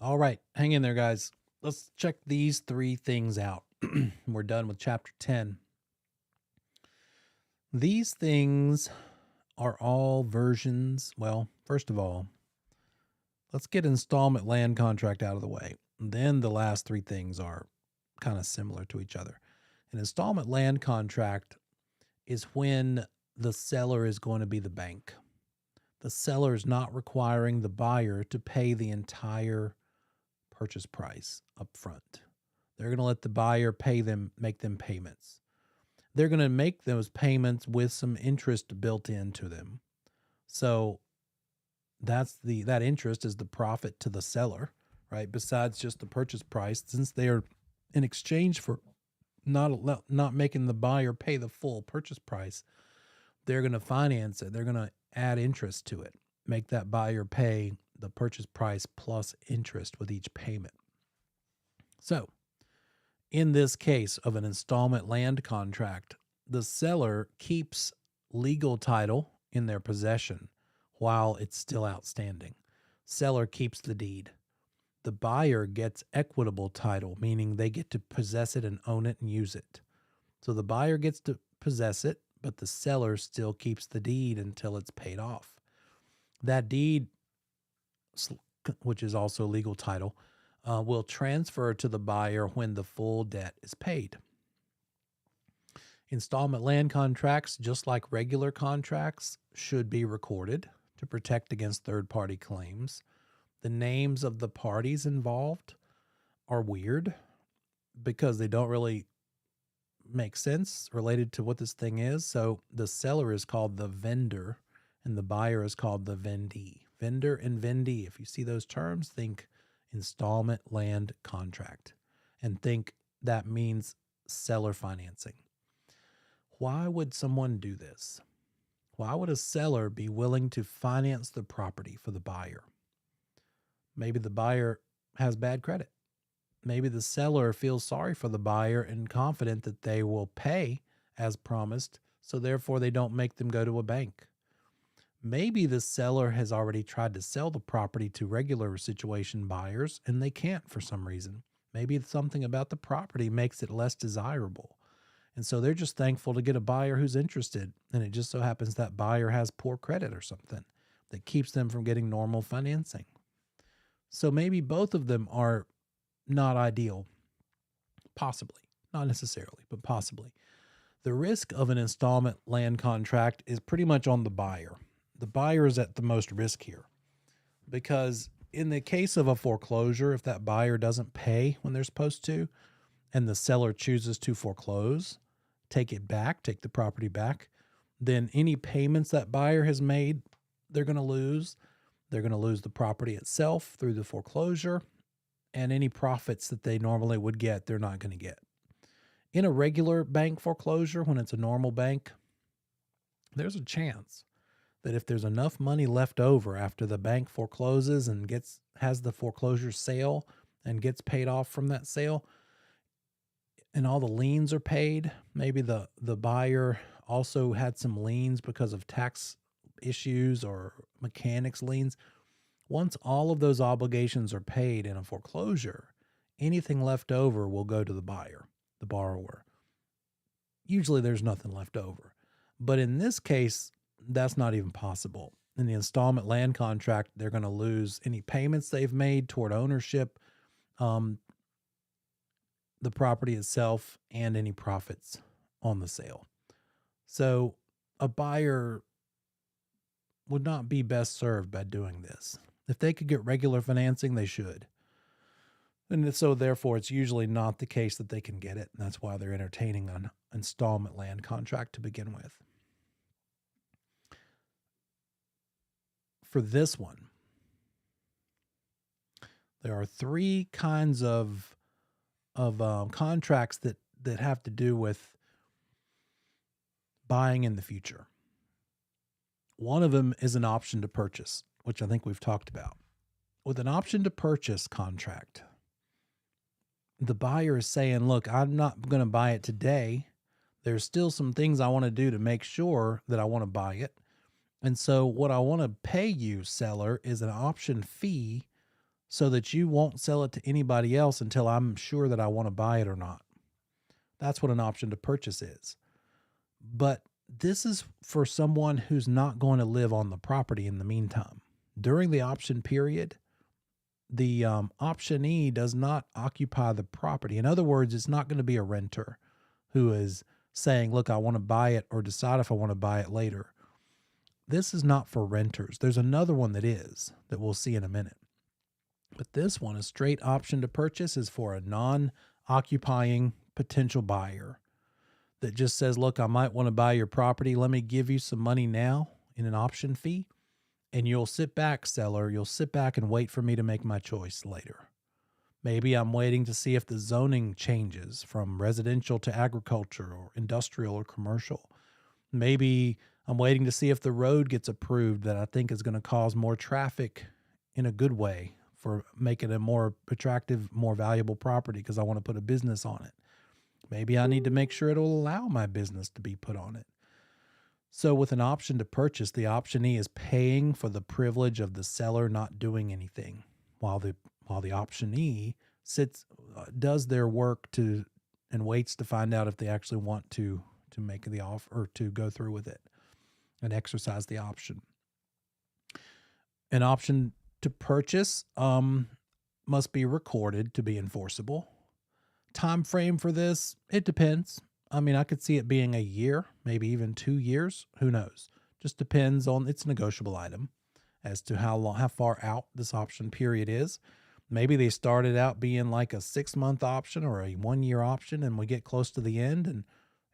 All right, hang in there, guys. Let's check these three things out. We're done with chapter 10. These things are all versions. Well, first of all, let's get installment land contract out of the way. Then the last three things are kind of similar to each other. An installment land contract is when the seller is going to be the bank. The seller is not requiring the buyer to pay the entire purchase price up front. They're going to let the buyer make them payments. They're going to make those payments with some interest built into them. So that interest is the profit to the seller, right? Besides just the purchase price, since they are in exchange for not making the buyer pay the full purchase price, they're going to finance it. They're going to add interest to it, make that buyer pay the purchase price plus interest with each payment. So, in this case of an installment land contract, the seller keeps legal title in their possession while it's still outstanding. Seller keeps the deed. The buyer gets equitable title, meaning they get to possess it and own it and use it. So the buyer gets to possess it, but the seller still keeps the deed until it's paid off. That deed, which is also legal title, will transfer to the buyer when the full debt is paid. Installment land contracts, just like regular contracts, should be recorded to protect against third-party claims. The names of the parties involved are weird because they don't really make sense related to what this thing is. So the seller is called the vendor and the buyer is called the vendee. Vendor and vendee, if you see those terms, think installment land contract and think that means seller financing. Why would someone do this? Why would a seller be willing to finance the property for the buyer? Maybe the buyer has bad credit. Maybe the seller feels sorry for the buyer and confident that they will pay as promised, so therefore they don't make them go to a bank. Maybe the seller has already tried to sell the property to regular situation buyers and they can't for some reason. Maybe it's something about the property makes it less desirable. And so they're just thankful to get a buyer who's interested. And it just so happens that buyer has poor credit or something that keeps them from getting normal financing. So maybe both of them are not ideal. Possibly. Not necessarily, but possibly. The risk of an installment land contract is pretty much on the buyer. The buyer is at the most risk here because in the case of a foreclosure, if that buyer doesn't pay when they're supposed to, and the seller chooses to foreclose, take the property back, then any payments that buyer has made, they're going to lose. They're going to lose the property itself through the foreclosure, and any profits that they normally would get, they're not going to get. In a regular bank foreclosure, when it's a normal bank, there's a chance that if there's enough money left over after the bank forecloses and has the foreclosure sale and gets paid off from that sale, and all the liens are paid, maybe the buyer also had some liens because of tax issues or mechanics liens. Once all of those obligations are paid in a foreclosure, anything left over will go to the buyer, the borrower. Usually there's nothing left over. But in this case, that's not even possible. In the installment land contract, they're going to lose any payments they've made toward ownership, the property itself, and any profits on the sale. So a buyer would not be best served by doing this. If they could get regular financing, they should. And so therefore, it's usually not the case that they can get it. And that's why they're entertaining an installment land contract to begin with. For this one, there are three kinds of contracts that have to do with buying in the future. One of them is an option to purchase, which I think we've talked about. With an option to purchase contract, the buyer is saying, look, I'm not going to buy it today. There's still some things I want to do to make sure that I want to buy it. And so, what I want to pay you, seller, is an option fee so that you won't sell it to anybody else until I'm sure that I want to buy it or not. That's what an option to purchase is. But this is for someone who's not going to live on the property in the meantime. During the option period, the optionee does not occupy the property. In other words, it's not going to be a renter who is saying, look, I want to buy it or decide if I want to buy it later. This is not for renters. There's another one that is, that we'll see in a minute. But this one, a straight option to purchase, is for a non-occupying potential buyer that just says, look, I might want to buy your property. Let me give you some money now in an option fee. And you'll sit back, seller. You'll sit back and wait for me to make my choice later. Maybe I'm waiting to see if the zoning changes from residential to agriculture or industrial or commercial. Maybe I'm waiting to see if the road gets approved that I think is going to cause more traffic in a good way for making a more attractive, more valuable property because I want to put a business on it. Maybe I need to make sure it'll allow my business to be put on it. So with an option to purchase, the optionee is paying for the privilege of the seller not doing anything while the optionee does their work and waits to find out if they actually want to make the offer or to go through with it and exercise the option. An option to purchase must be recorded to be enforceable. Time frame for this, it depends. I mean, I could see it being a year, maybe even 2 years. Who knows? Just depends on, it's a negotiable item as to how far out this option period is. Maybe they started out being like a 6-month option or a 1-year option, and we get close to the end. And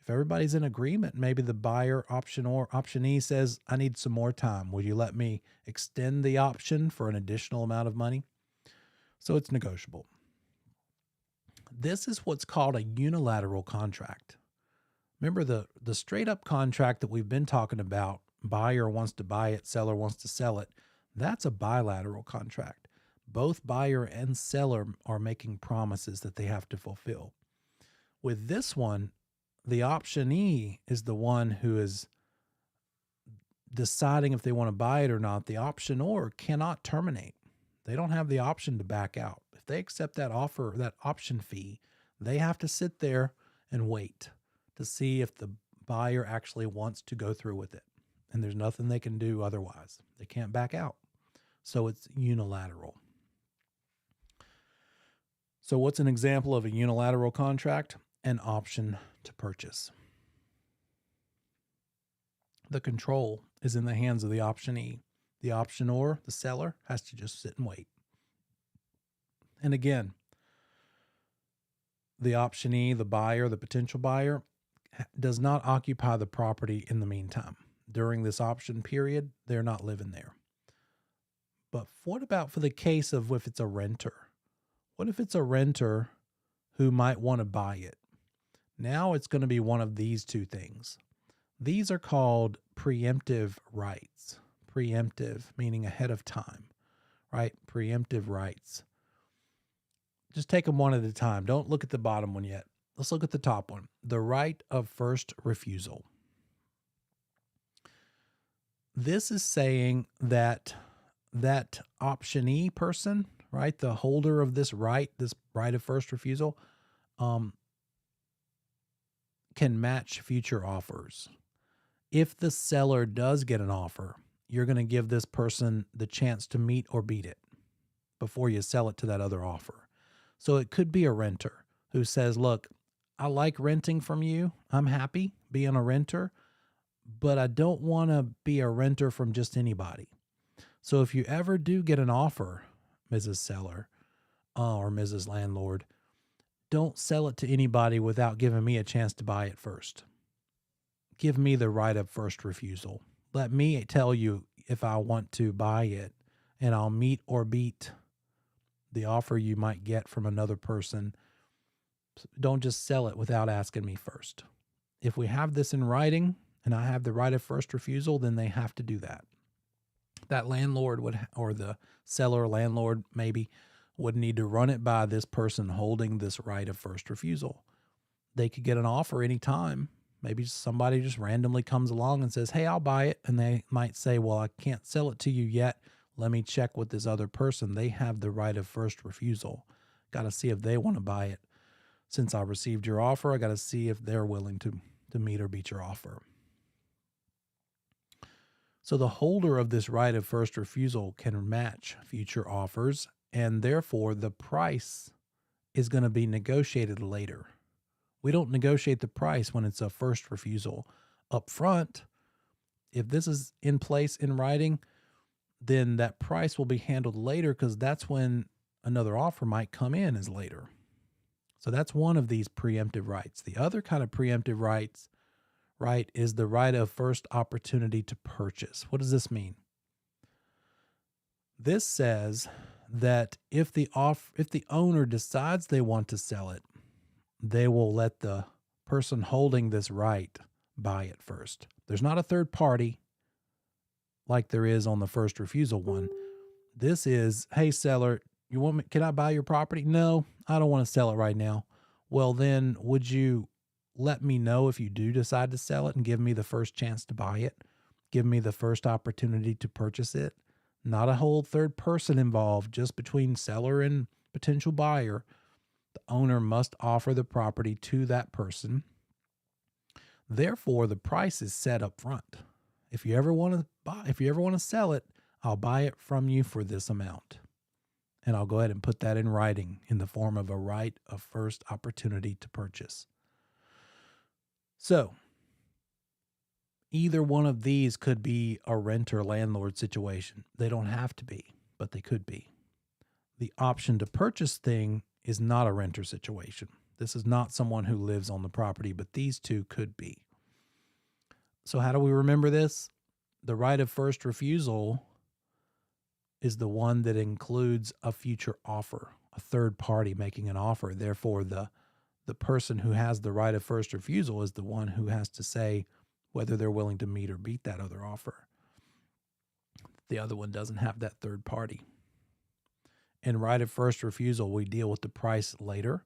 if everybody's in agreement, maybe the buyer optionee says, I need some more time. Will you let me extend the option for an additional amount of money? So it's negotiable. This is what's called a unilateral contract. Remember the straight up contract that we've been talking about, buyer wants to buy it, seller wants to sell it. That's a bilateral contract. Both buyer and seller are making promises that they have to fulfill. With this one, the optionee is the one who is deciding if they want to buy it or not. The optionor cannot terminate. They don't have the option to back out. If they accept that offer, that option fee, they have to sit there and wait to see if the buyer actually wants to go through with it. And there's nothing they can do otherwise. They can't back out. So it's unilateral. So what's an example of a unilateral contract? An option to purchase. The control is in the hands of the optionee. The optionor, the seller, has to just sit and wait. And again, the optionee, the buyer, the potential buyer, does not occupy the property in the meantime. During this option period, they're not living there. But what about for the case of if it's a renter? What if it's a renter who might want to buy it? Now it's going to be one of these two things. These are called preemptive rights. Preemptive, meaning ahead of time, right? Preemptive rights. Just take them one at a time. Don't look at the bottom one yet. Let's look at the top one. The right of first refusal. This is saying that optionee person, right, the holder of this right of first refusal, can match future offers. If the seller does get an offer, you're going to give this person the chance to meet or beat it before you sell it to that other offer. So it could be a renter who says, look, I like renting from you. I'm happy being a renter, but I don't want to be a renter from just anybody. So if you ever do get an offer, Mrs. Seller or Mrs. Landlord, don't sell it to anybody without giving me a chance to buy it first. Give me the right of first refusal. Let me tell you if I want to buy it, and I'll meet or beat the offer you might get from another person. Don't just sell it without asking me first. If we have this in writing and I have the right of first refusal, then they have to do that. That landlord or the seller or landlord maybe would need to run it by this person holding this right of first refusal. They could get an offer anytime, Maybe somebody just randomly comes along and says, hey, I'll buy it. And they might say, well, I can't sell it to you yet. Let me check with this other person. They have the right of first refusal. Got to see if they want to buy it. Since I received your offer, I got to see if they're willing to meet or beat your offer. So the holder of this right of first refusal can match future offers, and therefore the price is going to be negotiated later. We don't negotiate the price when it's a first refusal up front. If this is in place in writing, then that price will be handled later because that's when another offer might come in as later. So that's one of these preemptive rights. The other kind of preemptive right is the right of first opportunity to purchase. What does this mean? This says that if the owner decides they want to sell it, they will let the person holding this right buy it first. There's not a third party like there is on the first refusal one. This is, hey, seller, you want me? Can I buy your property? No, I don't want to sell it right now. Well, then would you let me know if you do decide to sell it and give me the first chance to buy it? Give me the first opportunity to purchase it? Not a whole third person involved, just between seller and potential buyer. The owner must offer the property to that person. Therefore, the price is set up front. If you ever want to sell it, I'll buy it from you for this amount. And I'll go ahead and put that in writing in the form of a right of first opportunity to purchase. So, either one of these could be a renter-landlord situation. They don't have to be, but they could be. The option to purchase thing is not a renter situation. This is not someone who lives on the property, but these two could be. So how do we remember this? The right of first refusal is the one that includes a future offer, a third party making an offer. Therefore, the person who has the right of first refusal is the one who has to say whether they're willing to meet or beat that other offer. The other one doesn't have that third party. In right of first refusal, we deal with the price later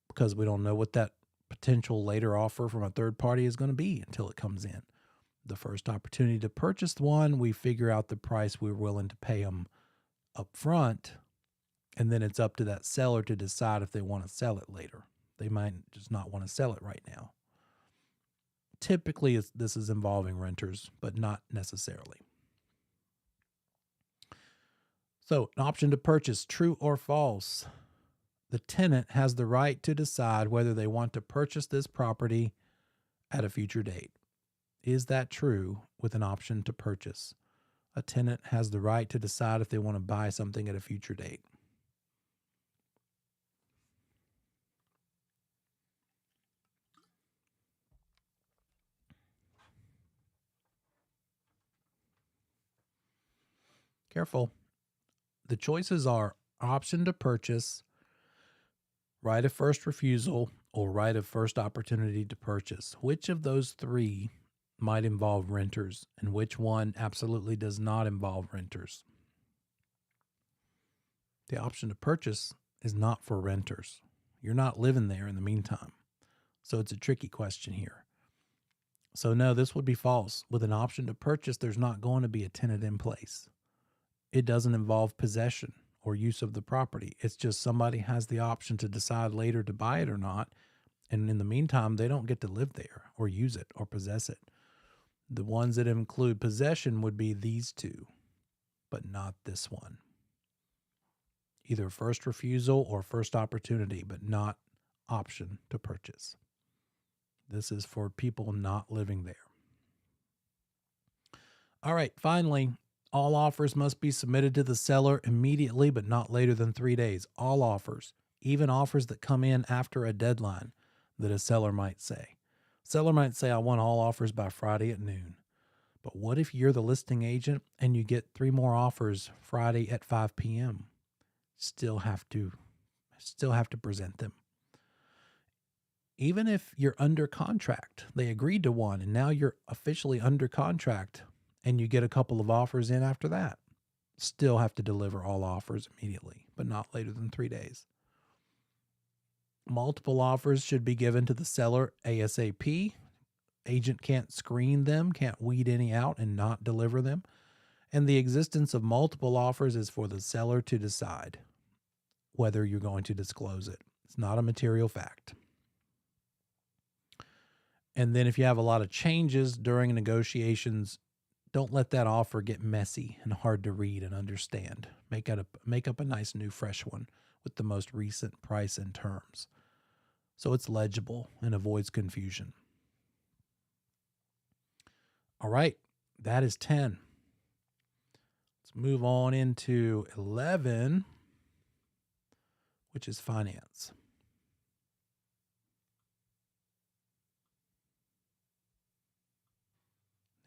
because we don't know what that potential later offer from a third party is going to be until it comes in. The first opportunity to purchase one, we figure out the price we're willing to pay them up front, and then it's up to that seller to decide if they want to sell it later. They might just not want to sell it right now. Typically, this is involving renters, but not necessarily. So, an option to purchase, true or false? The tenant has the right to decide whether they want to purchase this property at a future date. Is that true with an option to purchase? A tenant has the right to decide if they want to buy something at a future date. Careful. The choices are option to purchase, right of first refusal, or right of first opportunity to purchase. Which of those three might involve renters, and which one absolutely does not involve renters? The option to purchase is not for renters. You're not living there in the meantime. So it's a tricky question here. So no, this would be false. With an option to purchase, there's not going to be a tenant in place. It doesn't involve possession or use of the property. It's just somebody has the option to decide later to buy it or not. And in the meantime, they don't get to live there or use it or possess it. The ones that include possession would be these two, but not this one. Either first refusal or first opportunity, but not option to purchase. This is for people not living there. All right, finally, all offers must be submitted to the seller immediately, but not later than 3 days. All offers, even offers that come in after a deadline that a seller might say. Seller might say, I want all offers by Friday at noon. But what if you're the listing agent and you get 3 more offers Friday at 5 p.m.? Still have to present them. Even if you're under contract, they agreed to one and now you're officially under contract and you get a couple of offers in after that, still have to deliver all offers immediately, but not later than 3 days. Multiple offers should be given to the seller ASAP. agent can't screen them, can't weed any out and not deliver them. And the existence of multiple offers is for the seller to decide whether you're going to disclose it. It's not a material fact. And then if you have a lot of changes during negotiations, don't let that offer get messy and hard to read and understand. Make up a nice new fresh one with the most recent price and terms, so it's legible and avoids confusion. All right, that is 10. Let's move on into 11, which is finance.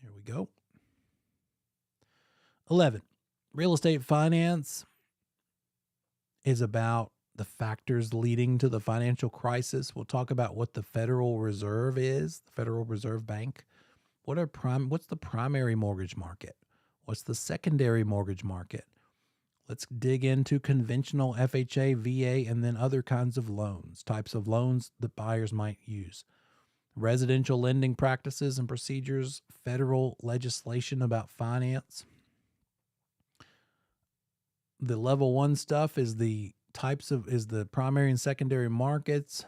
Here we go. 11, real estate finance is about the factors leading to the financial crisis. We'll talk about what the Federal Reserve is, the Federal Reserve Bank. What's the primary mortgage market? What's the secondary mortgage market? Let's dig into conventional FHA, VA, and then other kinds of loans, types of loans that buyers might use. Residential lending practices and procedures, federal legislation about finance. The level 1 stuff is the primary and secondary markets,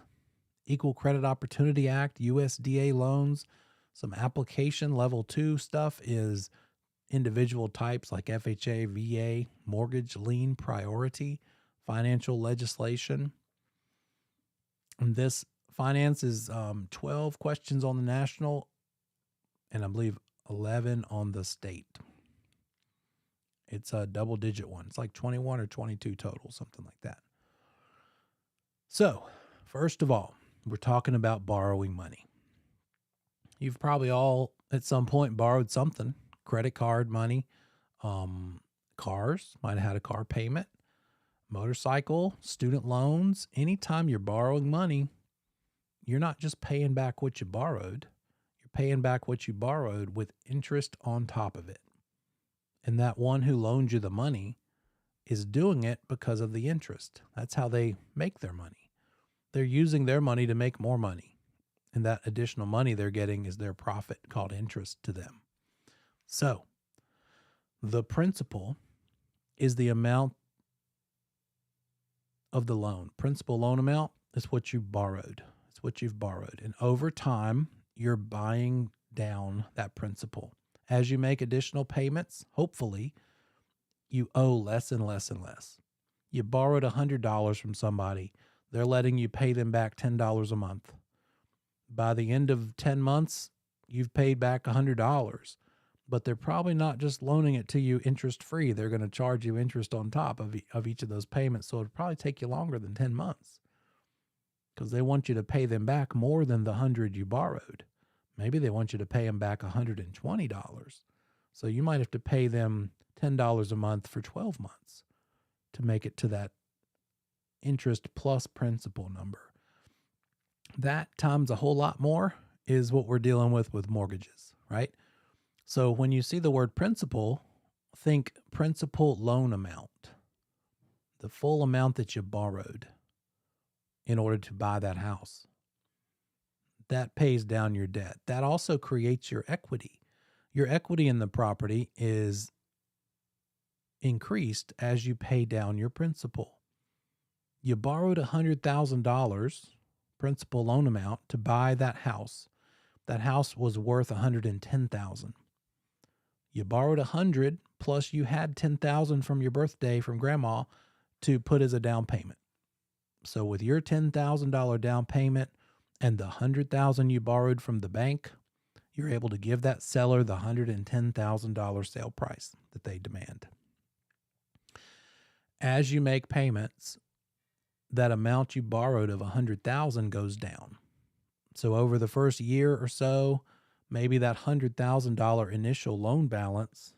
Equal Credit Opportunity Act, USDA loans. Some application level 2 stuff is individual types like FHA, VA, mortgage lien priority, financial legislation. And this finance is 12 questions on the national and I believe 11 on the state. It's a double-digit one. It's like 21 or 22 total, something like that. So, first of all, we're talking about borrowing money. You've probably all, at some point, borrowed something. Credit card money, cars, might have had a car payment, motorcycle, student loans. Anytime you're borrowing money, you're not just paying back what you borrowed. You're paying back what you borrowed with interest on top of it. And that one who loaned you the money is doing it because of the interest. That's how they make their money. They're using their money to make more money. And that additional money they're getting is their profit called interest to them. So the principal is the amount of the loan. Principal loan amount is what you borrowed. It's what you've borrowed. And over time, you're buying down that principal. As you make additional payments, hopefully, you owe less and less and less. You borrowed $100 from somebody. They're letting you pay them back $10 a month. By the end of 10 months, you've paid back $100. But they're probably not just loaning it to you interest-free. They're going to charge you interest on top of each of those payments. So it'll probably take you longer than 10 months because they want you to pay them back more than the $100 you borrowed. Maybe they want you to pay them back $120. So you might have to pay them $10 a month for 12 months to make it to that interest plus principal number. That times a whole lot more is what we're dealing with mortgages, right? So when you see the word principal, think principal loan amount, the full amount that you borrowed in order to buy that house. That pays down your debt. That also creates your equity. Your equity in the property is increased as you pay down your principal. You borrowed $100,000 principal loan amount to buy that house. That house was worth $110,000. You borrowed $100 plus you had $10,000 from your birthday from grandma to put as a down payment. So with your $10,000 down payment and the $100,000 you borrowed from the bank, you're able to give that seller the $110,000 sale price that they demand. As you make payments, that amount you borrowed of $100,000 goes down. So over the first year or so, maybe that $100,000 initial loan balance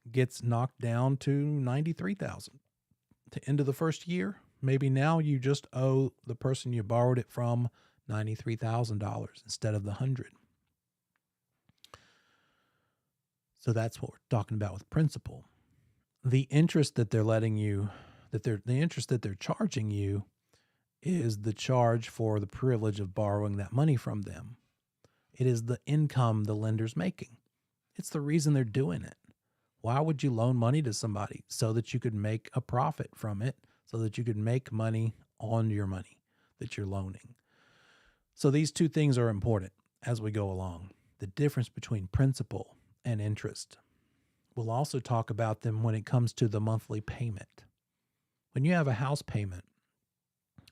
gets knocked down to $93,000. At the end of the first year, maybe now you just owe the person you borrowed it from $93,000 instead of the $100,000. So that's what we're talking about with principal. The interest that they're letting you, the interest that they're charging you is the charge for the privilege of borrowing that money from them. It is the income the lender's making. It's the reason they're doing it. Why would you loan money to somebody? So that you could make a profit from it, so that you could make money on your money that you're loaning. So these two things are important as we go along. The difference between principal and interest. We'll also talk about them when it comes to the monthly payment. When you have a house payment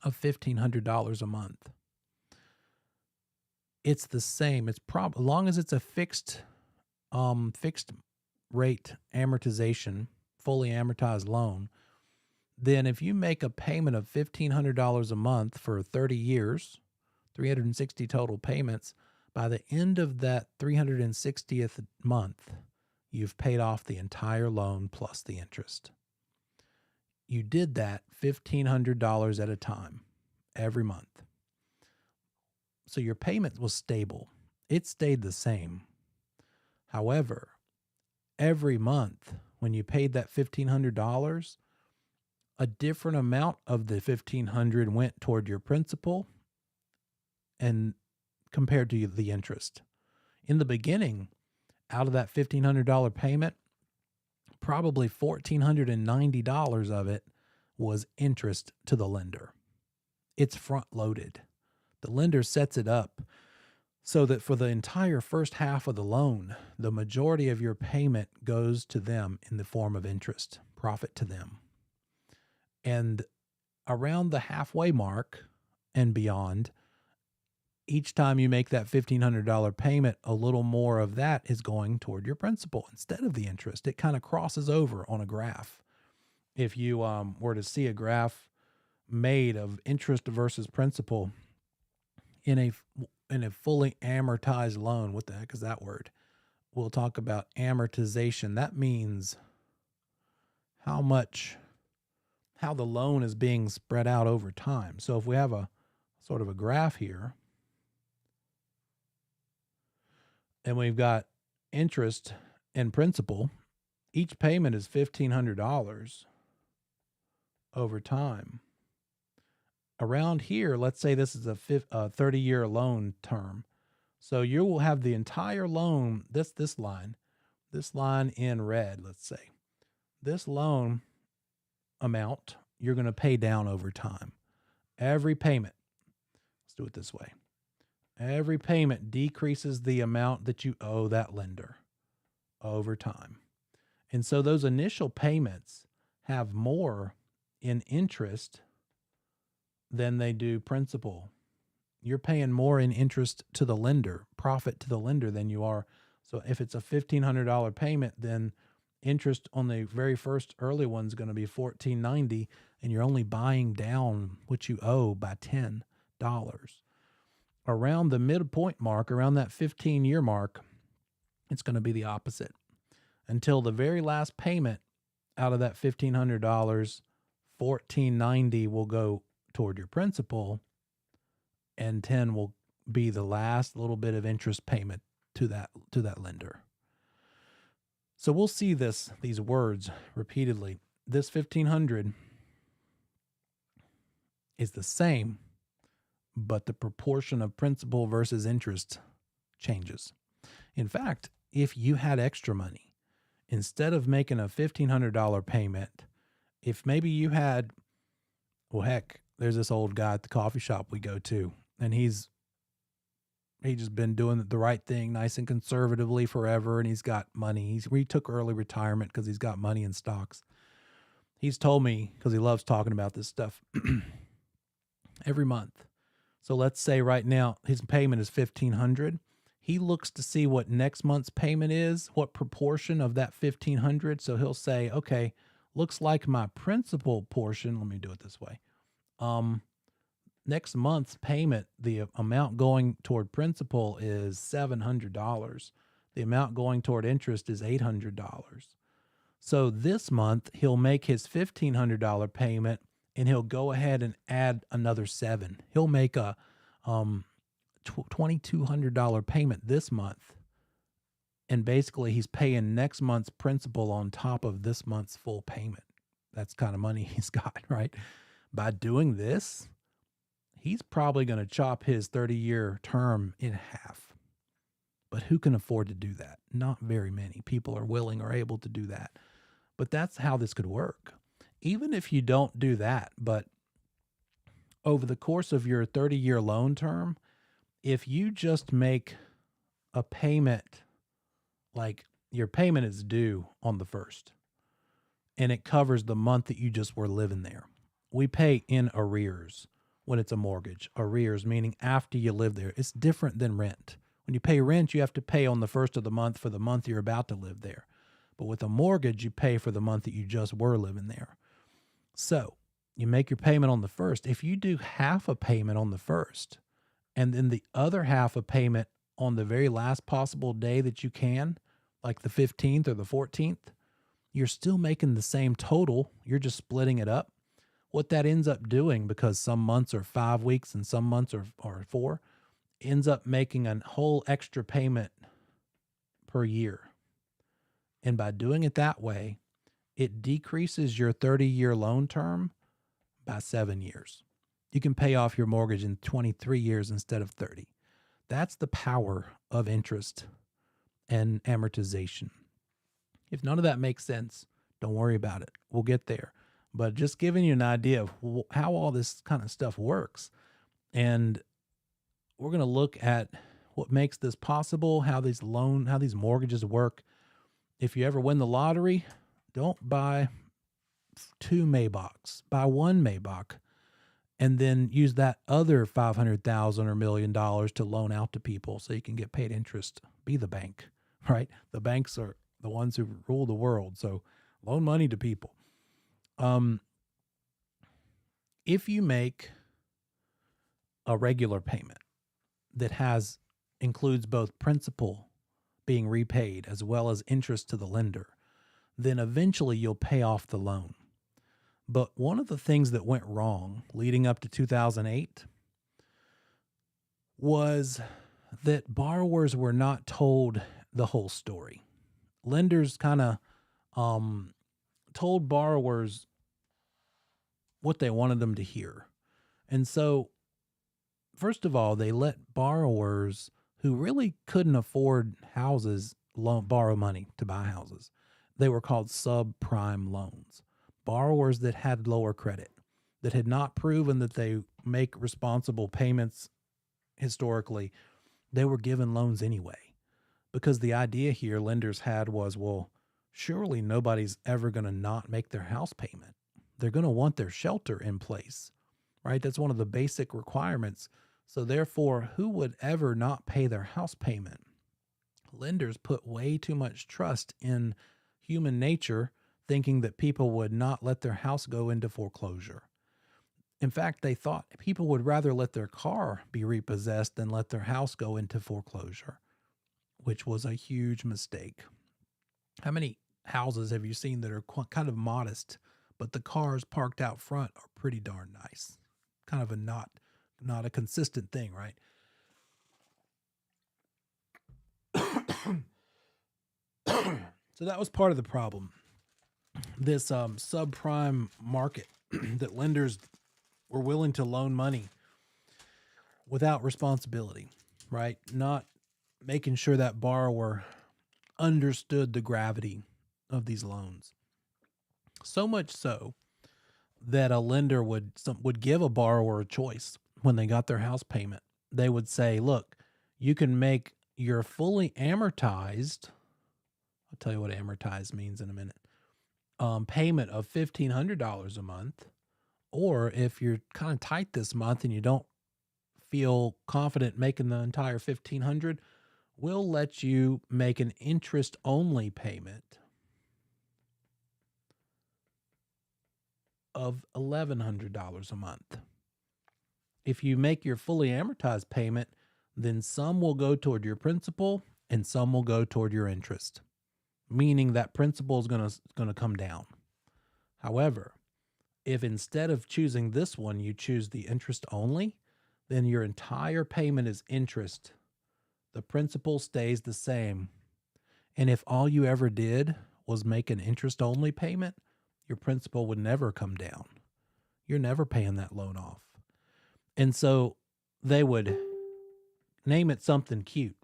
of $1,500 a month, it's the same. As long as it's a fixed rate amortization, fully amortized loan, then if you make a payment of $1,500 a month for 30 years, 360 total payments, by the end of that 360th month, you've paid off the entire loan plus the interest. You did that $1,500 at a time every month. So your payment was stable. It stayed the same. However, every month when you paid that $1,500, a different amount of the $1,500 went toward your principal and compared to the interest. In the beginning, out of that $1,500 payment, probably $1,490 of it was interest to the lender. It's front loaded. The lender sets it up so that for the entire first half of the loan, the majority of your payment goes to them in the form of interest, profit to them. And around the halfway mark and beyond, each time you make that $1,500 payment, a little more of that is going toward your principal instead of the interest. It kind of crosses over on a graph. If you were to see a graph made of interest versus principal in a fully amortized loan, what the heck is that word? We'll talk about amortization. That means how the loan is being spread out over time. So if we have a sort of a graph here, and we've got interest and principal, each payment is $1,500 over time. Around here, let's say this is a 30-year loan term. So you will have the entire loan, this line in red, let's say. This loan amount you're going to pay down over time. Every payment, let's do it this way. Every payment decreases the amount that you owe that lender over time. And so those initial payments have more in interest than they do principal. You're paying more in interest to the lender, profit to the lender than you are. So if it's a $1,500 payment, then interest on the very first early one is going to be $1,490, and you're only buying down what you owe by $10. Around the midpoint mark, around that 15-year mark, it's going to be the opposite. Until the very last payment out of that $1,500, $1,490 will go toward your principal, and $10 will be the last little bit of interest payment to that lender. So we'll see these words repeatedly. This $1,500 is the same, but the proportion of principal versus interest changes. In fact, if you had extra money, instead of making a $1,500 payment, if maybe you had, well, heck, there's this old guy at the coffee shop we go to, and he's just been doing the right thing nice and conservatively forever, and he's got money. He took early retirement because he's got money in stocks. He's told me, because he loves talking about this stuff, every month. So let's say right now his payment is $1,500. He looks to see what next month's payment is, what proportion of that $1,500. So he'll say, okay, looks like my principal portion. Let me do it this way. Next month's payment, the amount going toward principal is $700. The amount going toward interest is $800. So this month he'll make his $1,500 payment, and he'll go ahead and add another $700. He'll make a $2,200 payment this month, and basically he's paying next month's principal on top of this month's full payment. That's kind of money he's got, right? By doing this, he's probably going to chop his 30-year term in half. But who can afford to do that? Not very many people are willing or able to do that. But that's how this could work. Even if you don't do that, but over the course of your 30-year loan term, if you just make a payment, like your payment is due on the 1st, and it covers the month that you just were living there. We pay in arrears when it's a mortgage. Arrears meaning after you live there. It's different than rent. When you pay rent, you have to pay on the 1st of the month for the month you're about to live there. But with a mortgage, you pay for the month that you just were living there. So you make your payment on the 1st. If you do half a payment on the 1st, and then the other half a payment on the very last possible day that you can, like the 15th or the 14th, you're still making the same total. You're just splitting it up. What that ends up doing, because some months are 5 weeks and some months are 4, ends up making a whole extra payment per year. And by doing it that way, it decreases your 30-year loan term by 7 years. You can pay off your mortgage in 23 years instead of 30. That's the power of interest and amortization. If none of that makes sense, don't worry about it. We'll get there. But just giving you an idea of how all this kind of stuff works. And we're going to look at what makes this possible, how these mortgages work. If you ever win the lottery, don't buy 2 Maybachs. Buy 1 Maybach, and then use that other $500,000 or $1 million to loan out to people so you can get paid interest. Be the bank, right? The banks are the ones who rule the world. So loan money to people. If you make a regular payment that includes both principal being repaid as well as interest to the lender, then eventually you'll pay off the loan. But one of the things that went wrong leading up to 2008 was that borrowers were not told the whole story. Lenders kind of told borrowers what they wanted them to hear. And so, first of all, they let borrowers who really couldn't afford houses borrow money to buy houses. They were called subprime loans. Borrowers that had lower credit, that had not proven that they make responsible payments historically, they were given loans anyway. Because the idea here lenders had was, well, surely nobody's ever going to not make their house payment. They're going to want their shelter in place, right? That's one of the basic requirements. So therefore, who would ever not pay their house payment? Lenders put way too much trust in human nature, thinking that people would not let their house go into foreclosure. In fact, they thought people would rather let their car be repossessed than let their house go into foreclosure, which was a huge mistake. How many houses have you seen that are kind of modest, but the cars parked out front are pretty darn nice? Kind of not a consistent thing, right? So that was part of the problem. This subprime market that lenders were willing to loan money without responsibility, right? Not making sure that borrower understood the gravity of these loans. So much so that a lender would give a borrower a choice when they got their house payment. They would say, look, you can make your fully amortized, I'll tell you what amortized means in a minute, payment of $1,500 a month. Or if you're kind of tight this month and you don't feel confident making the entire $1,500, we'll let you make an interest-only payment of $1,100 a month. If you make your fully amortized payment, then some will go toward your principal and some will go toward your interest, meaning that principal is going to come down. However, if instead of choosing this one, you choose the interest only, then your entire payment is interest. The principal stays the same. And if all you ever did was make an interest only payment, your principal would never come down. You're never paying that loan off. And so they would name it something cute.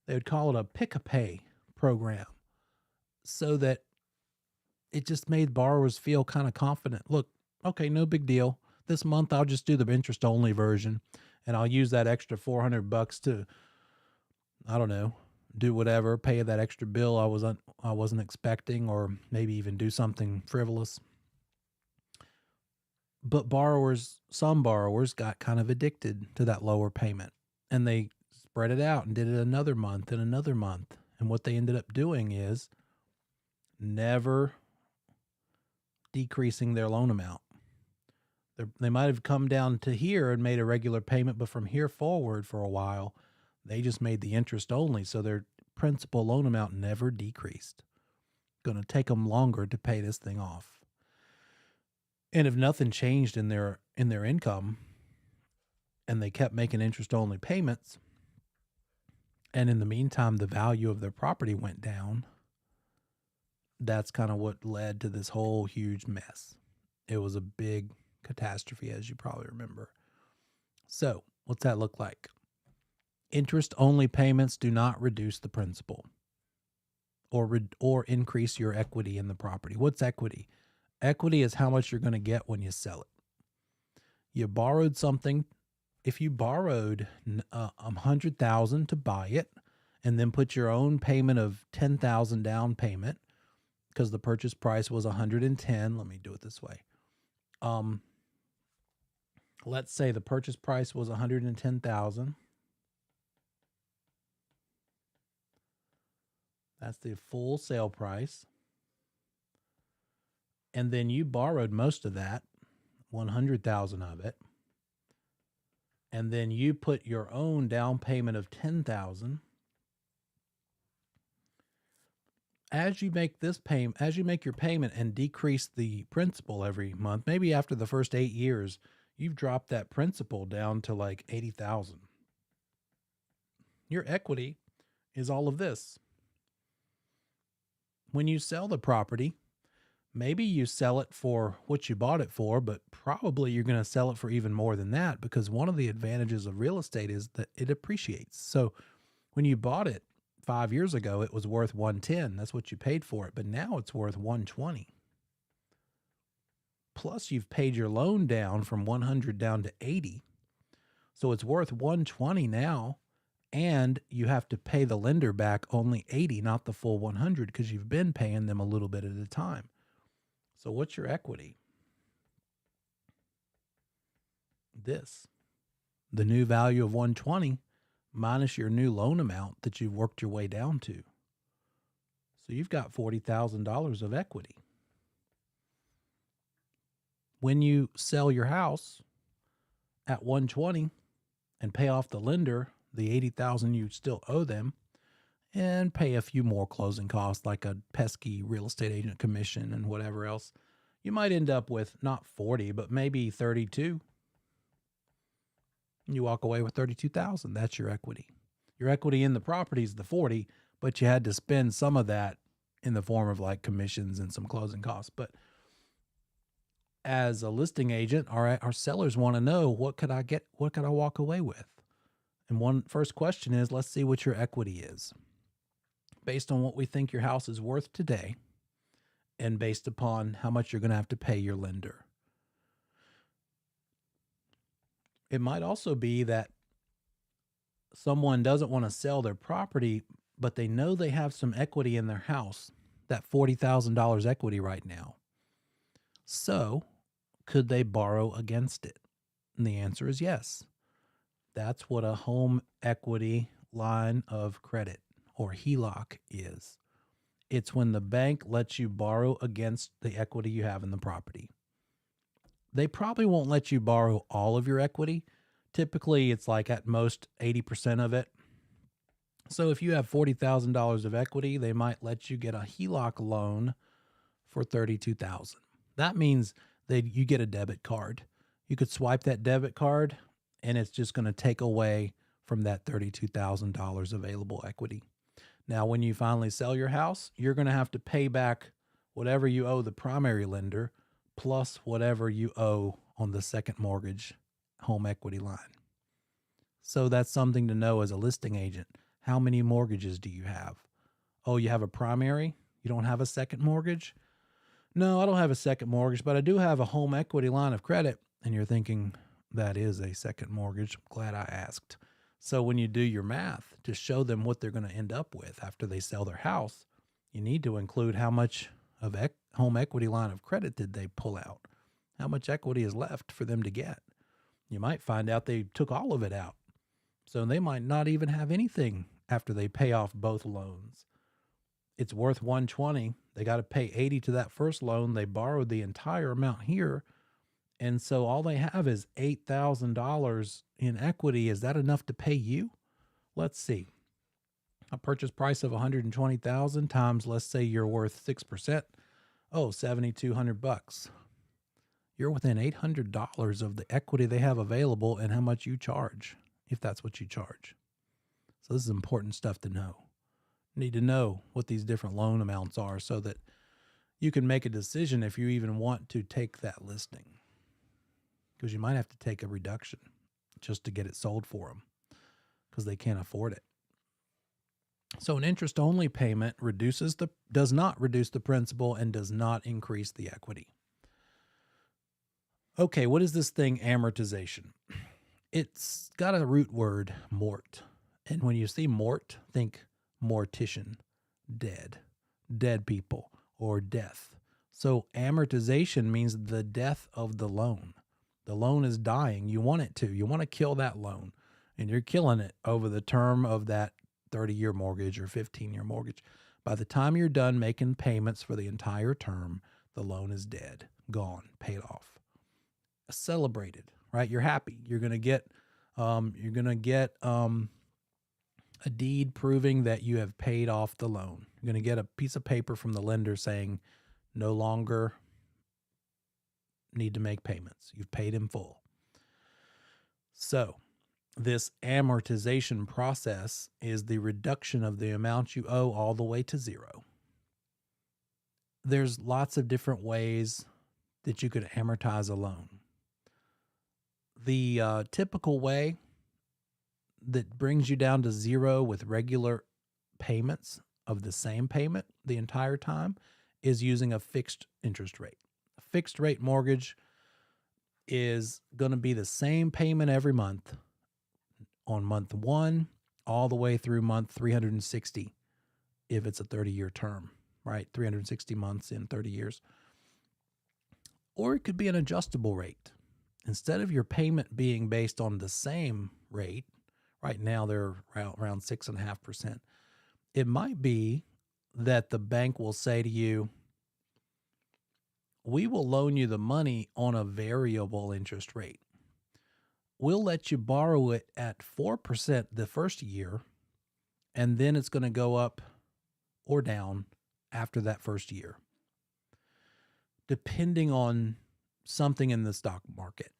They would call it a pick-a-pay program so that it just made borrowers feel kind of confident. Look, okay, no big deal. This month I'll just do the interest only version and I'll use that extra $400 to, I don't know, do whatever, pay that extra bill I wasn't expecting, or maybe even do something frivolous. But some borrowers got kind of addicted to that lower payment and they spread it out and did it another month and another month. And what they ended up doing is never decreasing their loan amount. They might have come down to here and made a regular payment, but from here forward for a while, they just made the interest only. So their principal loan amount never decreased. Going to take them longer to pay this thing off. And if nothing changed in their income and they kept making interest only payments, and in the meantime, the value of their property went down, that's kind of what led to this whole huge mess. It was a big catastrophe, as you probably remember. So what's that look like? Interest only payments do not reduce the principal or increase your equity in the property. What's equity? Equity is how much you're going to get when you sell it. You borrowed something. If you borrowed $100,000 to buy it and then put your own payment of $10,000 down payment, because the purchase price was $110,000. Let me do it this way. Let's say the purchase price was $110,000. That's the full sale price. And then you borrowed most of that, $100,000 of it. And then you put your own down payment of $10,000. As you make your payment and decrease the principal every month, maybe after the first 8 years, you've dropped that principal down to like $80,000. Your equity is all of this. When you sell the property, maybe you sell it for what you bought it for, but probably you're going to sell it for even more than that, because one of the advantages of real estate is that it appreciates. So when you bought it 5 years ago, it was worth $110,000. That's what you paid for it. But now it's worth $120,000. Plus you've paid your loan down from $100,000 down to $80,000. So it's worth $120,000 now. And you have to pay the lender back only $80,000, not the full $100,000, because you've been paying them a little bit at a time. So what's your equity? The new value of $120,000 minus your new loan amount that you've worked your way down to. So you've got $40,000 of equity. When you sell your house at $120,000 and pay off the lender the $80,000 you still owe them, and pay a few more closing costs like a pesky real estate agent commission and whatever else, you might end up with not 40, but maybe 32. You walk away with $32,000. That's your equity. Your equity in the property is the 40, but you had to spend some of that in the form of like commissions and some closing costs. But as a listing agent, our sellers want to know, what could I get? What could I walk away with? And first question is, let's see what your equity is based on what we think your house is worth today and based upon how much you're going to have to pay your lender. It might also be that someone doesn't want to sell their property, but they know they have some equity in their house, that $40,000 equity right now. So could they borrow against it? And the answer is yes. That's what a home equity line of credit, or HELOC, is. It's when the bank lets you borrow against the equity you have in the property. They probably won't let you borrow all of your equity. Typically, it's like at most 80% of it. So if you have $40,000 of equity, they might let you get a HELOC loan for $32,000. That means you get a debit card. You could swipe that debit card, and it's just going to take away from that $32,000 available equity. Now, when you finally sell your house, you're going to have to pay back whatever you owe the primary lender plus whatever you owe on the second mortgage home equity line. So that's something to know as a listing agent. How many mortgages do you have? Oh, you have a primary? You don't have a second mortgage? No, I don't have a second mortgage, but I do have a home equity line of credit. And you're thinking, that is a second mortgage. I'm glad I asked. So when you do your math to show them what they're going to end up with after they sell their house, you need to include how much of home equity line of credit did they pull out? How much equity is left for them to get? You might find out they took all of it out. So they might not even have anything after they pay off both loans. It's worth 120. They got to pay 80 to that first loan. They borrowed the entire amount here. And so all they have is $8,000 in equity. Is that enough to pay you? Let's see. A purchase price of $120,000 times, let's say you're worth 6%. Oh, $7,200. You're within $800 of the equity they have available and how much you charge, if that's what you charge. So this is important stuff to know. You need to know what these different loan amounts are so that you can make a decision if you even want to take that listing. Because you might have to take a reduction just to get it sold for them because they can't afford it. So an interest-only payment does not reduce the principal and does not increase the equity. Okay, what is this thing, amortization? It's got a root word, mort. And when you see mort, think mortician, dead people, or death. So amortization means the death of the loan. The loan is dying. You want it to. You want to kill that loan. And you're killing it over the term of that 30-year mortgage or 15-year mortgage. By the time you're done making payments for the entire term, the loan is dead, gone, paid off. Celebrated, right? You're happy. You're going to get a deed proving that you have paid off the loan. You're going to get a piece of paper from the lender saying no longer need to make payments. You've paid in full. So this amortization process is the reduction of the amount you owe all the way to zero. There's lots of different ways that you could amortize a loan. The typical way that brings you down to zero with regular payments of the same payment the entire time is using a fixed interest rate. A fixed rate mortgage is going to be the same payment every month on month 1 all the way through month 360 if it's a 30-year term, right? 360 months in 30 years. Or it could be an adjustable rate. Instead of your payment being based on the same rate, right now they're around 6.5%, it might be that the bank will say to you, we will loan you the money on a variable interest rate. We'll let you borrow it at 4% the first year, and then it's going to go up or down after that first year, depending on something in the stock market.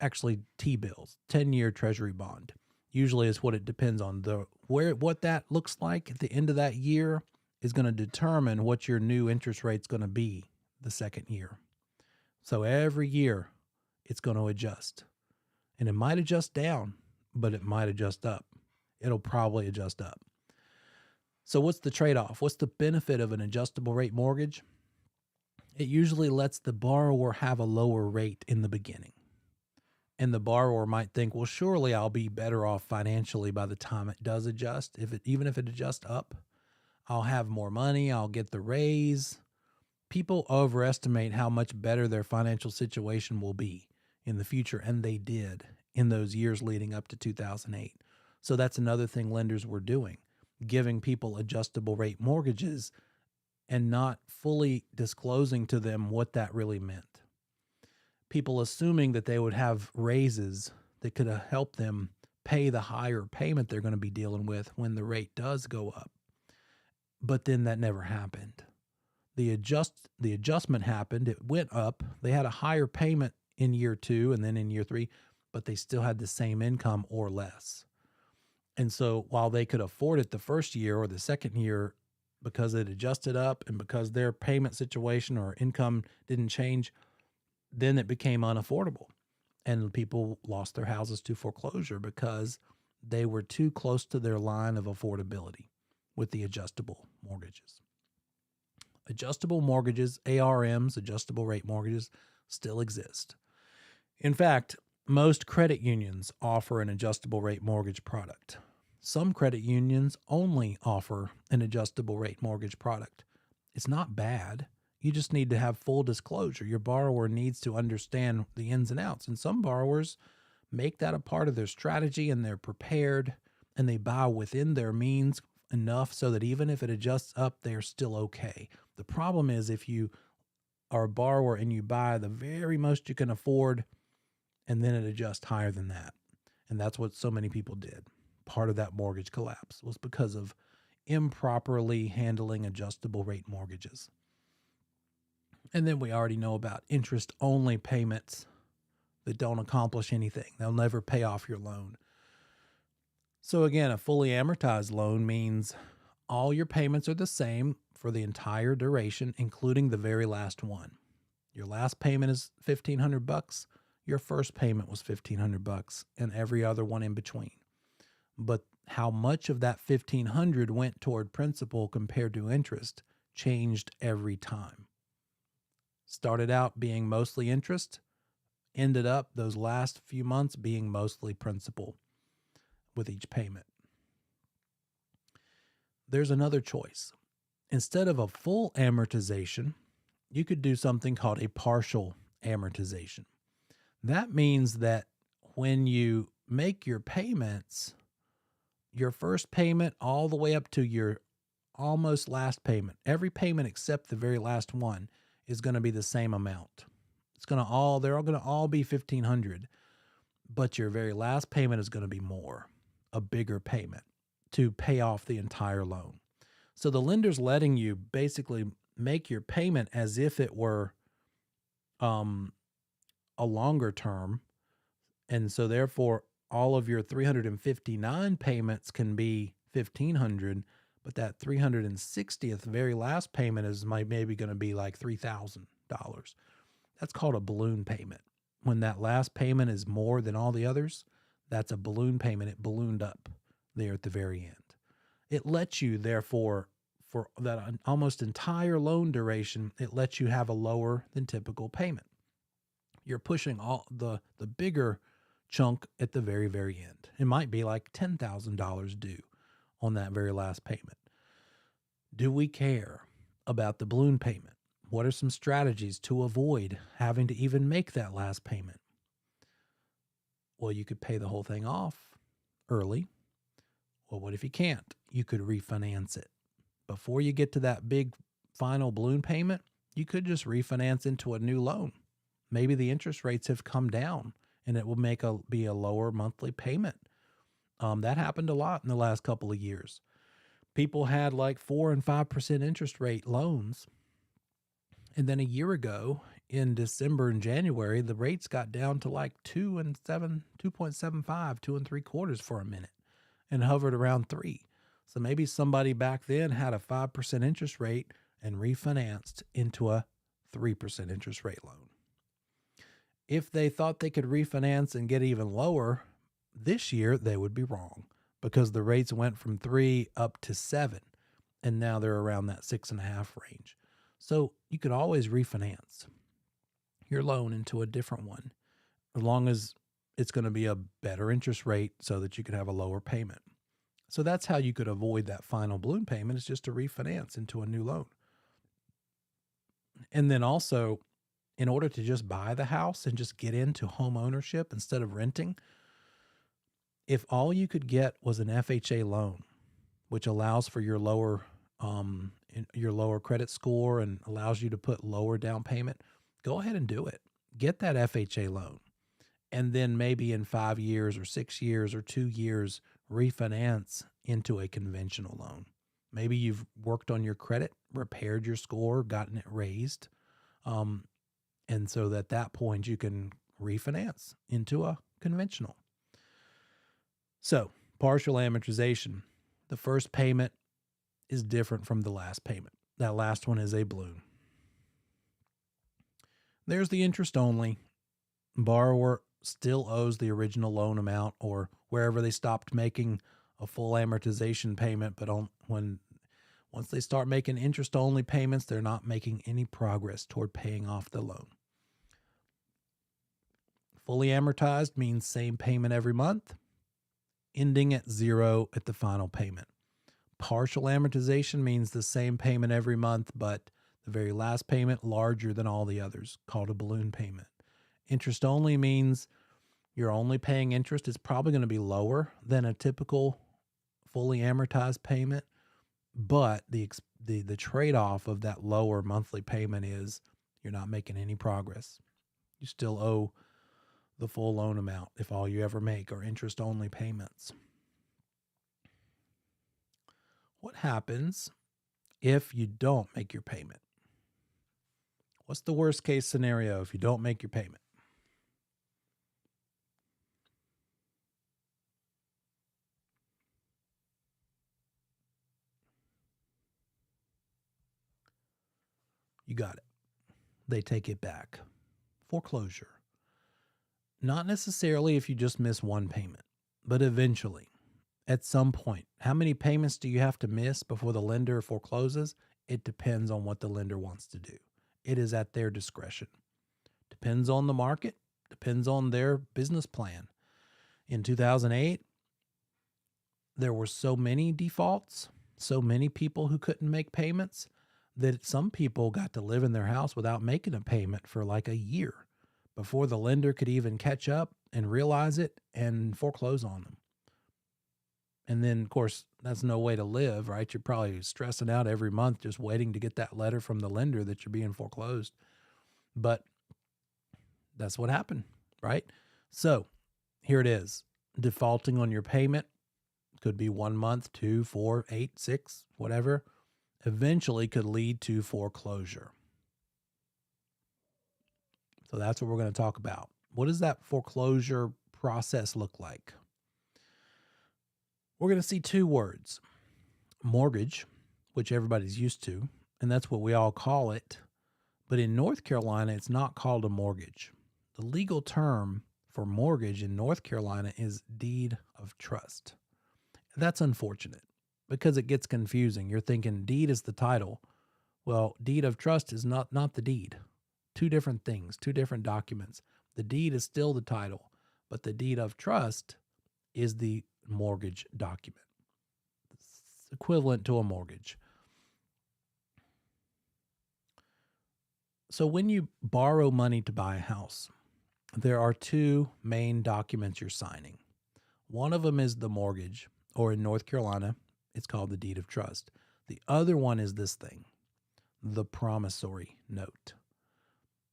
Actually, T-bills, 10-year treasury bond, usually is what it depends on. What that looks like at the end of that year is going to determine what your new interest rate's going to be the second year. So every year it's going to adjust. And it might adjust down, but it might adjust up. It'll probably adjust up. So what's the trade-off? What's the benefit of an adjustable rate mortgage? It usually lets the borrower have a lower rate in the beginning. And the borrower might think, well, surely I'll be better off financially by the time it does adjust. Even if it adjusts up, I'll have more money. I'll get the raise. People overestimate how much better their financial situation will be in the future, and they did in those years leading up to 2008. So that's another thing lenders were doing, giving people adjustable rate mortgages and not fully disclosing to them what that really meant. People assuming that they would have raises that could help them pay the higher payment they're going to be dealing with when the rate does go up. But then that never happened. The adjustment happened. It went up. They had a higher payment in year 2 and then in year 3, but they still had the same income or less. And so while they could afford it the first year or the second year because it adjusted up and because their payment situation or income didn't change, then it became unaffordable. And people lost their houses to foreclosure because they were too close to their line of affordability with the adjustable mortgages. Adjustable mortgages, ARMs, adjustable rate mortgages, still exist. In fact, most credit unions offer an adjustable rate mortgage product. Some credit unions only offer an adjustable rate mortgage product. It's not bad. You just need to have full disclosure. Your borrower needs to understand the ins and outs. And some borrowers make that a part of their strategy, and they're prepared, and they buy within their means enough so that even if it adjusts up, they're still okay. The problem is if you are a borrower and you buy the very most you can afford, and then it adjusts higher than that. And that's what so many people did. Part of that mortgage collapse was because of improperly handling adjustable rate mortgages. And then we already know about interest-only payments that don't accomplish anything. They'll never pay off your loan. So again, a fully amortized loan means all your payments are the same for the entire duration, including the very last one. Your last payment is $1,500. Your first payment was $1,500, and every other one in between. But how much of that $1,500 went toward principal compared to interest changed every time. Started out being mostly interest, ended up those last few months being mostly principal with each payment. There's another choice. Instead of a full amortization, you could do something called a partial amortization. That means that when you make your payments, your first payment all the way up to your almost last payment, every payment except the very last one is going to be the same amount. They're all going to all be $1,500, but your very last payment is going to be more, a bigger payment to pay off the entire loan. So the lender's letting you basically make your payment as if it were a longer term. And so therefore all of your 359 payments can be $1,500, but that 360th very last payment is maybe going to be like $3,000. That's called a balloon payment. When that last payment is more than all the others, that's a balloon payment. It ballooned up there at the very end. It lets you, therefore, for that almost entire loan duration, it lets you have a lower than typical payment. You're pushing all the bigger chunk at the very, very end. It might be like $10,000 due on that very last payment. Do we care about the balloon payment? What are some strategies to avoid having to even make that last payment? Well, you could pay the whole thing off early. Well, what if you can't? You could refinance it. Before you get to that big final balloon payment, you could just refinance into a new loan. Maybe the interest rates have come down and it will be a lower monthly payment. That happened a lot in the last couple of years. People had like 4 and 5% interest rate loans. And then a year ago in December and January, the rates got down to like 2.75, 2.75 for a minute and hovered around 3. So maybe somebody back then had a 5% interest rate and refinanced into a 3% interest rate loan. If they thought they could refinance and get even lower this year, they would be wrong because the rates went from 3 up to 7, and now they're around that 6.5 range. So you could always refinance your loan into a different one as long as it's going to be a better interest rate so that you could have a lower payment. So that's how you could avoid that final balloon payment, is just to refinance into a new loan. And then also, in order to just buy the house and just get into home ownership instead of renting, if all you could get was an FHA loan, which allows for your lower credit score and allows you to put lower down payment, go ahead and do it. Get that FHA loan. And then maybe in 5 years or 6 years or 2 years, refinance into a conventional loan. Maybe you've worked on your credit, repaired your score, gotten it raised. And so at that point, you can refinance into a conventional. So partial amortization. The first payment is different from the last payment. That last one is a balloon. There's the interest only. Borrower still owes the original loan amount, or wherever they stopped making a full amortization payment, but once they start making interest-only payments, they're not making any progress toward paying off the loan. Fully amortized means same payment every month, ending at zero at the final payment. Partial amortization means the same payment every month, but the very last payment larger than all the others, called a balloon payment. Interest only means you're only paying interest. It's probably going to be lower than a typical fully amortized payment, but the trade-off of that lower monthly payment is you're not making any progress. You still owe the full loan amount if all you ever make are interest-only payments. What happens if you don't make your payment? What's the worst case scenario if you don't make your payment? You got it. They take it back. Foreclosure. Not necessarily if you just miss one payment, but eventually, at some point. How many payments do you have to miss before the lender forecloses? It depends on what the lender wants to do. It is at their discretion. Depends on the market, depends on their business plan. In 2008, there were so many defaults, so many people who couldn't make payments, that some people got to live in their house without making a payment for like a year before the lender could even catch up and realize it and foreclose on them. And then, of course, that's no way to live, right? You're probably stressing out every month just waiting to get that letter from the lender that you're being foreclosed. But that's what happened, right? So here it is. Defaulting on your payment could be 1 month, 2, 4, 8, 6, whatever. Eventually could lead to foreclosure. So that's what we're going to talk about. What does that foreclosure process look like? We're going to see two words: mortgage, which everybody's used to, and that's what we all call it. But in North Carolina, it's not called a mortgage. The legal term for mortgage in North Carolina is deed of trust. That's unfortunate because it gets confusing. You're thinking deed is the title. Well, deed of trust is not the deed. Two different things, two different documents. The deed is still the title, but the deed of trust is the mortgage document. It's equivalent to a mortgage. So when you borrow money to buy a house, there are two main documents you're signing. One of them is the mortgage, or in North Carolina, it's called the deed of trust. The other one is this thing, the promissory note.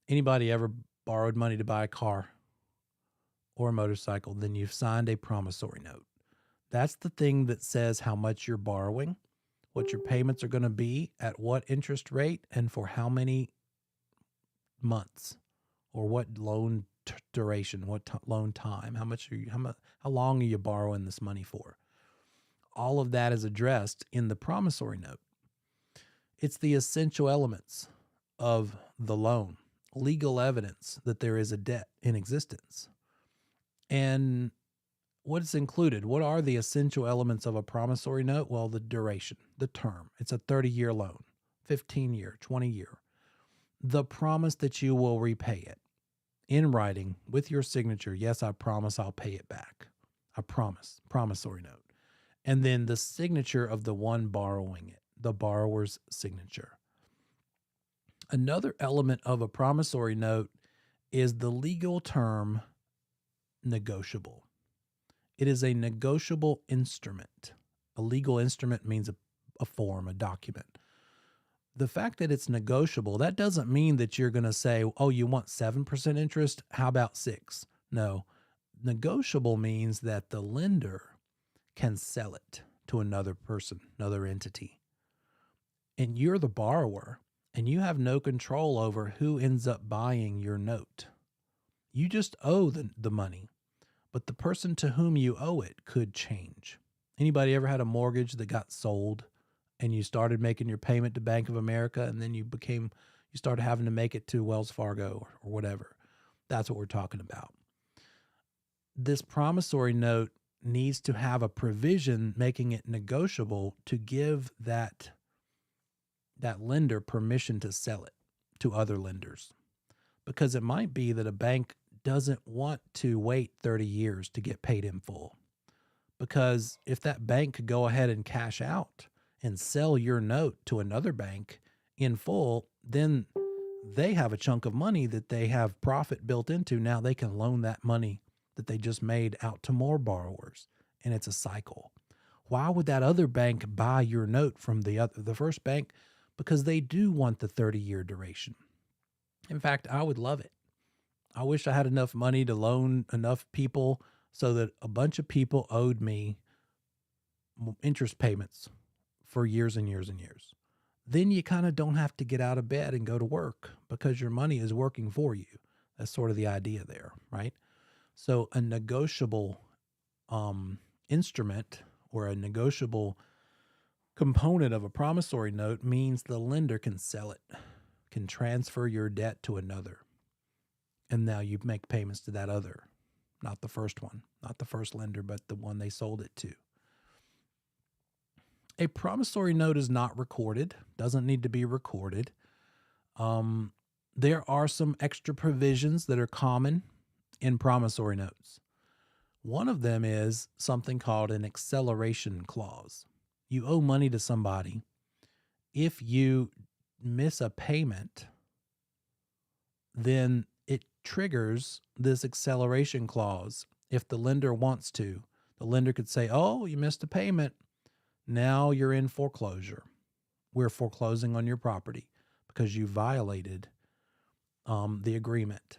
Anybody ever borrowed money to buy a car or a motorcycle? Then you've signed a promissory note. That's the thing that says how much you're borrowing, what your payments are going to be, at what interest rate, and for how many months, or what loan duration, what loan time, how long are you borrowing this money for? All of that is addressed in the promissory note. It's the essential elements of the loan, legal evidence that there is a debt in existence. And what's included? What are the essential elements of a promissory note? Well, the duration, the term. It's a 30-year loan, 15-year, 20-year. The promise that you will repay it in writing with your signature. Yes, I promise I'll pay it back. I promise, promissory note. And then the signature of the one borrowing it, the borrower's signature. Another element of a promissory note is the legal term negotiable. It is a negotiable instrument. A legal instrument means a form, a document. The fact that it's negotiable, that doesn't mean that you're going to say, oh, you want 7% interest? How about 6? No. Negotiable means that the lender can sell it to another person, another entity. And you're the borrower, and you have no control over who ends up buying your note. You just owe the money, but the person to whom you owe it could change. Anybody ever had a mortgage that got sold and you started making your payment to Bank of America, and then you started having to make it to Wells Fargo or whatever? That's what we're talking about. this promissory note needs to have a provision making it negotiable to give that lender permission to sell it to other lenders. Because it might be that a bank doesn't want to wait 30 years to get paid in full. Because if that bank could go ahead and cash out and sell your note to another bank in full, then they have a chunk of money that they have profit built into. Now they can loan that money that they just made out to more borrowers, and it's a cycle. Why would that other bank buy your note from the first bank? Because they do want the 30-year duration. In fact, I would love it. I wish I had enough money to loan enough people so that a bunch of people owed me interest payments for years and years and years. Then you kind of don't have to get out of bed and go to work because your money is working for you. That's sort of the idea there, right? So a negotiable instrument or a negotiable component of a promissory note means the lender can sell it, can transfer your debt to another. And now you make payments to that other, not the first one, not the first lender, but the one they sold it to. A promissory note is not recorded, doesn't need to be recorded. There are some extra provisions that are common in promissory notes. One of them is something called an acceleration clause. You owe money to somebody. If you miss a payment, then it triggers this acceleration clause. If the lender wants to, the lender could say, oh, you missed a payment. Now you're in foreclosure. We're foreclosing on your property because you violated the agreement,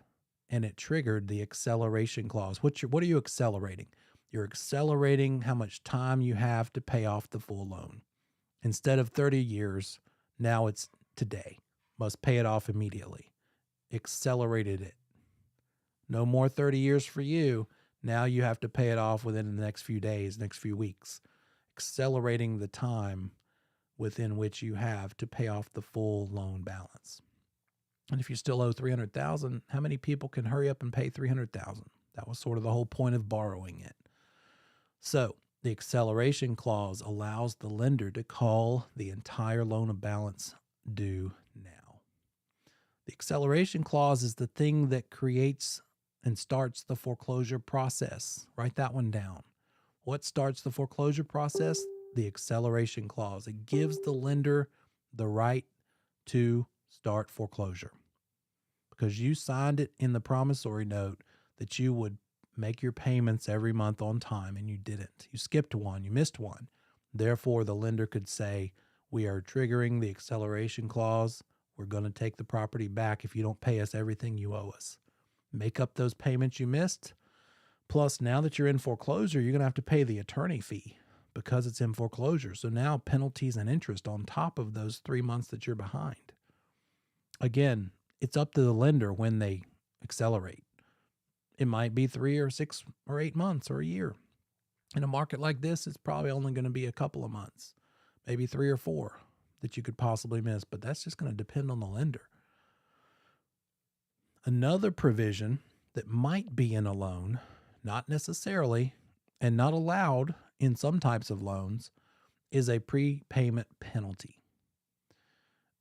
and it triggered the acceleration clause. What are you accelerating? You're accelerating how much time you have to pay off the full loan. Instead of 30 years, now it's today. Must pay it off immediately. Accelerated it. No more 30 years for you. Now you have to pay it off within the next few days, next few weeks. Accelerating the time within which you have to pay off the full loan balance. And if you still owe $300,000, how many people can hurry up and pay $300,000? That was sort of the whole point of borrowing it. So the acceleration clause allows the lender to call the entire loan balance due now. The acceleration clause is the thing that creates and starts the foreclosure process. Write that one down. What starts the foreclosure process? The acceleration clause. It gives the lender the right to start foreclosure because you signed it in the promissory note that you would make your payments every month on time, and you didn't. You skipped one. You missed one. Therefore, the lender could say, we are triggering the acceleration clause. We're going to take the property back if you don't pay us everything you owe us. Make up those payments you missed. Plus, now that you're in foreclosure, you're going to have to pay the attorney fee because it's in foreclosure. So now penalties and interest on top of those 3 months that you're behind. Again, it's up to the lender when they accelerate. It might be 3 or 6 or 8 months or a year. In a market like this, it's probably only going to be a couple of months, maybe 3 or 4 that you could possibly miss, but that's just going to depend on the lender. Another provision that might be in a loan, not necessarily, and not allowed in some types of loans, is a prepayment penalty.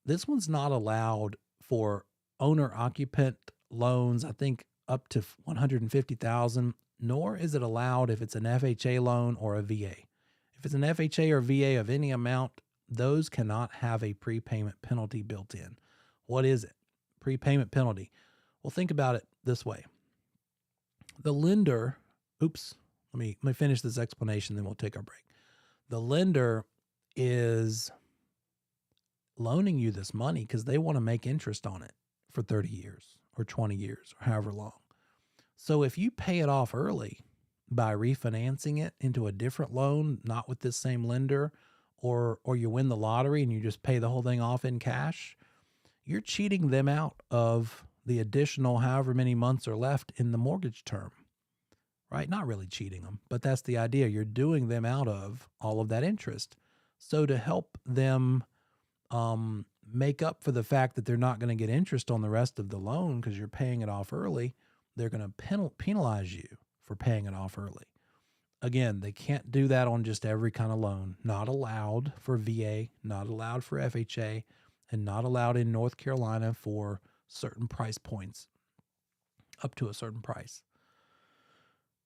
This one's not allowed for owner-occupant loans, I think up to $150,000, nor is it allowed if it's an FHA loan or a VA. If it's an FHA or VA of any amount, those cannot have a prepayment penalty built in. What is it? Prepayment penalty. Well, think about it this way. The lender, let me finish this explanation, then we'll take our break. The lender is loaning you this money because they want to make interest on it for 30 years or 20 years or however long. So if you pay it off early by refinancing it into a different loan, not with this same lender, or you win the lottery and you just pay the whole thing off in cash, you're cheating them out of the additional however many months are left in the mortgage term, right? Not really cheating them, but that's the idea. You're doing them out of all of that interest. So to help them make up for the fact that they're not going to get interest on the rest of the loan because you're paying it off early, they're going to penalize you for paying it off early. Again, they can't do that on just every kind of loan. Not allowed for VA, not allowed for FHA, and not allowed in North Carolina for certain price points, up to a certain price.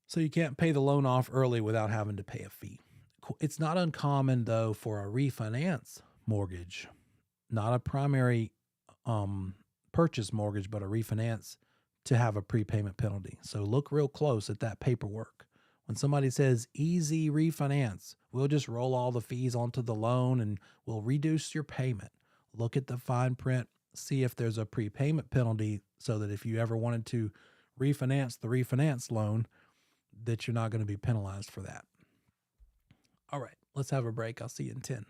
So you can't pay the loan off early without having to pay a fee. It's not uncommon, though, for a refinance mortgage, not a primary purchase mortgage, but a refinance, to have a prepayment penalty. So look real close at that paperwork. When somebody says easy refinance, we'll just roll all the fees onto the loan and we'll reduce your payment. Look at the fine print, see if there's a prepayment penalty so that if you ever wanted to refinance the refinance loan, that you're not going to be penalized for that. All right, let's have a break. I'll see you in 10.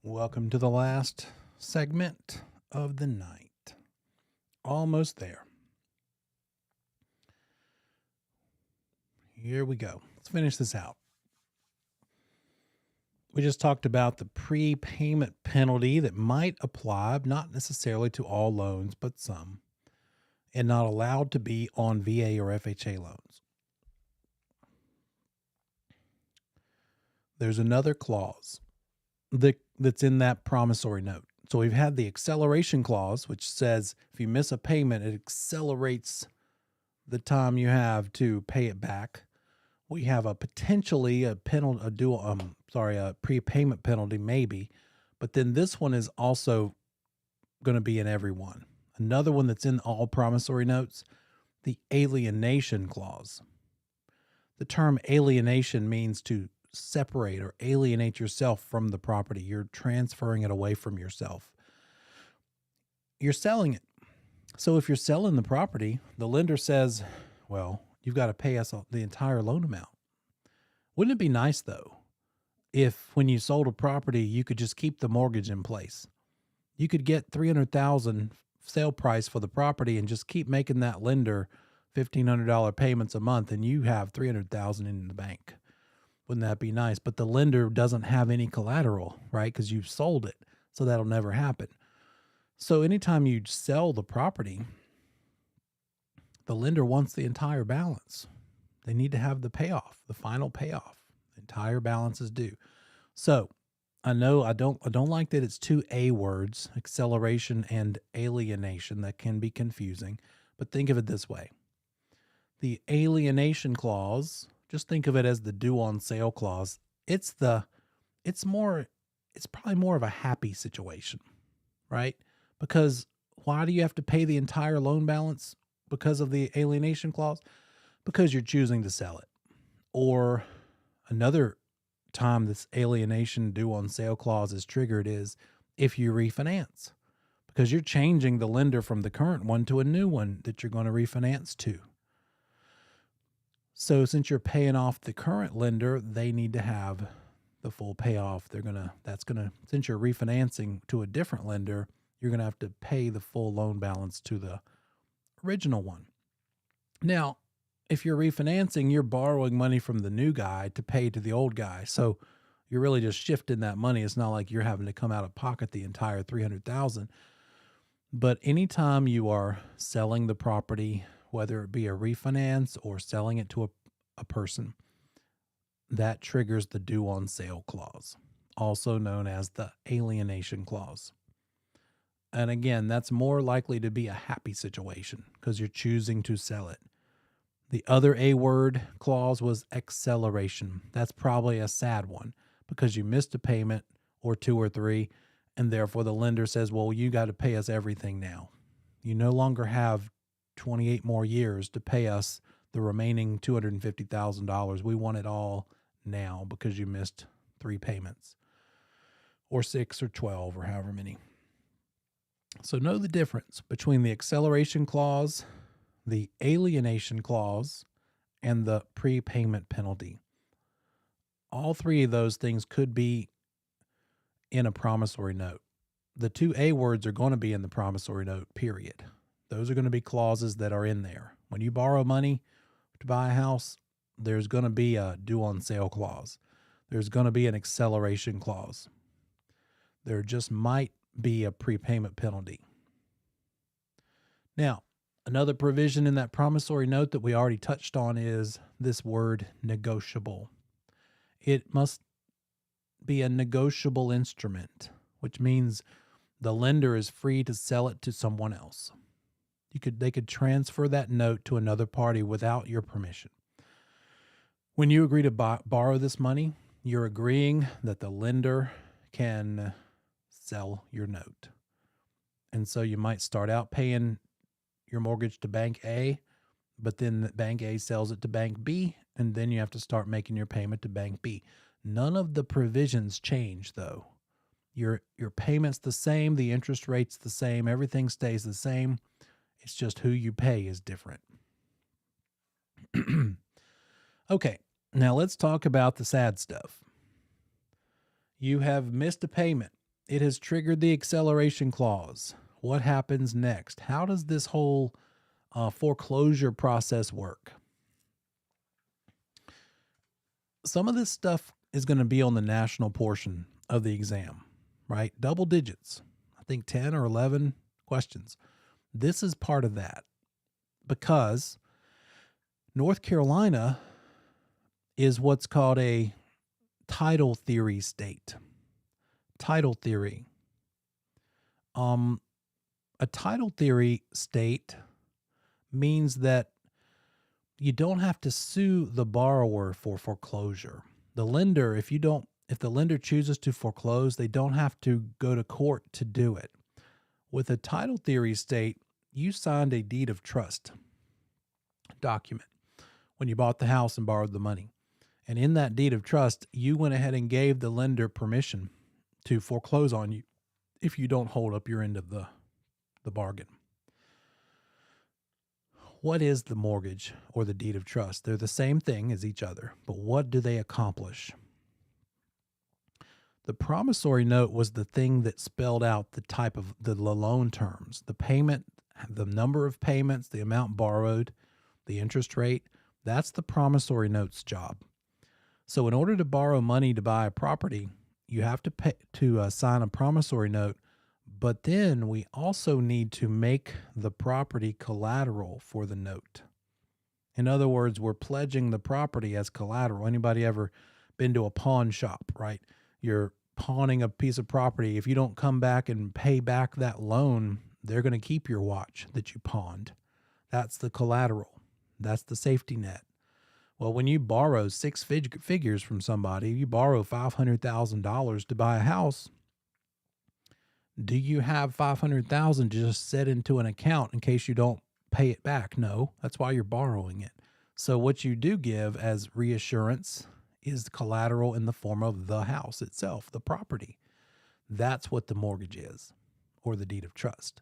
Welcome to the last segment of the night. Almost there. Here we go. Let's finish this out. We just talked about the prepayment penalty that might apply, not necessarily to all loans, but some, and not allowed to be on VA or FHA loans. There's another clause that's in that promissory note. So we've had the acceleration clause, which says if you miss a payment, it accelerates the time you have to pay it back. We have a potentially a prepayment penalty maybe, but then this one is also going to be in every one. Another one that's in all promissory notes, the alienation clause. The term alienation means to separate or alienate yourself from the property. You're transferring it away from yourself. You're selling it. So if you're selling the property, the lender says, well, you've got to pay us the entire loan amount. Wouldn't it be nice, though, if when you sold a property, you could just keep the mortgage in place? You could get $300,000 sale price for the property and just keep making that lender $1,500 payments a month, and you have $300,000 in the bank. Wouldn't that be nice? But the lender doesn't have any collateral, right? Because you've sold it. So that'll never happen. So anytime you sell the property, the lender wants the entire balance. They need to have the payoff, the final payoff. The entire balance is due. So I know I don't like that it's two A words, acceleration and alienation. That can be confusing. But think of it this way. The alienation clause, just think of it as the due on sale clause. It's probably more of a happy situation, right? Because why do you have to pay the entire loan balance because of the alienation clause? Because you're choosing to sell it. Or another time this alienation due on sale clause is triggered is if you refinance, because you're changing the lender from the current one to a new one that you're going to refinance to. So since you're paying off the current lender, they need to have the full payoff. Since you're refinancing to a different lender, you're going to have to pay the full loan balance to the original one. Now, if you're refinancing, you're borrowing money from the new guy to pay to the old guy. So you're really just shifting that money. It's not like you're having to come out of pocket the entire $300,000. But anytime you are selling the property, whether it be a refinance or selling it to a person, that triggers the due on sale clause, also known as the alienation clause. And again, that's more likely to be a happy situation because you're choosing to sell it. The other A word clause was acceleration. That's probably a sad one because you missed a payment or two or three, and therefore the lender says, well, you got to pay us everything now. You no longer have 28 more years to pay us the remaining $250,000. We want it all now because you missed 3 payments or 6 or 12 or however many. So know the difference between the acceleration clause, the alienation clause, and the prepayment penalty. All three of those things could be in a promissory note. The two A words are going to be in the promissory note, period. Those are going to be clauses that are in there. When you borrow money to buy a house, there's going to be a due on sale clause. There's going to be an acceleration clause. There just might be a prepayment penalty. Now, another provision in that promissory note that we already touched on is this word negotiable. It must be a negotiable instrument, which means the lender is free to sell it to someone else. They could transfer that note to another party without your permission. When you agree to borrow this money, you're agreeing that the lender can sell your note. And so you might start out paying your mortgage to Bank A, but then Bank A sells it to Bank B, and then you have to start making your payment to Bank B. None of the provisions change, though. Your payment's the same, the interest rate's the same, everything stays the same. It's just who you pay is different. Okay, now let's talk about the sad stuff. You have missed a payment. It has triggered the acceleration clause. What happens next? How does this whole foreclosure process work? Some of this stuff is going to be on the national portion of the exam, right? Double digits. I think 10 or 11 questions. This is part of that because North Carolina is what's called a title theory state. Title theory. A title theory state means that you don't have to sue the borrower for foreclosure. The lender, if the lender chooses to foreclose, they don't have to go to court to do it. With a title theory state, you signed a deed of trust document when you bought the house and borrowed the money. And in that deed of trust, you went ahead and gave the lender permission to foreclose on you if you don't hold up your end of the bargain. What is the mortgage or the deed of trust? They're the same thing as each other, but what do they accomplish? The promissory note was the thing that spelled out the type of the loan terms, the payment, the number of payments, the amount borrowed, the interest rate. That's the promissory note's job. So in order to borrow money to buy a property, you have to pay to sign a promissory note, but then we also need to make the property collateral for the note. In other words, we're pledging the property as collateral. Anybody ever been to a pawn shop, right? You're pawning a piece of property. If you don't come back and pay back that loan, they're going to keep your watch that you pawned. That's the collateral. That's the safety net. Well, when you borrow six figures from somebody, you borrow $500,000 to buy a house, do you have $500,000 just set into an account in case you don't pay it back? No, that's why you're borrowing it. So what you do give as reassurance is collateral in the form of the house itself, the property. That's what the mortgage is, or the deed of trust.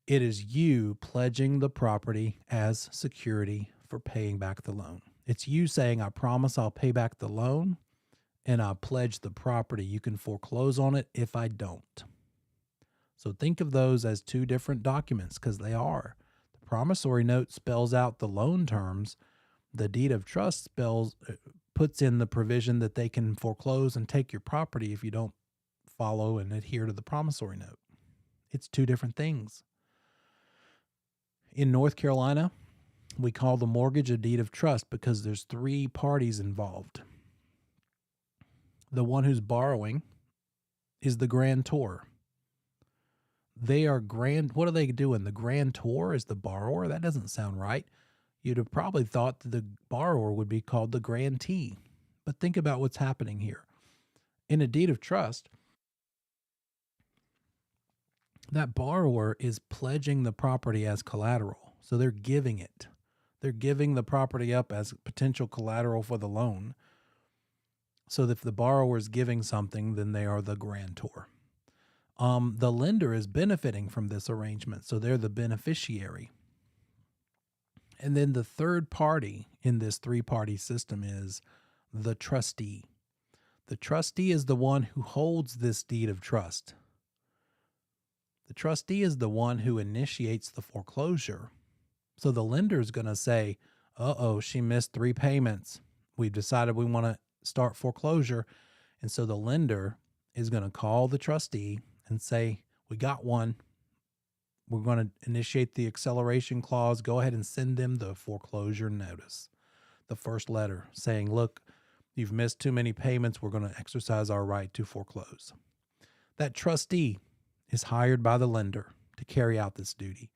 It is you pledging the property as security for paying back the loan. It's you saying, I promise I'll pay back the loan, and I pledge the property. You can foreclose on it if I don't. So think of those as two different documents, because they are. The promissory note spells out the loan terms. The deed of trust puts in the provision that they can foreclose and take your property if you don't follow and adhere to the promissory note. It's two different things. In North Carolina, we call the mortgage a deed of trust because there's three parties involved. The one who's borrowing is the grantor. They are what are they doing? The grantor is the borrower? That doesn't sound right. You'd have probably thought that the borrower would be called the grantee. But think about what's happening here. In a deed of trust, that borrower is pledging the property as collateral. So they're giving it. They're giving the property up as potential collateral for the loan. So if the borrower is giving something, then they are the grantor. The lender is benefiting from this arrangement, so they're the beneficiary. And then the third party in this three-party system is the trustee. The trustee is the one who holds this deed of trust. The trustee is the one who initiates the foreclosure. So the lender is going to say, uh-oh, she missed 3 payments. We've decided we want to start foreclosure. And so the lender is going to call the trustee and say, we got one. We're going to initiate the acceleration clause. Go ahead and send them the foreclosure notice, the first letter saying, look, you've missed too many payments. We're going to exercise our right to foreclose. That trustee is hired by the lender to carry out this duty.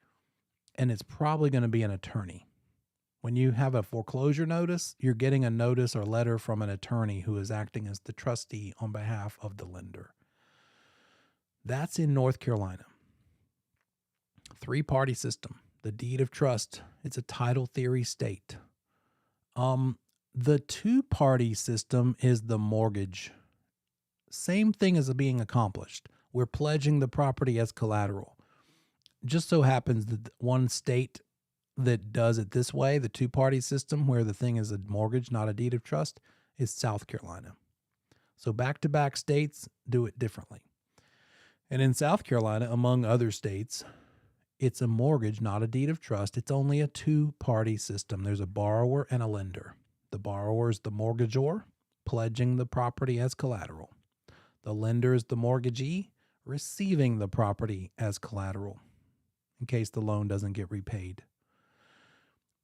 And it's probably going to be an attorney. When you have a foreclosure notice, you're getting a notice or letter from an attorney who is acting as the trustee on behalf of the lender. That's in North Carolina. 3-party system, the deed of trust. It's a title theory state. The 2-party system is the mortgage. Same thing is being accomplished. We're pledging the property as collateral. Just so happens that one state that does it this way, the 2-party system, where the thing is a mortgage, not a deed of trust, is South Carolina. So back-to-back states do it differently. And in South Carolina, among other states, it's a mortgage, not a deed of trust. It's only a two-party system. There's a borrower and a lender. The borrower is the mortgagor, pledging the property as collateral. The lender is the mortgagee, receiving the property as collateral in case the loan doesn't get repaid.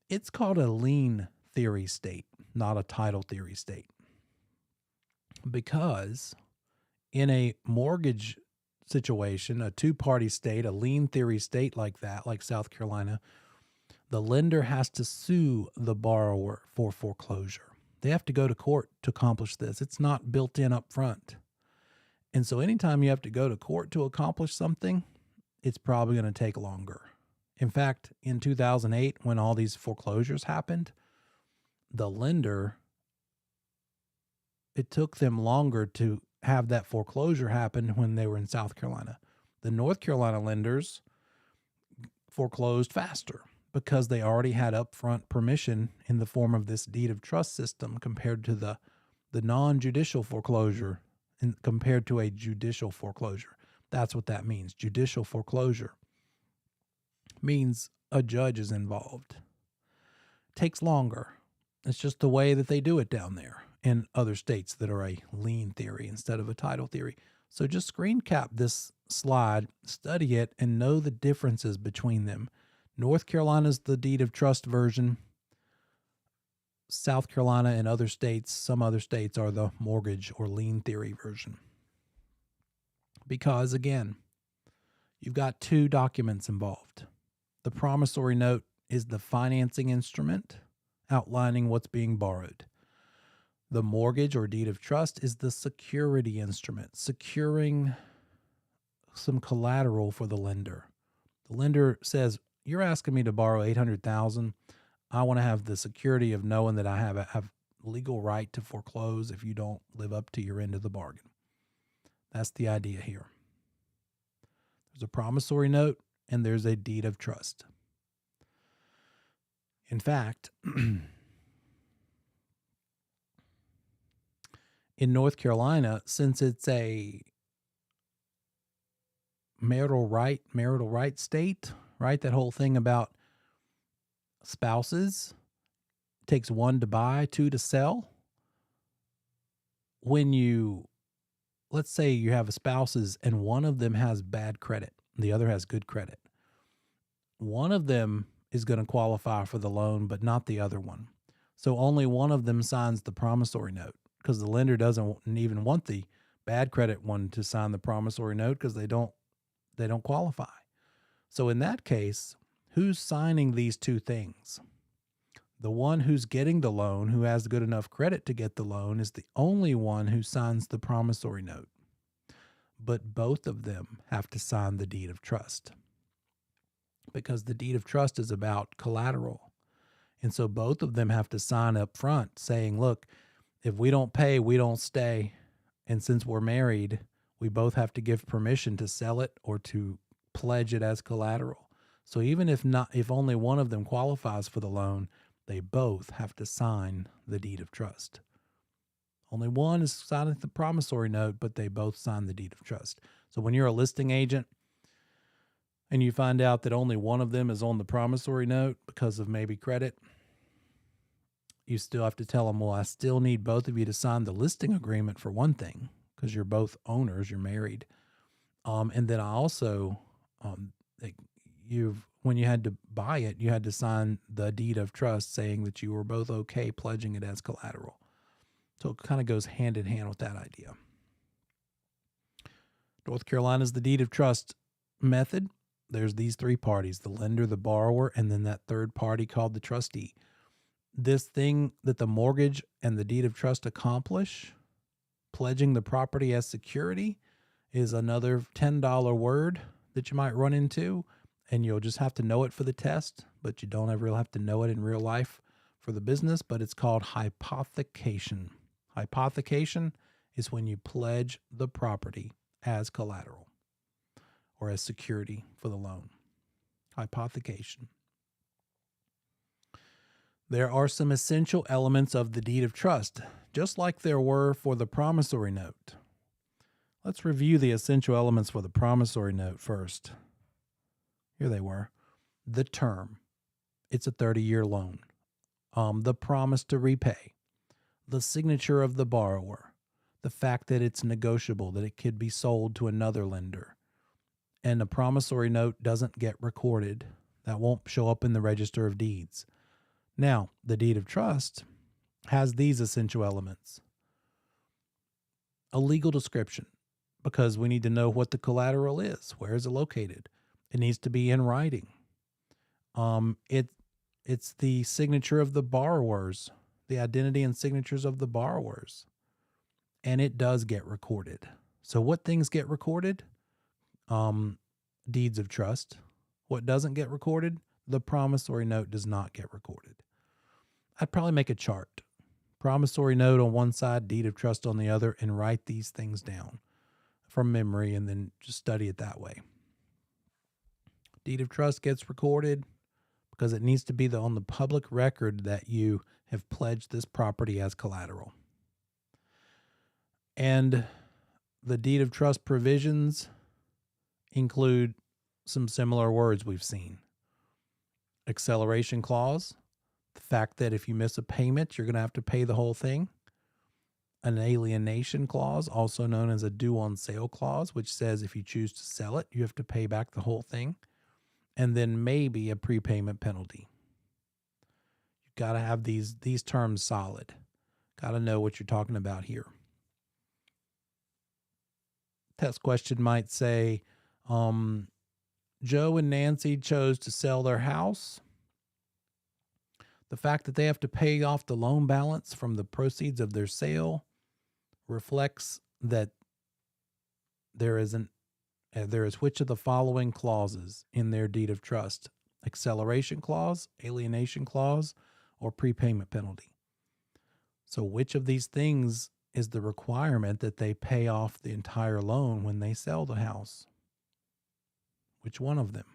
It's called a lien theory state, not a title theory state, because in a mortgage situation, a two-party state, a lien theory state like that, like South Carolina, the lender has to sue the borrower for foreclosure. They have to go to court to accomplish this. It's not built in up front. And so anytime you have to go to court to accomplish something, it's probably going to take longer. In fact, in 2008, when all these foreclosures happened, the lender, it took them longer to have that foreclosure happen when they were in South Carolina. The North Carolina lenders foreclosed faster because they already had upfront permission in the form of this deed of trust system compared to the non-judicial foreclosure and compared to a judicial foreclosure. That's what that means. Judicial foreclosure means a judge is involved. Takes longer. It's just the way that they do it down there in other states that are a lien theory instead of a title theory. So just screen cap this slide, study it, and know the differences between them. North Carolina's the deed of trust version. South Carolina and other states, some other states, are the mortgage or lien theory version. Because, again, you've got two documents involved. The promissory note is the financing instrument outlining what's being borrowed. The mortgage or deed of trust is the security instrument, securing some collateral for the lender. The lender says, you're asking me to borrow $800,000. I want to have the security of knowing that I have legal right to foreclose if you don't live up to your end of the bargain. That's the idea here. There's a promissory note and there's a deed of trust. In fact, in North Carolina, since it's a marital right state, right? That whole thing about spouses, takes one to buy, two to sell. When let's say you have spouses and one of them has bad credit, the other has good credit. One of them is going to qualify for the loan, but not the other one. So only one of them signs the promissory note because the lender doesn't even want the bad credit one to sign the promissory note because they don't qualify. So in that case, who's signing these two things? The one who's getting the loan, who has good enough credit to get the loan, is the only one who signs the promissory note. But both of them have to sign the deed of trust because the deed of trust is about collateral. And so both of them have to sign up front saying, look, if we don't pay, we don't stay. And since we're married, we both have to give permission to sell it or to pledge it as collateral. So even if only one of them qualifies for the loan, they both have to sign the deed of trust. Only one is signing the promissory note, but they both sign the deed of trust. So when you're a listing agent and you find out that only one of them is on the promissory note because of maybe credit, you still have to tell them, well, I still need both of you to sign the listing agreement for one thing because you're both owners, you're married. And then I also, when you had to buy it, you had to sign the deed of trust saying that you were both okay pledging it as collateral. So it kind of goes hand in hand with that idea. North Carolina is the deed of trust method. There's these three parties, the lender, the borrower, and then that third party called the trustee. This thing that the mortgage and the deed of trust accomplish, pledging the property as security, is another $10 word that you might run into, and you'll just have to know it for the test, but you don't ever have to know it in real life for the business, but it's called hypothecation. Hypothecation is when you pledge the property as collateral or as security for the loan. Hypothecation. There are some essential elements of the deed of trust, just like there were for the promissory note. Let's review the essential elements for the promissory note first. Here they were. The term. It's a 30-year loan. The promise to repay. The signature of the borrower. The fact that it's negotiable, that it could be sold to another lender. And the promissory note doesn't get recorded. That won't show up in the register of deeds. Now, the deed of trust has these essential elements. A legal description, because we need to know what the collateral is. Where is it located? It needs to be in writing. It's the signature of the borrowers, the identity and signatures of the borrowers. And it does get recorded. So what things get recorded? Deeds of trust. What doesn't get recorded? The promissory note does not get recorded. I'd probably make a chart. Promissory note on one side, deed of trust on the other, and write these things down from memory and then just study it that way. Deed of trust gets recorded because it needs to be on the public record that you have pledged this property as collateral. And the deed of trust provisions include some similar words we've seen. Acceleration clause, the fact that if you miss a payment, you're going to have to pay the whole thing. An alienation clause, also known as a due on sale clause, which says if you choose to sell it, you have to pay back the whole thing. And then maybe a prepayment penalty. You've got to have these terms solid. Got to know what you're talking about here. Test question might say, Joe and Nancy chose to sell their house. The fact that they have to pay off the loan balance from the proceeds of their sale reflects that there is which of the following clauses in their deed of trust? Acceleration clause, alienation clause, or prepayment penalty. So which of these things is the requirement that they pay off the entire loan when they sell the house? Which one of them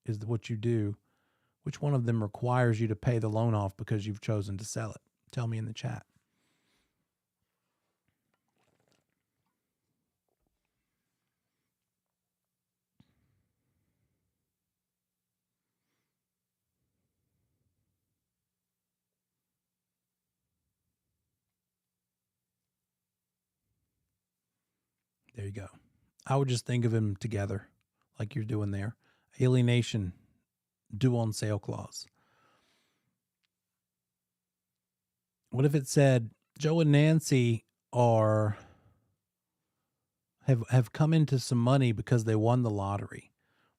is what you do? Which one of them requires you to pay the loan off because you've chosen to sell it? Tell me in the chat. There you go. I would just think of them together like you're doing there. Alienation, due on sale clause. What if it said Joe and Nancy have come into some money because they won the lottery.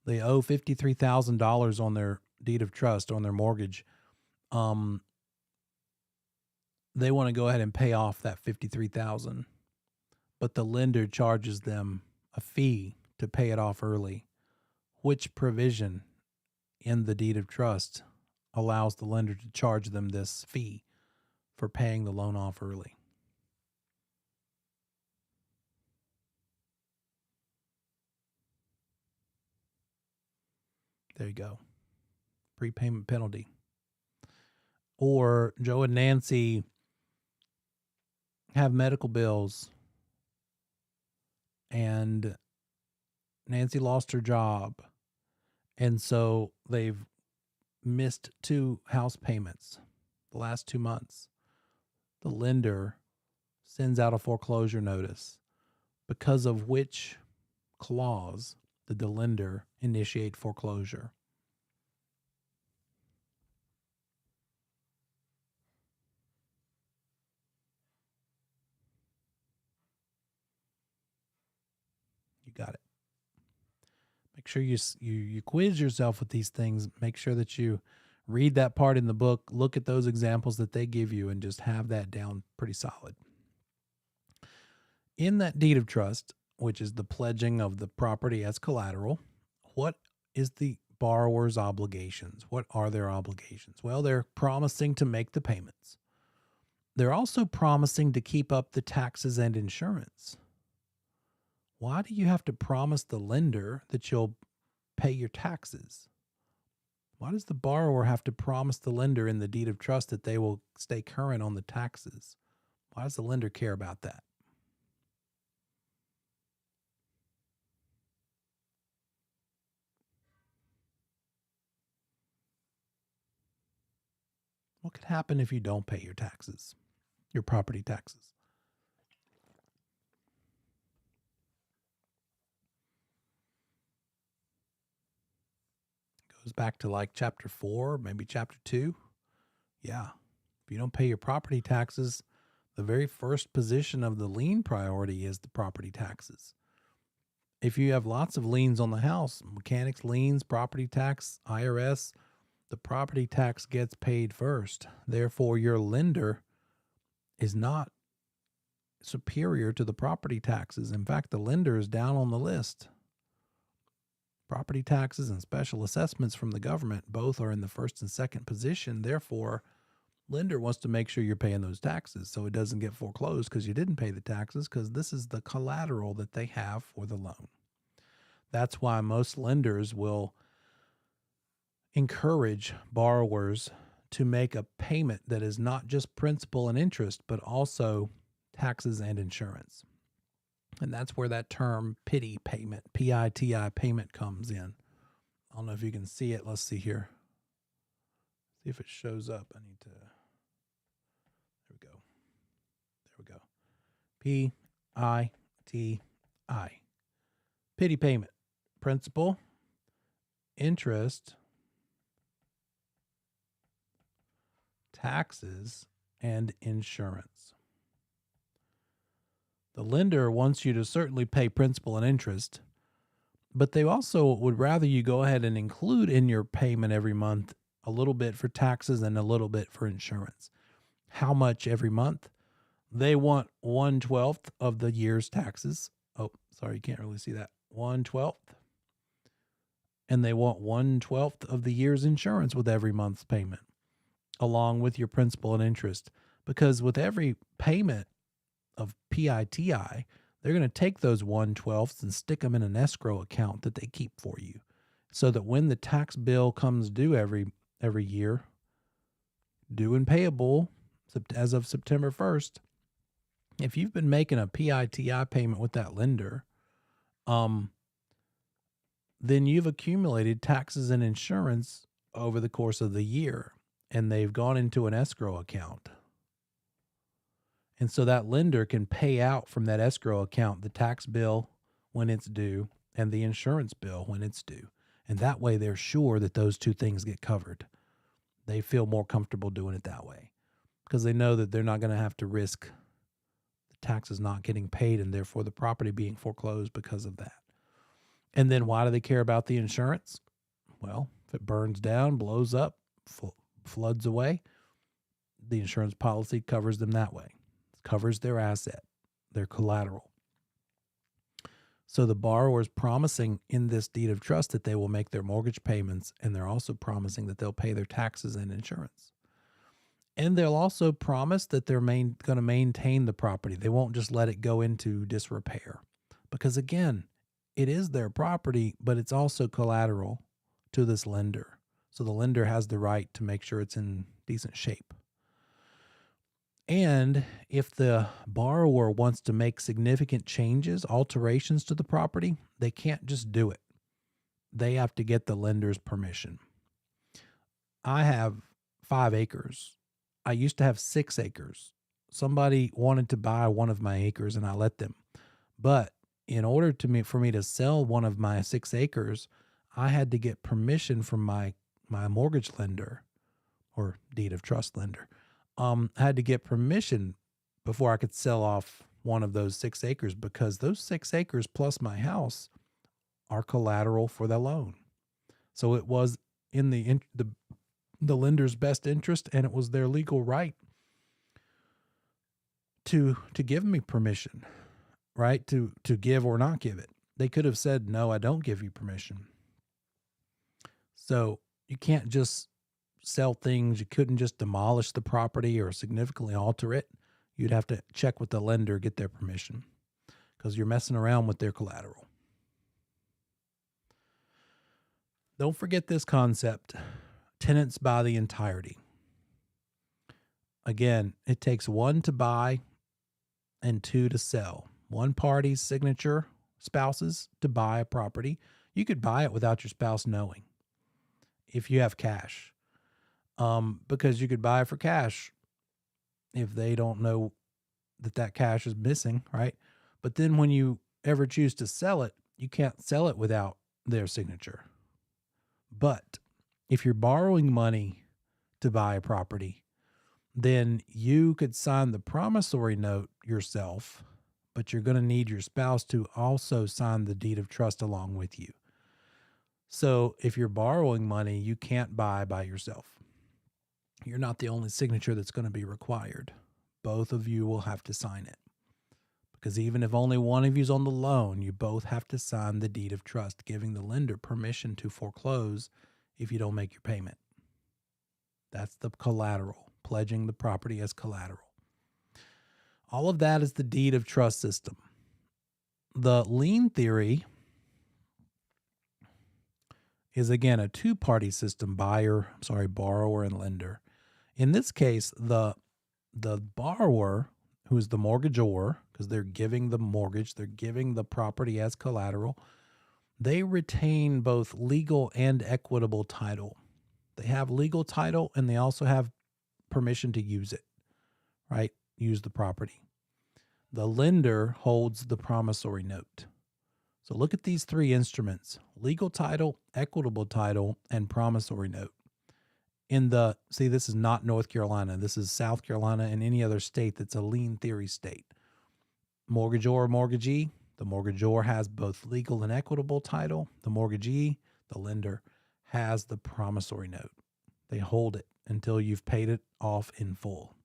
They owe $53,000 on their deed of trust, on their mortgage. They want to go ahead and pay off that $53,000, but the lender charges them a fee to pay it off early. Which provision in the deed of trust allows the lender to charge them this fee for paying the loan off early? There you go. Prepayment penalty. Or Joe and Nancy have medical bills and Nancy lost her job. And so they've missed 2 house payments the last 2 months. The lender sends out a foreclosure notice. Because of which clause did the lender initiate foreclosure? You got it. Make sure you quiz yourself with these things. Make sure that you read that part in the book, look at those examples that they give you, and just have that down pretty solid. In that deed of trust, which is the pledging of the property as collateral, what is the borrower's obligations? What are their obligations? Well, they're promising to make the payments. They're also promising to keep up the taxes and insurance. Why do you have to promise the lender that you'll pay your taxes? Why does the borrower have to promise the lender in the deed of trust that they will stay current on the taxes? Why does the lender care about that? What could happen if you don't pay your taxes, your property taxes? Goes back to like chapter 4, maybe chapter 2. Yeah. If you don't pay your property taxes, the very first position of the lien priority is the property taxes. If you have lots of liens on the house, mechanics liens, property tax, IRS, the property tax gets paid first. Therefore, your lender is not superior to the property taxes. In fact, the lender is down on the list. Property taxes and special assessments from the government both are in the first and second position. Therefore, lender wants to make sure you're paying those taxes so it doesn't get foreclosed because you didn't pay the taxes, because this is the collateral that they have for the loan. That's why most lenders will encourage borrowers to make a payment that is not just principal and interest, but also taxes and insurance. And that's where that term PITI payment, PITI payment, comes in. I don't know if you can see it. Let's see here. See if it shows up. I need to, there we go. There we go. PITI. PITI payment. Principal, interest, taxes, and insurance. The lender wants you to certainly pay principal and interest, but they also would rather you go ahead and include in your payment every month a little bit for taxes and a little bit for insurance. How much every month? They want 1/12 of the year's taxes. Oh, sorry, you can't really see that. 1/12. And they want 1/12 of the year's insurance with every month's payment, along with your principal and interest. Because with every payment of PITI, they're going to take those 1/12 and stick them in an escrow account that they keep for you, so that when the tax bill comes due every year, due and payable as of September 1st, if you've been making a PITI payment with that lender, then you've accumulated taxes and insurance over the course of the year, and they've gone into an escrow account. And so that lender can pay out from that escrow account the tax bill when it's due and the insurance bill when it's due. And that way they're sure that those two things get covered. They feel more comfortable doing it that way because they know that they're not going to have to risk the taxes not getting paid and therefore the property being foreclosed because of that. And then why do they care about the insurance? Well, if it burns down, blows up, floods away, the insurance policy covers them that way. It covers their asset, their collateral. So the borrower is promising in this deed of trust that they will make their mortgage payments, and they're also promising that they'll pay their taxes and insurance. And they'll also promise that they're going to maintain the property. They won't just let it go into disrepair. Because again, it is their property, but it's also collateral to this lender. So the lender has the right to make sure it's in decent shape. And if the borrower wants to make significant changes, alterations to the property, they can't just do it. They have to get the lender's permission. I have 5 acres. I used to have 6 acres. Somebody wanted to buy one of my acres and I let them. But in order for me to sell one of my 6 acres, I had to get permission from my mortgage lender or deed of trust lender. I had to get permission before I could sell off one of those 6 acres, because those 6 acres plus my house are collateral for the loan. So it was in the lender's best interest, and it was their legal right to give me permission, right? To give or not give it. They could have said, no, I don't give you permission. So you can't just sell things. You couldn't just demolish the property or significantly alter it. You'd have to check with the lender, get their permission, because you're messing around with their collateral. Don't forget this concept: tenants buy the entirety. Again, it takes 1 to buy and 2 to sell. One party's signature, spouses, to buy a property. You could buy it without your spouse knowing if you have cash. because you could buy it for cash if they don't know that cash is missing, right? But then when you ever choose to sell it, you can't sell it without their signature. But if you're borrowing money to buy a property, then you could sign the promissory note yourself, but you're going to need your spouse to also sign the deed of trust along with you. So if you're borrowing money, you can't buy by yourself. You're not the only signature that's going to be required. Both of you will have to sign it. Because even if only one of you's on the loan, you both have to sign the deed of trust, giving the lender permission to foreclose if you don't make your payment. That's the collateral, pledging the property as collateral. All of that is the deed of trust system. The lien theory is, again, a two-party system, borrower and lender. In this case, the borrower, who is the mortgagor, because they're giving the mortgage, they're giving the property as collateral, they retain both legal and equitable title. They have legal title and they also have permission to use it, right? Use the property. The lender holds the promissory note. So look at these three instruments: legal title, equitable title, and promissory note. This is not North Carolina. This is South Carolina and any other state that's a lien theory state. Mortgagor or mortgagee, the mortgagor has both legal and equitable title. The mortgagee, the lender, has the promissory note. They hold it until you've paid it off in full.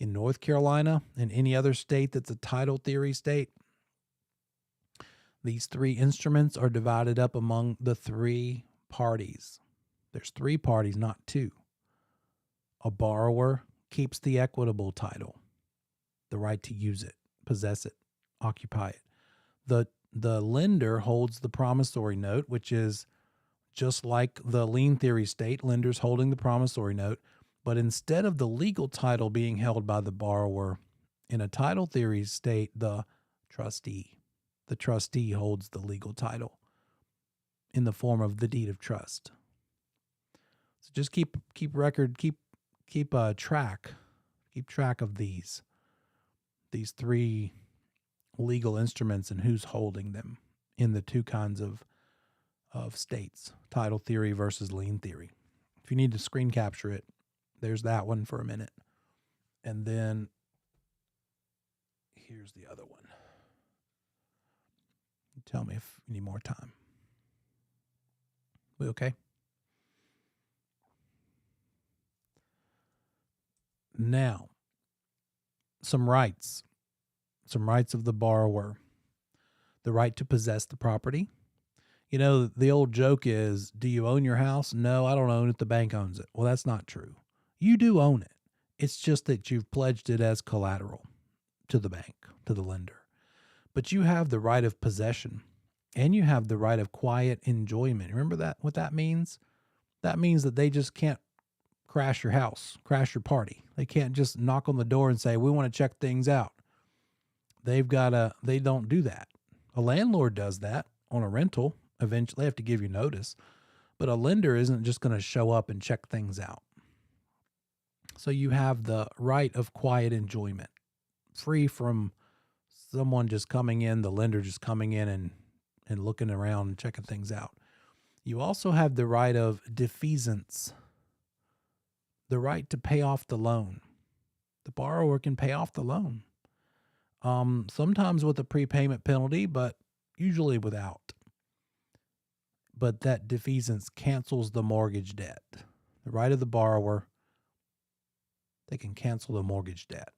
In North Carolina and any other state that's a title theory state, these three instruments are divided up among the three parties. There's three parties, not two. A borrower keeps the equitable title, the right to use it, possess it, occupy it. The lender holds the promissory note, which is just like the lien theory state, lenders holding the promissory note, but instead of the legal title being held by the borrower, in a title theory state, the trustee holds the legal title in the form of the deed of trust. So just keep track of these three legal instruments and who's holding them in the two kinds of states, title theory versus lien theory. If you need to screen capture it, there's that one for a minute. And then here's the other one. Tell me if you need more time. We okay? Now, some rights of the borrower. The right to possess the property. You know, the old joke is, do you own your house? No, I don't own it. The bank owns it. Well, that's not true. You do own it. It's just that you've pledged it as collateral to the bank, to the lender. But you have the right of possession and you have the right of quiet enjoyment. Remember what that means? That means that they just can't crash your house, crash your party. They can't just knock on the door and say, we want to check things out. They don't do that. A landlord does that on a rental. Eventually they have to give you notice, but a lender isn't just going to show up and check things out. So you have the right of quiet enjoyment, free from someone just coming in, the lender just coming in and looking around and checking things out. You also have the right of defeasance, the right to pay off the loan. The borrower can pay off the loan, sometimes with a prepayment penalty, but usually without. But that defeasance cancels the mortgage debt. The right of the borrower, they can cancel the mortgage debt.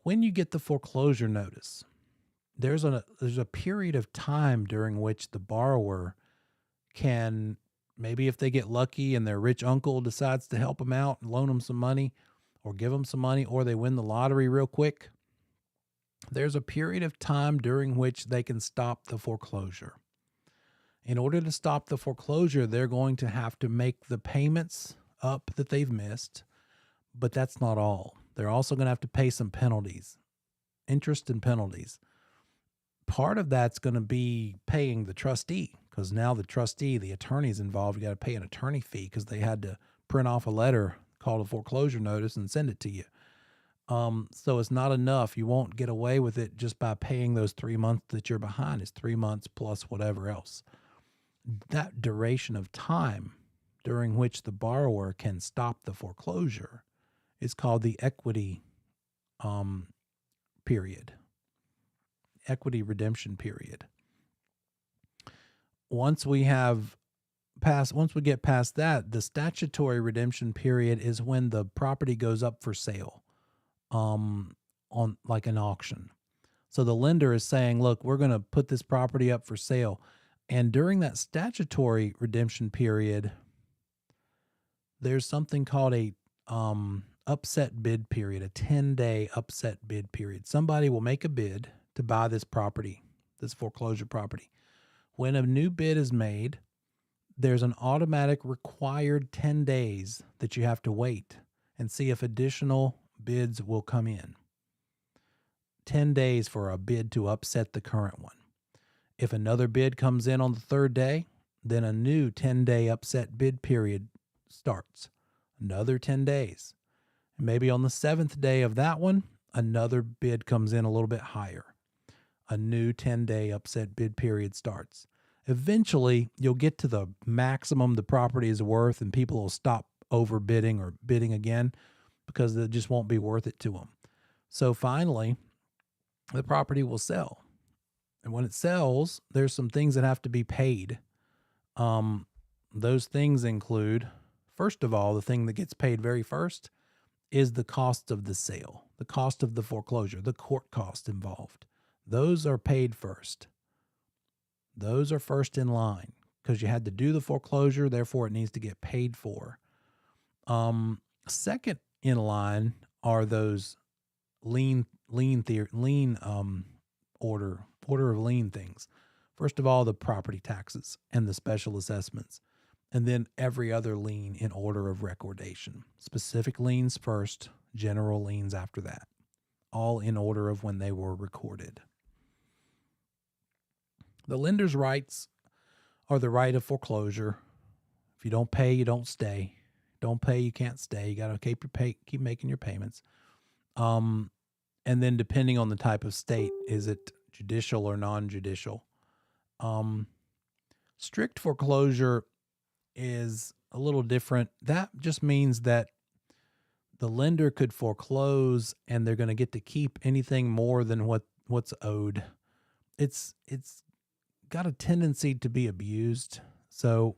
When you get the foreclosure notice, there's a period of time during which the borrower can, maybe if they get lucky and their rich uncle decides to help them out and loan them some money or give them some money, or they win the lottery real quick, there's a period of time during which they can stop the foreclosure. In order to stop the foreclosure, they're going to have to make the payments up that they've missed, but that's not all. They're also going to have to pay some penalties, interest and penalties. Part of that's going to be paying the trustee, because now the trustee, the attorney's involved. You got to pay an attorney fee because they had to print off a letter called a foreclosure notice and send it to you. So it's not enough. You won't get away with it just by paying those 3 months that you're behind. It's 3 months plus whatever else. That duration of time during which the borrower can stop the foreclosure is called the equity period, equity redemption period. Once we get past that, the statutory redemption period is when the property goes up for sale, on like an auction. So the lender is saying, look, we're going to put this property up for sale. And during that statutory redemption period, there's something called a upset bid period, a 10-day upset bid period. Somebody will make a bid to buy this property, this foreclosure property. When a new bid is made, there's an automatic required 10 days that you have to wait and see if additional bids will come in. 10 days for a bid to upset the current one. If another bid comes in on the third day, then a new 10-day upset bid period starts. Another 10 days. Maybe on the 7th day of that one, another bid comes in a little bit higher. A new 10-day upset bid period starts. Eventually, you'll get to the maximum the property is worth, and people will stop overbidding or bidding again because it just won't be worth it to them. So finally, the property will sell. And when it sells, there's some things that have to be paid. Those things include, first of all, the thing that gets paid very first is the cost of the sale, the cost of the foreclosure, the court cost involved. Those are paid first. Those are first in line because you had to do the foreclosure, therefore it needs to get paid for. Second in line are those order of lien things. First of all, the property taxes and the special assessments, and then every other lien in order of recordation. Specific liens first, general liens after that, all in order of when they were recorded. The lender's rights are the right of foreclosure. If you don't pay, you don't stay. Don't pay, you can't stay. You got to keep making your payments. And then depending on the type of state, is it judicial or non-judicial? Strict foreclosure is a little different. That just means that the lender could foreclose and they're going to get to keep anything more than what's owed. It's got a tendency to be abused. So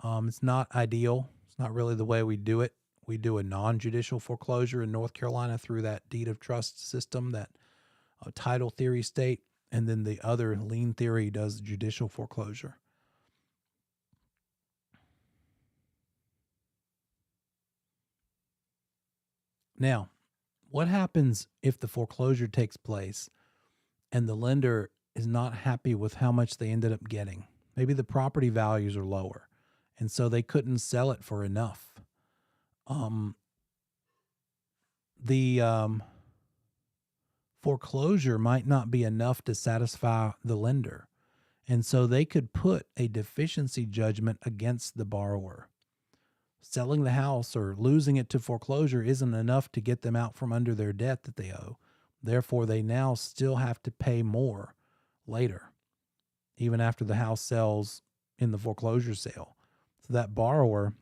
it's not ideal. It's not really the way we do it. We do a non-judicial foreclosure in North Carolina through that deed of trust system, that title theory state, and then the other lien theory does judicial foreclosure. Now, what happens if the foreclosure takes place and the lender is not happy with how much they ended up getting? Maybe the property values are lower, and so they couldn't sell it for enough. The foreclosure might not be enough to satisfy the lender, and so they could put a deficiency judgment against the borrower. Selling the house or losing it to foreclosure isn't enough to get them out from under their debt that they owe. Therefore, they now still have to pay more later, even after the house sells in the foreclosure sale. So that borrower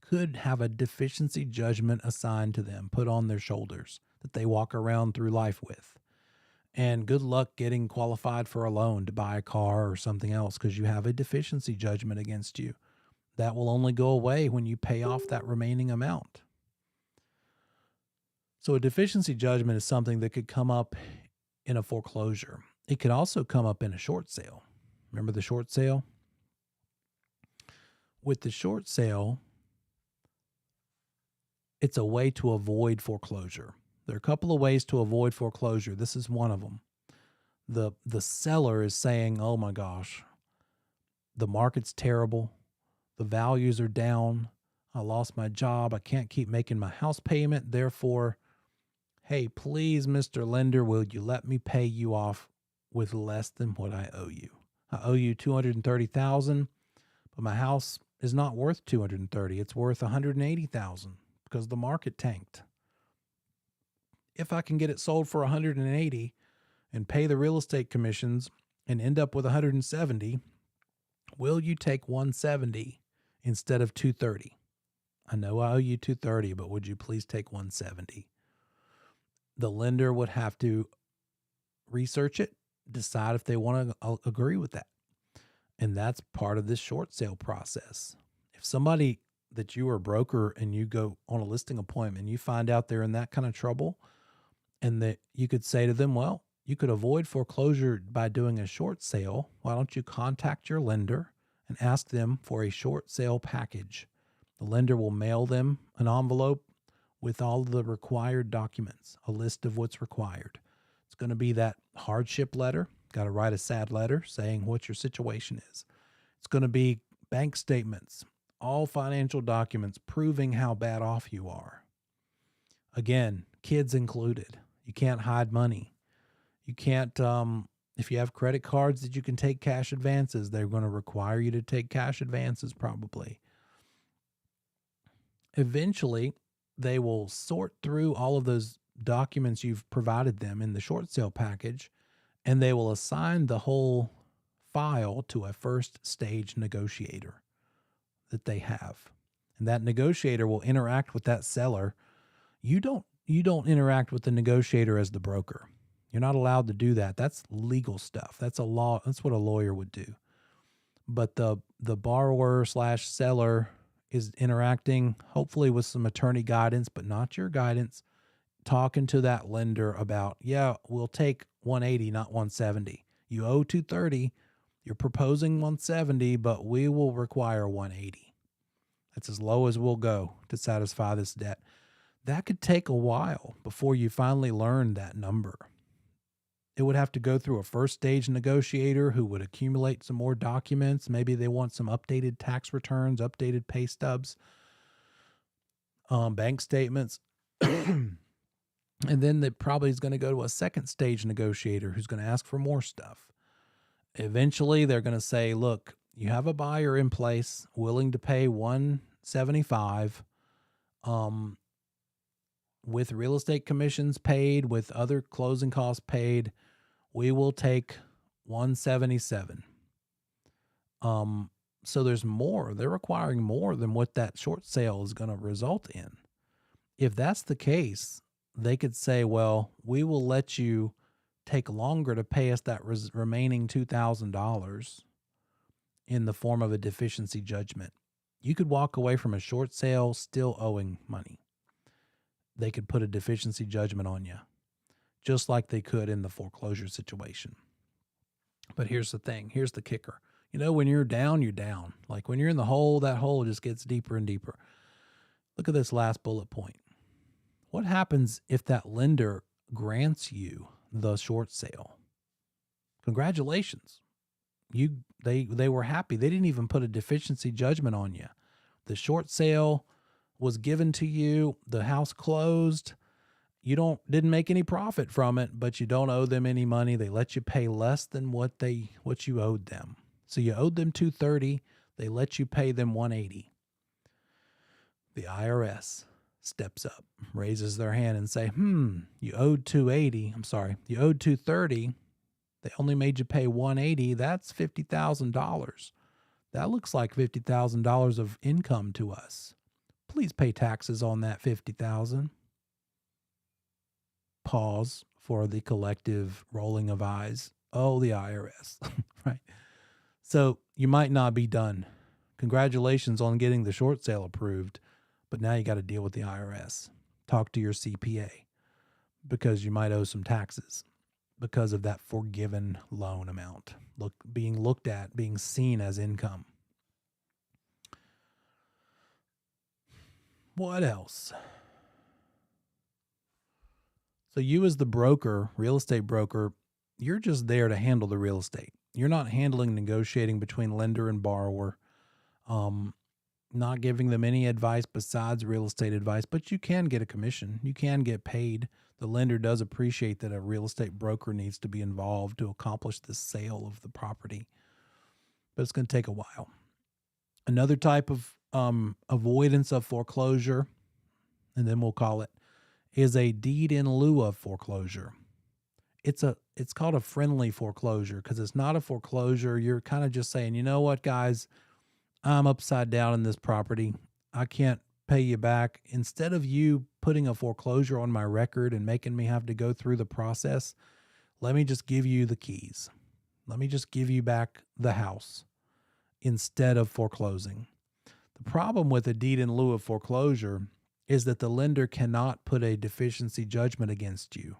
could have a deficiency judgment assigned to them, put on their shoulders, that they walk around through life with. And good luck getting qualified for a loan to buy a car or something else because you have a deficiency judgment against you. That will only go away when you pay off that remaining amount. So a deficiency judgment is something that could come up in a foreclosure. It could also come up in a short sale. Remember the short sale? With the short sale, it's a way to avoid foreclosure. There are a couple of ways to avoid foreclosure. This is one of them. The seller is saying, oh my gosh, the market's terrible. The values are down. I lost my job. I can't keep making my house payment. Therefore, hey, please, Mr. Lender, will you let me pay you off with less than what I owe you? I owe you 230,000, but my house is not worth 230. It's worth 180,000 because the market tanked. If I can get it sold for 180 and pay the real estate commissions and end up with 170, will you take 170 instead of 230? I know I owe you 230, but would you please take 170? The lender would have to research it, decide if they want to agree with that. And that's part of this short sale process. If somebody that you are a broker and you go on a listing appointment and you find out they're in that kind of trouble, and that you could say to them, well, you could avoid foreclosure by doing a short sale. Why don't you contact your lender and ask them for a short sale package? The lender will mail them an envelope with all the required documents, a list of what's required. It's going to be that hardship letter. Got to write a sad letter saying what your situation is. It's going to be bank statements, all financial documents proving how bad off you are. Again, kids included. You can't hide money. You can't, if you have credit cards that you can take cash advances, they're going to require you to take cash advances probably. Eventually, they will sort through all of those documents you've provided them in the short sale package, and they will assign the whole file to a first stage negotiator that they have. And that negotiator will interact with that seller. You don't interact with the negotiator as the broker. You're not allowed to do that. That's legal stuff. That's a law. That's what a lawyer would do. But the borrower / seller is interacting, hopefully with some attorney guidance, but not your guidance, talking to that lender about, yeah, we'll take 180, not 170. You owe 230. You're proposing 170, but we will require 180. That's as low as we'll go to satisfy this debt. That could take a while before you finally learn that number. It would have to go through a first stage negotiator who would accumulate some more documents. Maybe they want some updated tax returns, updated pay stubs, bank statements. And then it probably is going to go to a second stage negotiator who's going to ask for more stuff. Eventually, they're going to say, look, you have a buyer in place willing to pay $175 with real estate commissions paid, with other closing costs paid. We will take $177. So there's more. They're requiring more than what that short sale is going to result in. If that's the case, they could say, well, we will let you take longer to pay us that remaining $2,000 in the form of a deficiency judgment. You could walk away from a short sale still owing money. They could put a deficiency judgment on you, just like they could in the foreclosure situation. But here's the thing. Here's the kicker. You know, when you're down, you're down. Like when you're in the hole, that hole just gets deeper and deeper. Look at this last bullet point. What happens if that lender grants you the short sale? Congratulations. They were happy. They didn't even put a deficiency judgment on you. The short sale was given to you. The house closed. You didn't make any profit from it, but you don't owe them any money. They let you pay less than what you owed them. So you owed them $230. They let you pay them $180. The IRS steps up, raises their hand and say, you owed $280. I'm sorry, you owed $230. They only made you pay $180. That's $50,000. That looks like $50,000 of income to us. Please pay taxes on that $50,000. Pause for the collective rolling of eyes. Oh, the IRS, right? So you might not be done. Congratulations on getting the short sale approved, but now you got to deal with the IRS. Talk to your CPA because you might owe some taxes because of that forgiven loan amount being looked at, being seen as income. What else? So you as the broker, real estate broker, you're just there to handle the real estate. You're not handling negotiating between lender and borrower, not giving them any advice besides real estate advice, but you can get a commission. You can get paid. The lender does appreciate that a real estate broker needs to be involved to accomplish the sale of the property. but it's going to take a while. Another type of avoidance of foreclosure, and then we'll call it, is a deed in lieu of foreclosure. It's called a friendly foreclosure because it's not a foreclosure. You're kind of just saying, you know what, guys, I'm upside down in this property. I can't pay you back. Instead of you putting a foreclosure on my record and making me have to go through the process, let me just give you the keys. Let me just give you back the house instead of foreclosing. The problem with a deed in lieu of foreclosure is that the lender cannot put a deficiency judgment against you.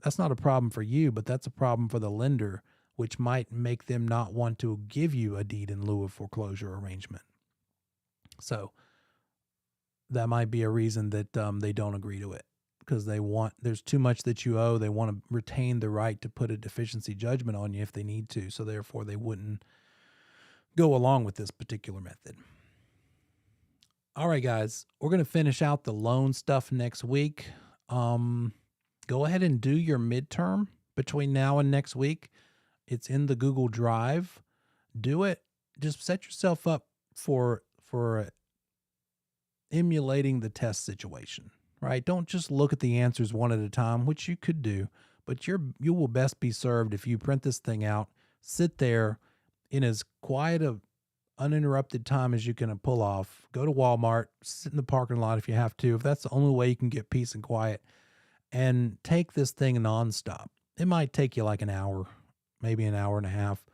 That's not a problem for you, but that's a problem for the lender, which might make them not want to give you a deed in lieu of foreclosure arrangement. So that might be a reason that they don't agree to it, because there's too much that you owe. They want to retain the right to put a deficiency judgment on you if they need to. So therefore they wouldn't go along with this particular method. All right, guys, we're going to finish out the loan stuff next week. Go ahead and do your midterm between now and next week. It's in the Google Drive. Do it. Just set yourself up for emulating the test situation, right? Don't just look at the answers one at a time, which you could do, but you will best be served if you print this thing out, sit there in as quiet a uninterrupted time as you can pull off. Go to Walmart, sit in the parking lot if you have to, if that's the only way you can get peace and quiet, and take this thing nonstop. It might take you like an hour, maybe an hour and a half,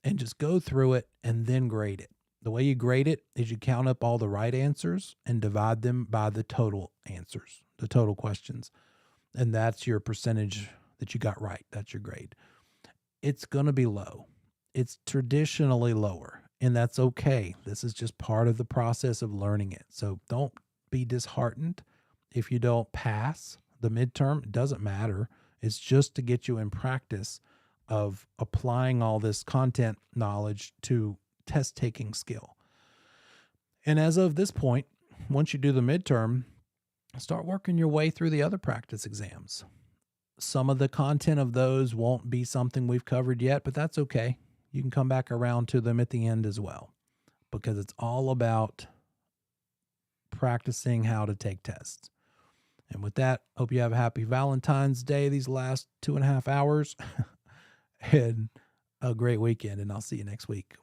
and just go through it and then grade it. The way you grade it is you count up all the right answers and divide them by the total answers, the total questions. And that's your percentage that you got right. That's your grade. It's going to be low. It's traditionally lower, and that's okay. This is just part of the process of learning it. So don't be disheartened if you don't pass the midterm. It doesn't matter. It's just to get you in practice of applying all this content knowledge to test taking skill. And as of this point, once you do the midterm, start working your way through the other practice exams. Some of the content of those won't be something we've covered yet, but that's okay. You can come back around to them at the end as well, because it's all about practicing how to take tests. And with that, hope you have a happy Valentine's Day these last 2.5 hours and a great weekend, and I'll see you next week.